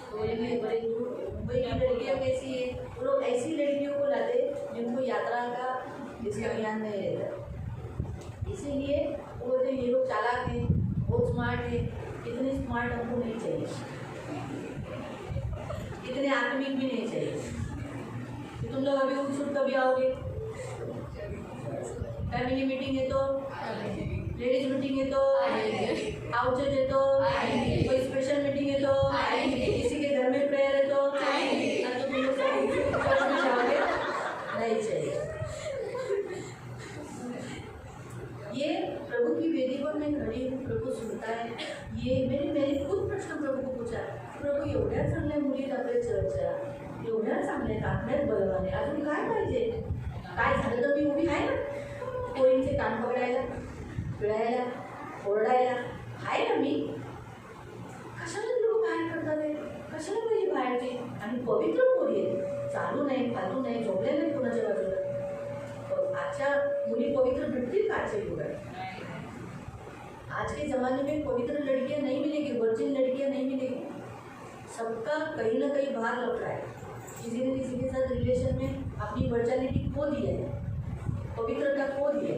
तो बोलेंगे बड़े दूर मुंबई की लड़कियां कैसी है, वो लोग ऐसी लड़कियों को लाते जिनको यात्रा का इसका ज्ञान नहीं रहता। इसीलिए वो बोलते ये लोग चालाक हैं, बहुत स्मार्ट है, इतने स्मार्ट हमको नहीं चाहिए, इतने आत्मिक भी नहीं चाहिए। तो तुम लोग अभी उत्सुक कभी आओगे, फैमिली मीटिंग है तो, लेडीज मीटिंग है तो, आउटचर्च है तो, कोई स्पेशल मीटिंग है तो, किसी के घर में प्रेयर है तो तुम लोग जाओगे नहीं चाहिए। ये प्रभु की वेदी पर मैं खड़ी हूँ, प्रभु सुनता है। ये मैंने खुद प्रश्न प्रभु को पूछा, प्रभू एवढ्या चांगल्या मुली आपल्या चर्चच्या, एवढ्या चांगल्या आत्म्यात बलवाने, अजून काय पाहिजे, काय झालं तर मी उभी आहे ना, पोरींचे कान पकडायला, पिळायला, ओरडायला आहे ना मी, कशाला लोक बाहेर करतात आहे, कशाला पाहिजे बाहेरचे, आणि पवित्र पोरी आहे, चालू नाही, फालतू नाही, झोपले नाही कोणाच्या बाजूला। आजच्या मुली पवित्र भेटतील का आजच्या युगात? आज के ज़माने में पवित्र लड़कियां नहीं मिलेगी, वर्जिन लड़कियां नहीं मिलेगी, सबका कहीं ना कहीं बाहर लग रहा है, किसी न किसी के साथ रिलेशन में अपनी वर्जिनिटी खो दी है, पवित्रता खो दी है।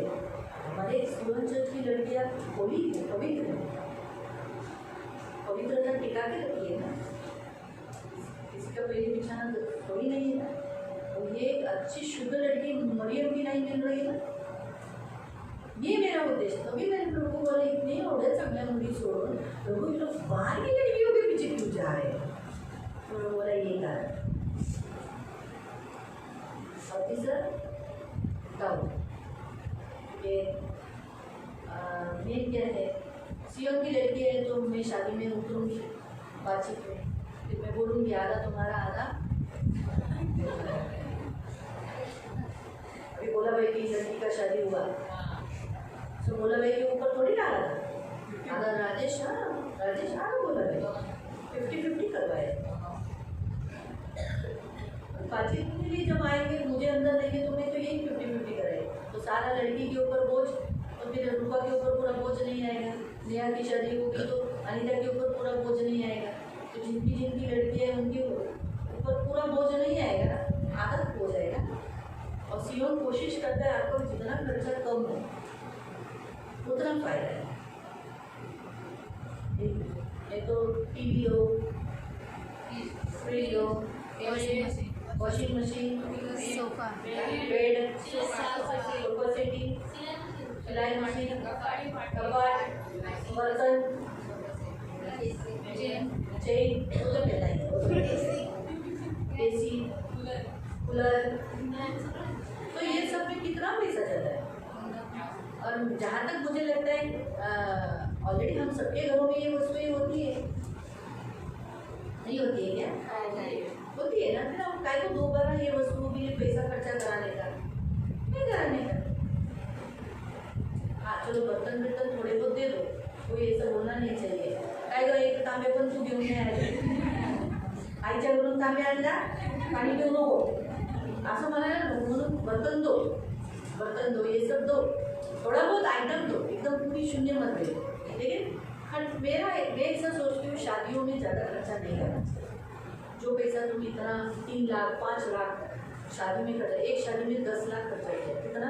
हमारे सियोन चर्च की लड़कियां होली है, पवित्र है, पवित्रता टिका के रखी है ना, किसी का पहले बिछाना थोड़ी नहीं है ना। और ये अच्छी शुद्ध लड़की मरियम की नहीं मिल रही है ना, ये मेरा उद्देश्य। तभी मैंने प्रभु को बोला, इतने और चांगल्या मुली सोडून प्रभु ये लोग बाहर की लड़कियों के पीछे क्यों जा रहे हैं, तो बोला ये कारण। और तीसरा डाउट, ये मेन क्या है, सियोन की लड़की है तो मैं शादी में उतरूँगी, बातचीत में फिर मैं बोलूँगी आधा तुम्हारा आधा। अभी बोला भाई की लड़की का शादी हुआ तो बोला भाई के ऊपर थोड़ी डाला था, अगर राजेश हाँ बोला भाई 50-50 करवाए। बातचीत के लिए जब आएंगे मुझे अंदर देंगे तो मैं तो यही 50-50 कराएंगे, तो सारा लड़की के ऊपर बोझ, और फिर रूपा के ऊपर पूरा बोझ नहीं आएगा, नेहा की शादी होगी तो अनिता के ऊपर पूरा बोझ नहीं आएगा, तो जिनकी लड़कियाँ हैं उनके ऊपर पूरा बोझ नहीं आएगा ना, आधा हो जाएगा। और सियोन कोशिश करता है आपका जितना खर्चा कम हो उतना फायदा है। ये तो टीवी हो, फ्रिज हो, washing machine, sofa, bed, sofa सेटी, सिलाई मशीन, कपाट, बर्तन, चेन, तो मिलता है, एसी, कूलर, तो ये सब में कितना पैसा जाता है। और जहाँ तक मुझे लगता है ऑलरेडी हम सबके घरों में ये वस्तुएं होती है, नहीं होती है क्या? होती है ना। फिर हम काय को दोबारा ये वस्तुओं के लिए पैसा खर्चा कराने का, नहीं कराने का। हाँ चलो बर्तन बर्तन थोड़े बहुत दे दो, कोई ऐसा बोलना नहीं चाहिए। काय का एक तांबे पण तू घेऊन नाही आली, आईच्या घरून तांबे आणला पाणी घेऊ नको असं म्हणायला नको, म्हणून बर्तन दो ये सब दो, थोड़ा बहुत आइटम दो, एकदम पूरी शून्य मत दे। लेकिन मैं ऐसा सोचती हूँ शादियों में ज़्यादा खर्चा नहीं करना चाहिए। जो पैसा तुम इतना 3 लाख 5 लाख शादी में खर्चा, एक शादी में 10 लाख खर्चा किया, कितना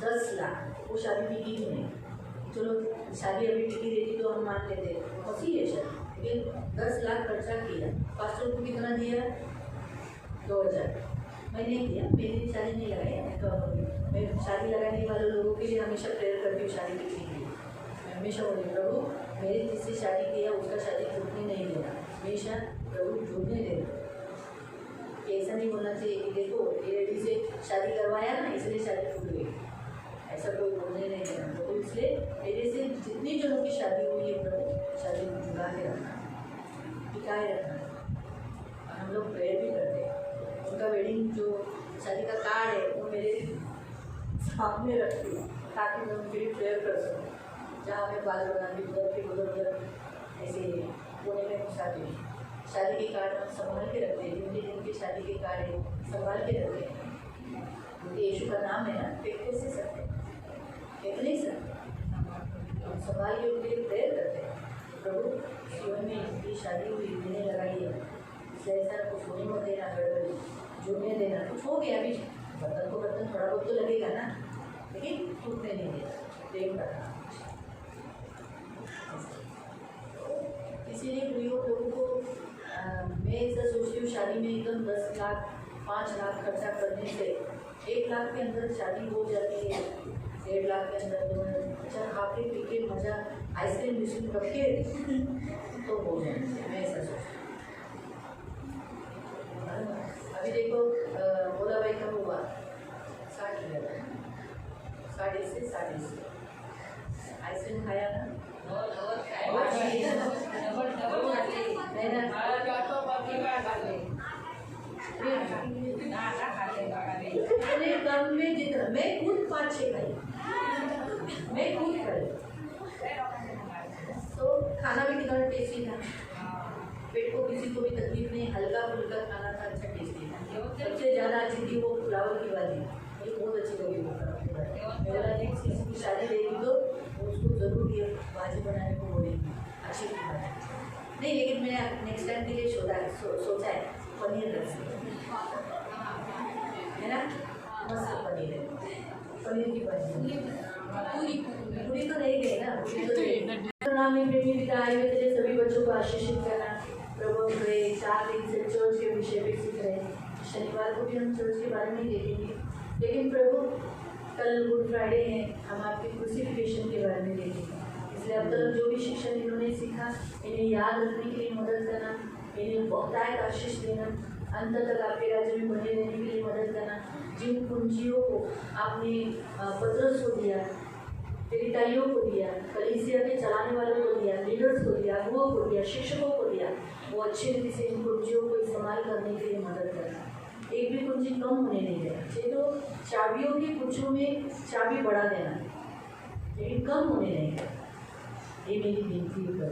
10 लाख, वो शादी बिकी भी नहीं। चलो शादी अभी बिकी रहती तो हम मान लेते, होती है शादी, लेकिन 10 लाख खर्चा किया। पास्टर को कितना दिया? 2000। मैं नहीं दिया, मेरी शादी नहीं लगाई, तो मैं शादी लगाने वाले लोगों के लिए हमेशा प्रेयर करती हूँ शादी बिकने के लिए। मैं हमेशा बोली प्रभु मेरे जिससे शादी किया उसका शादी टूटने नहीं देना, हमेशा प्रभु टूटने देना। ऐसा नहीं बोलना चाहिए कि देखो ये लेडी से शादी करवाया ना इसलिए शादी टूट गई, ऐसा कोई बोलने नहीं देना। तो इसलिए मेरे से जितनी जनों की शादी हुई है प्रभु शादी को झुका के रखना, टिकाए रखना। और हम लोग प्रेयर भी करते हैं, उनका वेडिंग जो शादी का कार्ड है वो मेरे सामने रखती हूँ ताकि मैं उनके लिए प्रेयर कर सकूँ। जहाँ मैं बाल बनाती उधर ऐसे कोने में घुसाती हूँ। शादी के कार्ड हम संभाल के रखते हैं, जिनके शादी के कार्ड है संभाल के रखते हैं, क्योंकि यीशु का नाम है ना, फेंक कैसे सकते, फेंक नहीं सकते, हम संभाल के उनके लिए प्रेयर करते हैं। प्रभु जीवन में इनकी शादी हुई, मैंने लगाई है, इसलिए ऐसा कुछ होने मत देना, गड़बड़ी जुड़ने देना। कुछ हो गया अभी बर्तन को बर्तन थोड़ा बहुत तो लगेगा ना, लेकिन टूटने नहीं देना, प्रेम करना। इसीलिए प्रियो लोगों को मैं ऐसा सोचती हूँ शादी में एकदम 10 लाख 5 लाख खर्चा करने से 1 लाख के अंदर शादी हो जाती है, 1.5 लाख के अंदर अच्छा खा के पी के मजा आइसक्रीम बिस्कुट रख के तो हो जाए। मैं ऐसा सोचती हूँ। अभी देखो बोला भाई कब हुआ 60,000 साढ़े से आइसक्रीम खाया ना, इतने कम में जितना मैं खुद 5-6 खाई, मैं खुद खाई, तो खाना भी कितना टेस्टी था, पेट को किसी को भी तकलीफ नहीं, हल्का फुल्का खाना था, अच्छा टेस्टी था। सबसे ज़्यादा अच्छी थी वो फ्लावर की भाजी, मुझे बहुत अच्छी लगी वो मेरा नेक्स्ट किसी की शादी रहेगी तो उसको ज़रूर ये भाजी बनाने को बोलेंगी, अच्छी थी भाजी नहीं। लेकिन मैंने नेक्स्ट टाइम के लिए सोचा है पनीर रख है ना, मस्त पनीर है, पनीर की भाजी पूरी तो नहीं गई ना, पूरी तो नाम में प्रेमी पिता आए हुए तेरे सभी बच्चों को आशीषित करना। प्रभु करे 4 दिन से चर्च के विषय पे सीख रहे हैं, शनिवार को भी हम चर्च के बारे में देखेंगे, लेकिन प्रभु कल गुड फ्राइडे है, हम आपके क्रूसिफिकेशन के बारे में देखेंगे। इसलिए अब तक जो भी शिक्षण इन्होंने सीखा इन्हें याद रखने के लिए मदद करना, इन्हें बहुतायत आशीष देना, अंत तक आपके राज्य में बने रहने के लिए मदद करना। जिन कुंजियों को आपने पतरस को दिया, पिताइयों को दिया, कलीसिया के चलाने वालों को दिया, लीडर्स को दिया, अगुओं को दिया, शिक्षकों को दिया, वो अच्छी रीति से इन कुंजियों को इस्तेमाल करने के लिए मदद करना। एक भी कुंजी कम होने नहीं देना चाहिए, तो चाबियों की कुंजियों में चाबी बढ़ा देना, लेकिन कम होने नहीं देना। ये मेरी विनती है,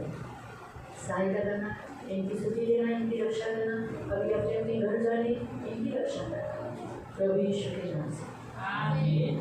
सहायता करना, इनकी सुधि लेना, इनकी रक्षा करना, अभी अपने अपने घर जाने इनकी रक्षा करना, प्रभु यीशु के नाम से आमीन।